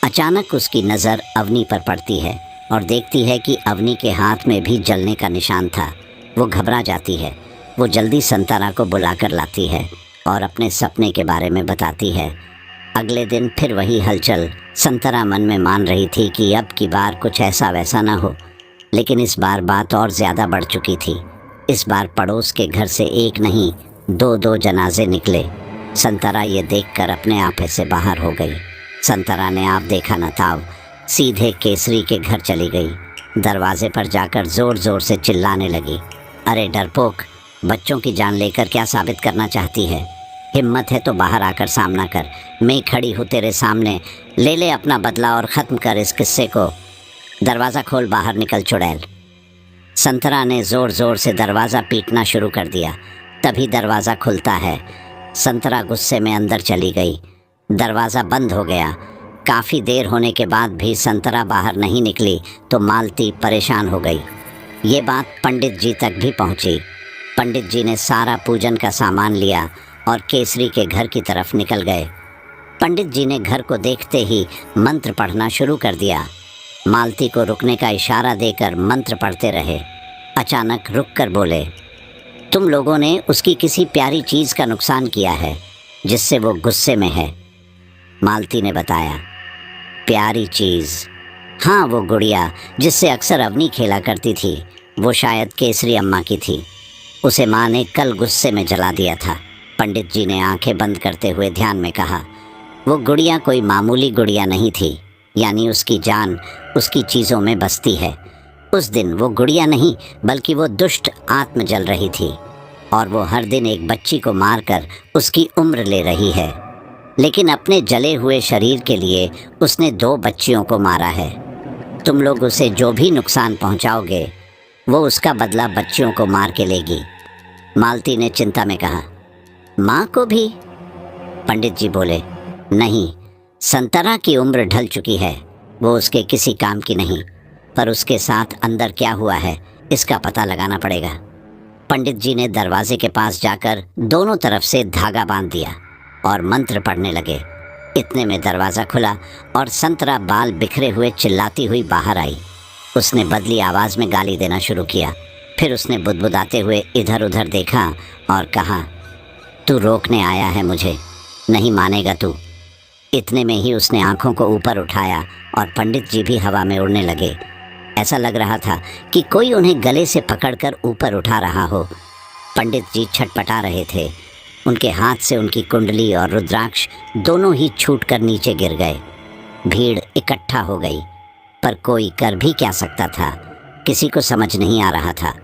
अचानक उसकी नज़र अवनी पर पड़ती है और देखती है कि अवनी के हाथ में भी जलने का निशान था। वो घबरा जाती है। वो जल्दी संतरा को बुलाकर लाती है और अपने सपने के बारे में बताती है। अगले दिन फिर वही हलचल। संतरा मन में मान रही थी कि अब की बार कुछ ऐसा वैसा ना हो, लेकिन इस बार बात और ज़्यादा बढ़ चुकी थी। इस बार पड़ोस के घर से एक नहीं, दो जनाजे निकले। संतरा ये देखकर अपने आपे से बाहर हो गई। संतरा ने आप देखा न ताव सीधे केसरी के घर चली गई। दरवाजे पर जाकर ज़ोर ज़ोर से चिल्लाने लगी, अरे डरपोक, बच्चों की जान लेकर क्या साबित करना चाहती है? हिम्मत है तो बाहर आकर सामना कर। मैं खड़ी हूँ तेरे सामने, ले ले अपना बदला और ख़त्म कर इस किस्से को। दरवाज़ा खोल, बाहर निकल चुड़ैल। संतरा ने ज़ोर ज़ोर से दरवाज़ा पीटना शुरू कर दिया। तभी दरवाज़ा खुलता है। संतरा गुस्से में अंदर चली गई। दरवाज़ा बंद हो गया। काफ़ी देर होने के बाद भी संतरा बाहर नहीं निकली तो मालती परेशान हो गई। ये बात पंडित जी तक भी पहुंची। पंडित जी ने सारा पूजन का सामान लिया और केसरी के घर की तरफ निकल गए। पंडित जी ने घर को देखते ही मंत्र पढ़ना शुरू कर दिया। मालती को रुकने का इशारा देकर मंत्र पढ़ते रहे। अचानक रुक कर बोले, तुम लोगों ने उसकी किसी प्यारी चीज़ का नुकसान किया है जिससे वो गुस्से में है। मालती ने बताया, प्यारी चीज़? हाँ, वो गुड़िया जिससे अक्सर अवनी खेला करती थी, वो शायद केसरी अम्मा की थी। उसे माँ ने कल गुस्से में जला दिया था। पंडित जी ने आंखें बंद करते हुए ध्यान में कहा, वो गुड़िया कोई मामूली गुड़िया नहीं थी, यानी उसकी जान उसकी चीज़ों में बसती है। उस दिन वो गुड़िया नहीं बल्कि वो दुष्ट आत्म जल रही थी और वो हर दिन एक बच्ची को मारकर उसकी उम्र ले रही है। लेकिन अपने जले हुए शरीर के लिए उसने 2 बच्चियों को मारा है। तुम लोग उसे जो भी नुकसान पहुंचाओगे वो उसका बदला बच्चियों को मार के लेगी। मालती ने चिंता में कहा, माँ को भी? पंडित जी बोले, नहीं, संतरा की उम्र ढल चुकी है, वो उसके किसी काम की नहीं, पर उसके साथ अंदर क्या हुआ है इसका पता लगाना पड़ेगा। पंडित जी ने दरवाजे के पास जाकर दोनों तरफ से धागा बांध दिया और मंत्र पढ़ने लगे। इतने में दरवाज़ा खुला और संतरा बाल बिखरे हुए चिल्लाती हुई बाहर आई। उसने बदली आवाज़ में गाली देना शुरू किया। फिर उसने बुदबुदाते हुए इधर उधर देखा और कहा, तू रोकने आया है मुझे, नहीं मानेगा तू। इतने में ही उसने आंखों को ऊपर उठाया और पंडित जी भी हवा में उड़ने लगे। ऐसा लग रहा था कि कोई उन्हें गले से पकड़कर ऊपर उठा रहा हो। पंडित जी छटपटा रहे थे। उनके हाथ से उनकी कुंडली और रुद्राक्ष दोनों ही छूटकर नीचे गिर गए। भीड़ इकट्ठा हो गई, पर कोई कर भी क्या सकता था, किसी को समझ नहीं आ रहा था।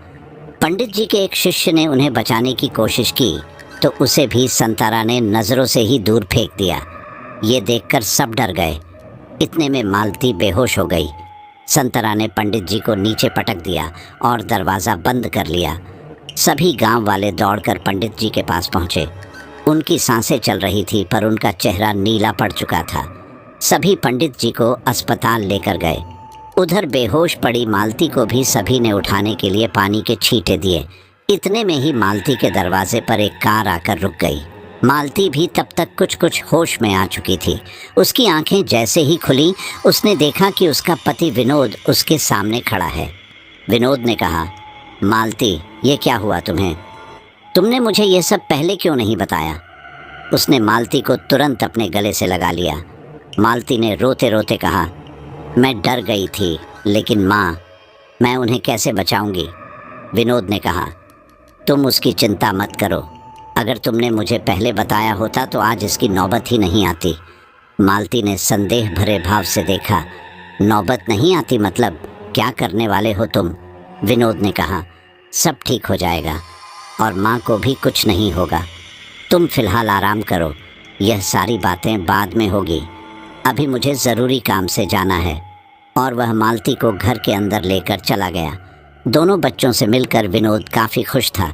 पंडित जी के एक शिष्य ने उन्हें बचाने की कोशिश की तो उसे भी संतरा ने नज़रों से ही दूर फेंक दिया। ये देखकर सब डर गए। इतने में मालती बेहोश हो गई। संतरा ने पंडित जी को नीचे पटक दिया और दरवाज़ा बंद कर लिया। सभी गांव वाले दौड़कर पंडित जी के पास पहुंचे। उनकी सांसें चल रही थी पर उनका चेहरा नीला पड़ चुका था। सभी पंडित जी को अस्पताल लेकर गए। उधर बेहोश पड़ी मालती को भी सभी ने उठाने के लिए पानी के छींटे दिए। इतने में ही मालती के दरवाजे पर एक कार आकर रुक गई। मालती भी तब तक कुछ होश में आ चुकी थी। उसकी आंखें जैसे ही खुली उसने देखा कि उसका पति विनोद उसके सामने खड़ा है। विनोद ने कहा, मालती, ये क्या हुआ तुम्हें? तुमने मुझे ये सब पहले क्यों नहीं बताया? उसने मालती को तुरंत अपने गले से लगा लिया। मालती ने रोते रोते कहा, मैं डर गई थी, लेकिन माँ, मैं उन्हें कैसे बचाऊंगी? विनोद ने कहा, तुम उसकी चिंता मत करो। अगर तुमने मुझे पहले बताया होता तो आज इसकी नौबत ही नहीं आती। मालती ने संदेह भरे भाव से देखा। नौबत नहीं आती मतलब क्या करने वाले हो तुम? विनोद ने कहा, सब ठीक हो जाएगा और माँ को भी कुछ नहीं होगा। तुम फिलहाल आराम करो, यह सारी बातें बाद में होगी। अभी मुझे ज़रूरी काम से जाना है। और वह मालती को घर के अंदर लेकर चला गया। दोनों बच्चों से मिलकर विनोद काफ़ी खुश था,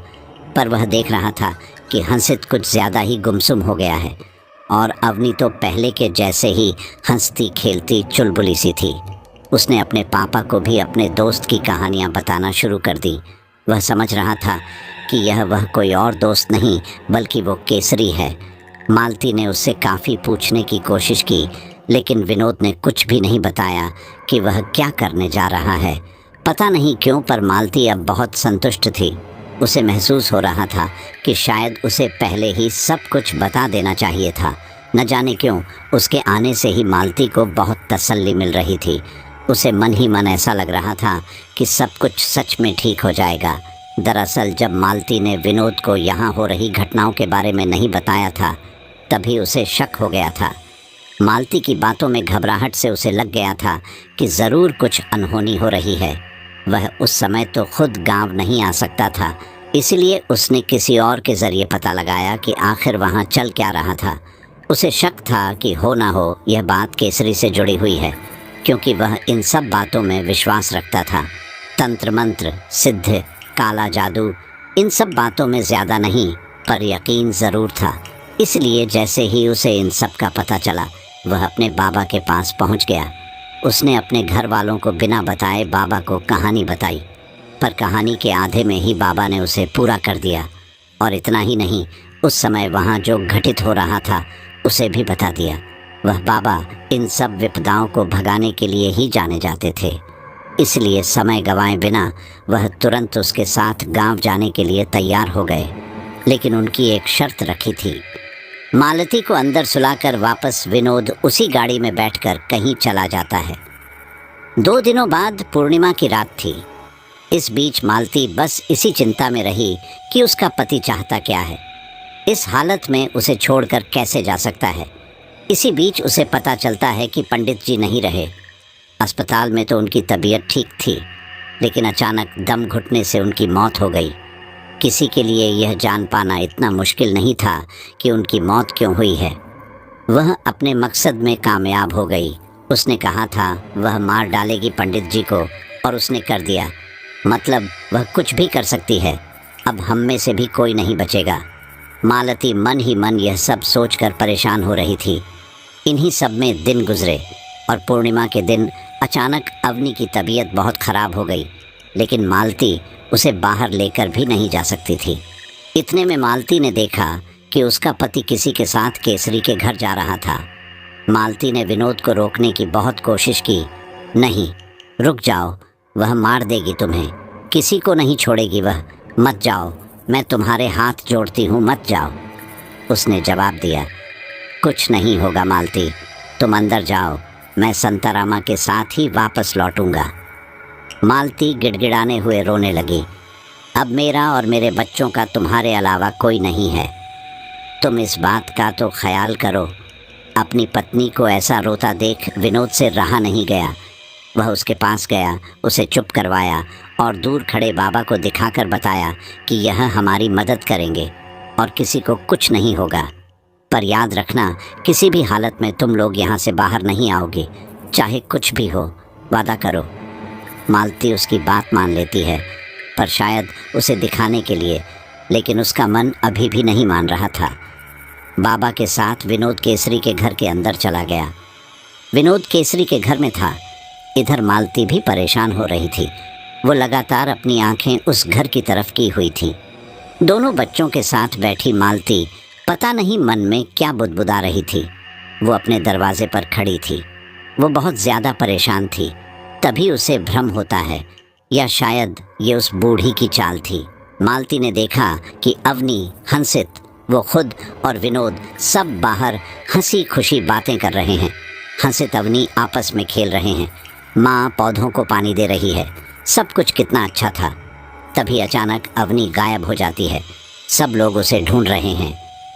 पर वह देख रहा था कि हंसित कुछ ज़्यादा ही गुमसुम हो गया है और अवनी तो पहले के जैसे ही हंसती खेलती चुलबुली सी थी। उसने अपने पापा को भी अपने दोस्त की कहानियाँ बताना शुरू कर दी। वह समझ रहा था कि यह वह कोई और दोस्त नहीं बल्कि वो केसरी है। मालती ने उससे काफ़ी पूछने की कोशिश की, लेकिन विनोद ने कुछ भी नहीं बताया कि वह क्या करने जा रहा है। पता नहीं क्यों, पर मालती अब बहुत संतुष्ट थी। उसे महसूस हो रहा था कि शायद उसे पहले ही सब कुछ बता देना चाहिए था। न जाने क्यों उसके आने से ही मालती को बहुत तसल्ली मिल रही थी। उसे मन ही मन ऐसा लग रहा था कि सब कुछ सच में ठीक हो जाएगा। दरअसल जब मालती ने विनोद को यहाँ हो रही घटनाओं के बारे में नहीं बताया था, तभी उसे शक हो गया था। मालती की बातों में घबराहट से उसे लग गया था कि ज़रूर कुछ अनहोनी हो रही है। वह उस समय तो खुद गांव नहीं आ सकता था, इसलिए उसने किसी और के ज़रिए पता लगाया कि आखिर वहाँ चल क्या रहा था। उसे शक था कि हो ना हो यह बात केसरी से जुड़ी हुई है, क्योंकि वह इन सब बातों में विश्वास रखता था। तंत्र मंत्र, सिद्ध, काला जादू, इन सब बातों में ज़्यादा नहीं पर यकीन ज़रूर था। इसलिए जैसे ही उसे इन सब का पता चला, वह अपने बाबा के पास पहुंच गया। उसने अपने घर वालों को बिना बताए बाबा को कहानी बताई, पर कहानी के आधे में ही बाबा ने उसे पूरा कर दिया। और इतना ही नहीं, उस समय वहाँ जो घटित हो रहा था उसे भी बता दिया। वह बाबा इन सब विपदाओं को भगाने के लिए ही जाने जाते थे, इसलिए समय गंवाए बिना वह तुरंत उसके साथ गांव जाने के लिए तैयार हो गए। लेकिन उनकी एक शर्त रखी थी। मालती को अंदर सुलाकर वापस विनोद उसी गाड़ी में बैठकर कहीं चला जाता है। 2 दिनों बाद पूर्णिमा की रात थी। इस बीच मालती बस इसी चिंता में रही कि उसका पति चाहता क्या है, इस हालत में उसे छोड़कर कैसे जा सकता है। इसी बीच उसे पता चलता है कि पंडित जी नहीं रहे। अस्पताल में तो उनकी तबीयत ठीक थी, लेकिन अचानक दम घुटने से उनकी मौत हो गई। किसी के लिए यह जान पाना इतना मुश्किल नहीं था कि उनकी मौत क्यों हुई है। वह अपने मकसद में कामयाब हो गई। उसने कहा था वह मार डालेगी पंडित जी को, और उसने कर दिया। मतलब वह कुछ भी कर सकती है। अब हम में से भी कोई नहीं बचेगा। मालती मन ही मन यह सब सोचकर परेशान हो रही थी। इन्हीं सब में दिन गुजरे और पूर्णिमा के दिन अचानक अवनी की तबीयत बहुत ख़राब हो गई, लेकिन मालती उसे बाहर लेकर भी नहीं जा सकती थी। इतने में मालती ने देखा कि उसका पति किसी के साथ केसरी के घर जा रहा था। मालती ने विनोद को रोकने की बहुत कोशिश की। नहीं, रुक जाओ, वह मार देगी तुम्हें, किसी को नहीं छोड़ेगी वह, मत जाओ, मैं तुम्हारे हाथ जोड़ती हूँ, मत जाओ। उसने जवाब दिया, कुछ नहीं होगा मालती, तुम अंदर जाओ, मैं संतारामा के साथ ही वापस लौटूंगा। मालती गिड़गिड़ाने हुए रोने लगी। अब मेरा और मेरे बच्चों का तुम्हारे अलावा कोई नहीं है, तुम इस बात का तो ख्याल करो। अपनी पत्नी को ऐसा रोता देख विनोद से रहा नहीं गया। वह उसके पास गया, उसे चुप करवाया और दूर खड़े बाबा को दिखाकर बताया कि यह हमारी मदद करेंगे और किसी को कुछ नहीं होगा। पर याद रखना, किसी भी हालत में तुम लोग यहाँ से बाहर नहीं आओगे, चाहे कुछ भी हो, वादा करो। मालती उसकी बात मान लेती है, पर शायद उसे दिखाने के लिए, लेकिन उसका मन अभी भी नहीं मान रहा था। बाबा के साथ विनोद केसरी के घर के अंदर चला गया। विनोद केसरी के घर में था। इधर मालती भी परेशान हो रही थी। वो लगातार अपनी आंखें उस घर की तरफ की हुई थी। दोनों बच्चों के साथ बैठी मालती पता नहीं मन में क्या बुदबुदा रही थी। वो अपने दरवाजे पर खड़ी थी। वो बहुत ज़्यादा परेशान थी। तभी उसे भ्रम होता है, या शायद ये उस बूढ़ी की चाल थी। मालती ने देखा कि अवनी, हंसित, वो खुद और विनोद सब बाहर हंसी खुशी बातें कर रहे हैं। हंसित अवनी आपस में खेल रहे हैं। माँ पौधों को पानी दे रही है। सब कुछ कितना अच्छा था। तभी अचानक अवनी गायब हो जाती है। सब लोग उसे ढूंढ रहे हैं।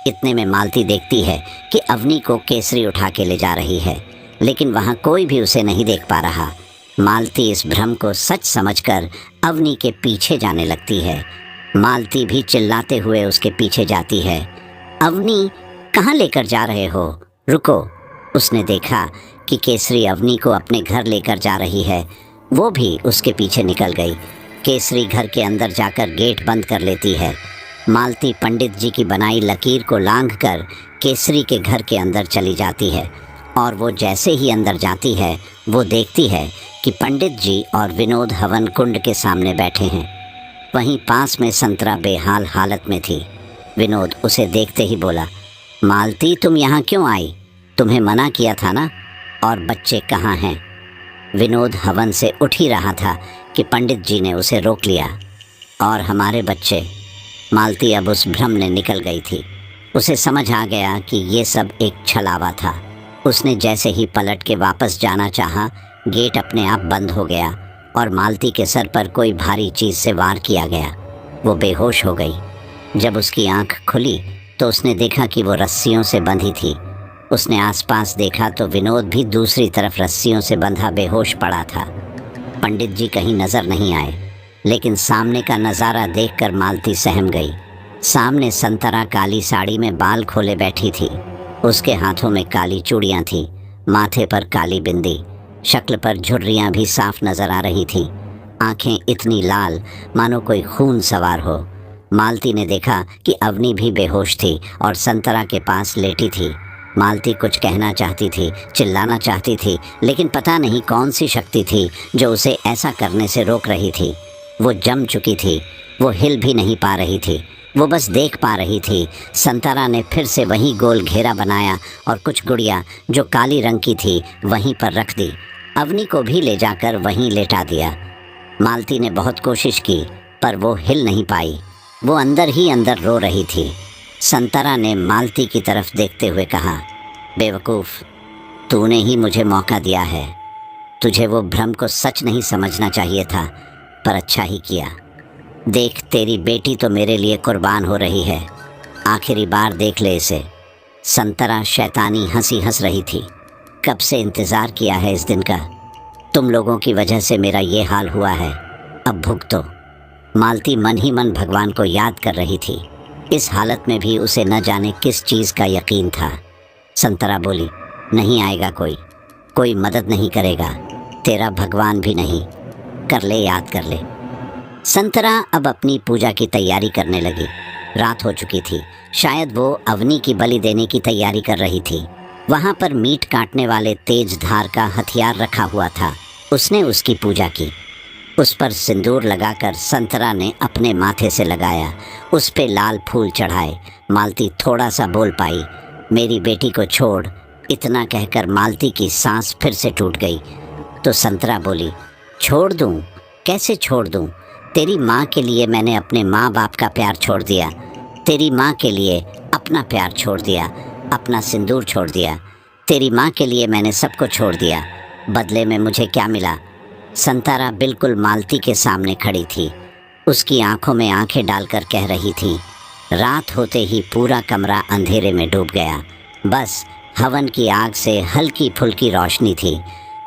इतने में मालती देखती है कि अवनी को केसरी उठा के ले जा रही है, लेकिन वहाँ कोई भी उसे नहीं देख पा रहा। मालती इस भ्रम को सच समझकर अवनी के पीछे जाने लगती है। मालती भी चिल्लाते हुए उसके पीछे जाती है। अवनी, कहाँ लेकर जा रहे हो? रुको। उसने देखा कि केसरी अवनी को अपने घर लेकर जा रही है। वो भी उसके पीछे निकल गई। केसरी घर के अंदर जाकर गेट बंद कर लेती है। मालती पंडित जी की बनाई लकीर को लांघकर केसरी के घर के अंदर चली जाती है, और वो जैसे ही अंदर जाती है वो देखती है कि पंडित जी और विनोद हवन कुंड के सामने बैठे हैं। वहीं पास में संतरा बेहाल हालत में थी। विनोद उसे देखते ही बोला, मालती, तुम यहाँ क्यों आई? तुम्हें मना किया था ना? और बच्चे कहाँ हैं? विनोद हवन से उठ ही रहा था कि पंडित जी ने उसे रोक लिया। और हमारे बच्चे? मालती अब उस भ्रम ने निकल गई थी। उसे समझ आ गया कि ये सब एक छलावा था। उसने जैसे ही पलट के वापस जाना चाहा, गेट अपने आप बंद हो गया और मालती के सर पर कोई भारी चीज़ से वार किया गया। वो बेहोश हो गई। जब उसकी आंख खुली तो उसने देखा कि वो रस्सियों से बंधी थी। उसने आसपास देखा तो विनोद भी दूसरी तरफ रस्सियों से बंधा बेहोश पड़ा था। पंडित जी कहीं नज़र नहीं आए, लेकिन सामने का नज़ारा देखकर मालती सहम गई। सामने संतरा काली साड़ी में बाल खोले बैठी थी। उसके हाथों में काली चूड़ियाँ थीं, माथे पर काली बिंदी, शक्ल पर झुर्रियाँ भी साफ नज़र आ रही थीं। आंखें इतनी लाल मानो कोई खून सवार हो। मालती ने देखा कि अवनी भी बेहोश थी और संतरा के पास लेटी थी। मालती कुछ कहना चाहती थी, चिल्लाना चाहती थी, लेकिन पता नहीं कौन सी शक्ति थी जो उसे ऐसा करने से रोक रही थी। वो जम चुकी थी, वो हिल भी नहीं पा रही थी, वो बस देख पा रही थी। संतरा ने फिर से वही गोल घेरा बनाया और कुछ गुड़िया जो काली रंग की थी वहीं पर रख दी। अवनी को भी ले जाकर वहीं लेटा दिया। मालती ने बहुत कोशिश की पर वो हिल नहीं पाई, वो अंदर ही अंदर रो रही थी। संतरा ने मालती की तरफ देखते हुए कहा, बेवकूफ़, तूने ही मुझे मौका दिया है। तुझे वो भ्रम को सच नहीं समझना चाहिए था, पर अच्छा ही किया। देख, तेरी बेटी तो मेरे लिए कुर्बान हो रही है, आखिरी बार देख ले इसे। संतरा शैतानी हंसी हंस रही थी। कब से इंतज़ार किया है इस दिन का। तुम लोगों की वजह से मेरा ये हाल हुआ है, अब भुगतो। मालती मन ही मन भगवान को याद कर रही थी। इस हालत में भी उसे न जाने किस चीज़ का यकीन था। संतरा बोली, नहीं आएगा कोई मदद नहीं करेगा, तेरा भगवान भी नहीं। कर ले, याद कर ले। संतरा अब अपनी पूजा की तैयारी करने लगी। रात हो चुकी थी, शायद वो अवनी की बलि देने की तैयारी कर रही थी। वहाँ पर मीट काटने वाले तेज धार का हथियार रखा हुआ था। उसने उसकी पूजा की। उस पर सिंदूर लगाकर संतरा ने अपने माथे से लगाया, उस पे लाल फूल चढ़ाए। मालती थोड़ा सा बोल पाई, मेरी बेटी को छोड़। इतना कहकर मालती की सांस फिर से टूट गई। तो संतरा बोली, छोड़ दूँ? कैसे छोड़ दूँ? तेरी माँ के लिए मैंने अपने माँ बाप का प्यार छोड़ दिया, तेरी माँ के लिए अपना प्यार छोड़ दिया, अपना सिंदूर छोड़ दिया। तेरी माँ के लिए मैंने सबको छोड़ दिया, बदले में मुझे क्या मिला? संतरा बिल्कुल मालती के सामने खड़ी थी। उसकी आंखों में आंखें डालकर कह रही थी। रात होते ही पूरा कमरा अंधेरे में डूब गया। बस हवन की आग से हल्की फुल्की रोशनी थी।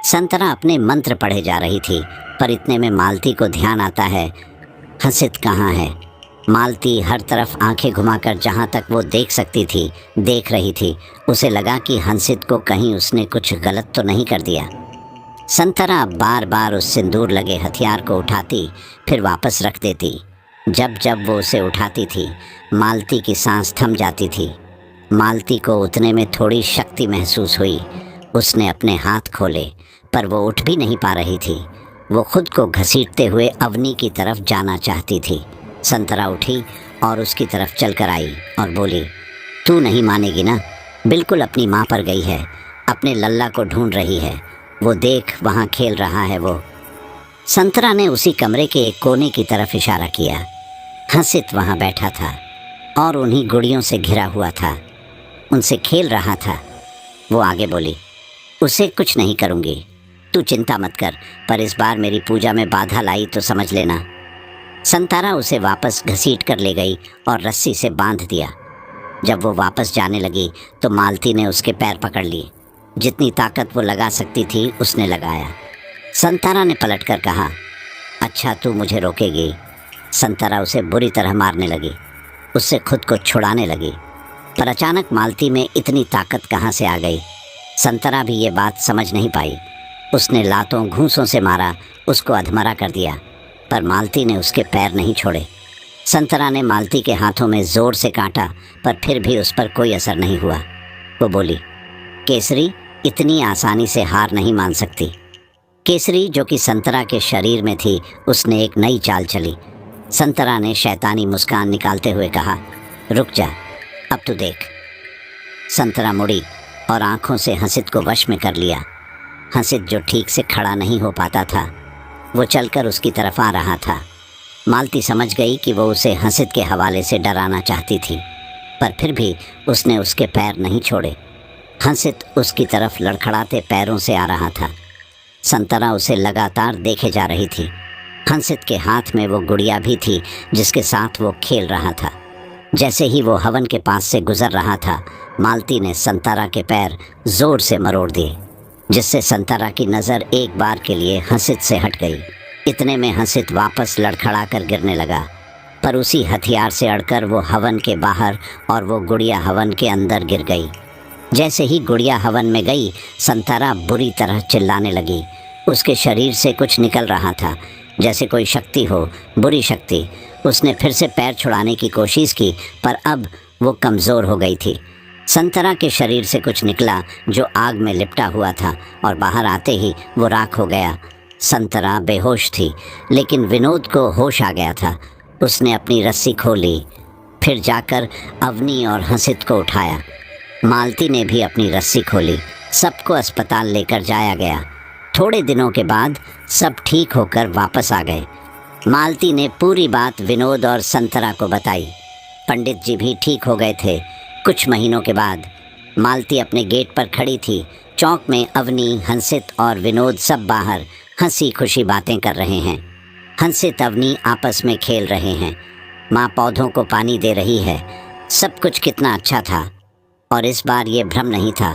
संतरा अपने मंत्र पढ़े जा रही थी, पर इतने में मालती को ध्यान आता है, हंसित कहाँ है? मालती हर तरफ आंखें घुमाकर जहाँ तक वो देख सकती थी देख रही थी। उसे लगा कि हंसित को कहीं उसने कुछ गलत तो नहीं कर दिया। संतरा बार बार उस सिंदूर लगे हथियार को उठाती, फिर वापस रख देती। जब जब वो उसे उठाती थी, मालती की सांस थम जाती थी। मालती को उतने में थोड़ी शक्ति महसूस हुई। उसने अपने हाथ खोले, पर वो उठ भी नहीं पा रही थी। वो खुद को घसीटते हुए अवनी की तरफ जाना चाहती थी। संतरा उठी और उसकी तरफ चलकर आई और बोली, तू नहीं मानेगी ना? बिल्कुल अपनी माँ पर गई है, अपने लल्ला को ढूंढ रही है। वो देख, वहाँ खेल रहा है वो। संतरा ने उसी कमरे के एक कोने की तरफ इशारा किया। हंसित वहाँ बैठा था और उन्हीं गुड़ियों से घिरा हुआ था, उनसे खेल रहा था। वो आगे बोली, उसे कुछ नहीं करूँगी, तू चिंता मत कर, पर इस बार मेरी पूजा में बाधा लाई तो समझ लेना। संतरा उसे वापस घसीट कर ले गई और रस्सी से बांध दिया। जब वो वापस जाने लगी तो मालती ने उसके पैर पकड़ लिए। जितनी ताकत वो लगा सकती थी उसने लगाया। संतरा ने पलटकर कहा, अच्छा तू मुझे रोकेगी? संतरा उसे बुरी तरह मारने लगी, उससे खुद को छुड़ाने लगी। पर अचानक मालती में इतनी ताकत कहाँ से आ गई? संतरा भी ये बात समझ नहीं पाई। उसने लातों घूंसों से मारा, उसको अधमरा कर दिया, पर मालती ने उसके पैर नहीं छोड़े। संतरा ने मालती के हाथों में ज़ोर से काटा, पर फिर भी उस पर कोई असर नहीं हुआ। वो बोली, केसरी इतनी आसानी से हार नहीं मान सकती। केसरी, जो कि संतरा के शरीर में थी, उसने एक नई चाल चली। संतरा ने शैतानी मुस्कान निकालते हुए कहा, रुक जा, अब तू देख। संतरा मुड़ी और आंखों से हंसित को वश में कर लिया। हंसित, जो ठीक से खड़ा नहीं हो पाता था, वो चलकर उसकी तरफ आ रहा था। मालती समझ गई कि वो उसे हंसित के हवाले से डराना चाहती थी, पर फिर भी उसने उसके पैर नहीं छोड़े। हंसित उसकी तरफ लड़खड़ाते पैरों से आ रहा था। संतरा उसे लगातार देखे जा रही थी। हंसित के हाथ में वो गुड़िया भी थी जिसके साथ वो खेल रहा था। जैसे ही वो हवन के पास से गुजर रहा था, मालती ने संतरा के पैर जोर से मरोड़ दिए, जिससे संतरा की नज़र एक बार के लिए हंसित से हट गई। इतने में हंसित वापस लड़खड़ा कर गिरने लगा, पर उसी हथियार से अड़कर वो हवन के बाहर और वो गुड़िया हवन के अंदर गिर गई। जैसे ही गुड़िया हवन में गई, संतरा बुरी तरह चिल्लाने लगी। उसके शरीर से कुछ निकल रहा था, जैसे कोई शक्ति हो, बुरी शक्ति। उसने फिर से पैर छुड़ाने की कोशिश की, पर अब वो कमज़ोर हो गई थी। संतरा के शरीर से कुछ निकला जो आग में लिपटा हुआ था और बाहर आते ही वो राख हो गया। संतरा बेहोश थी, लेकिन विनोद को होश आ गया था। उसने अपनी रस्सी खोली, फिर जाकर अवनी और हंसित को उठाया। मालती ने भी अपनी रस्सी खोली। सबको अस्पताल लेकर जाया गया। थोड़े दिनों के बाद सब ठीक होकर वापस आ गए। मालती ने पूरी बात विनोद और संतरा को बताई। पंडित जी भी ठीक हो गए थे। कुछ महीनों के बाद मालती अपने गेट पर खड़ी थी। चौक में अवनी, हंसित और विनोद सब बाहर हंसी खुशी बातें कर रहे हैं। हंसित, अवनी आपस में खेल रहे हैं। माँ पौधों को पानी दे रही है। सब कुछ कितना अच्छा था। और इस बार ये भ्रम नहीं था।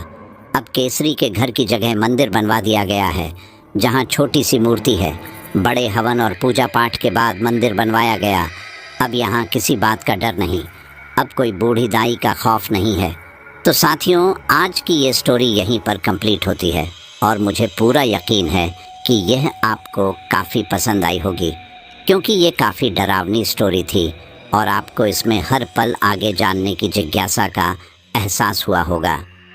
अब केसरी के घर की जगह मंदिर बनवा दिया गया है, जहाँ छोटी सी मूर्ति है। बड़े हवन और पूजा पाठ के बाद मंदिर बनवाया गया। अब यहाँ किसी बात का डर नहीं। अब कोई बूढ़ी दाई का खौफ नहीं है। तो साथियों, आज की ये स्टोरी यहीं पर कंप्लीट होती है और मुझे पूरा यकीन है कि यह आपको काफ़ी पसंद आई होगी, क्योंकि ये काफ़ी डरावनी स्टोरी थी और आपको इसमें हर पल आगे जानने की जिज्ञासा का एहसास हुआ होगा।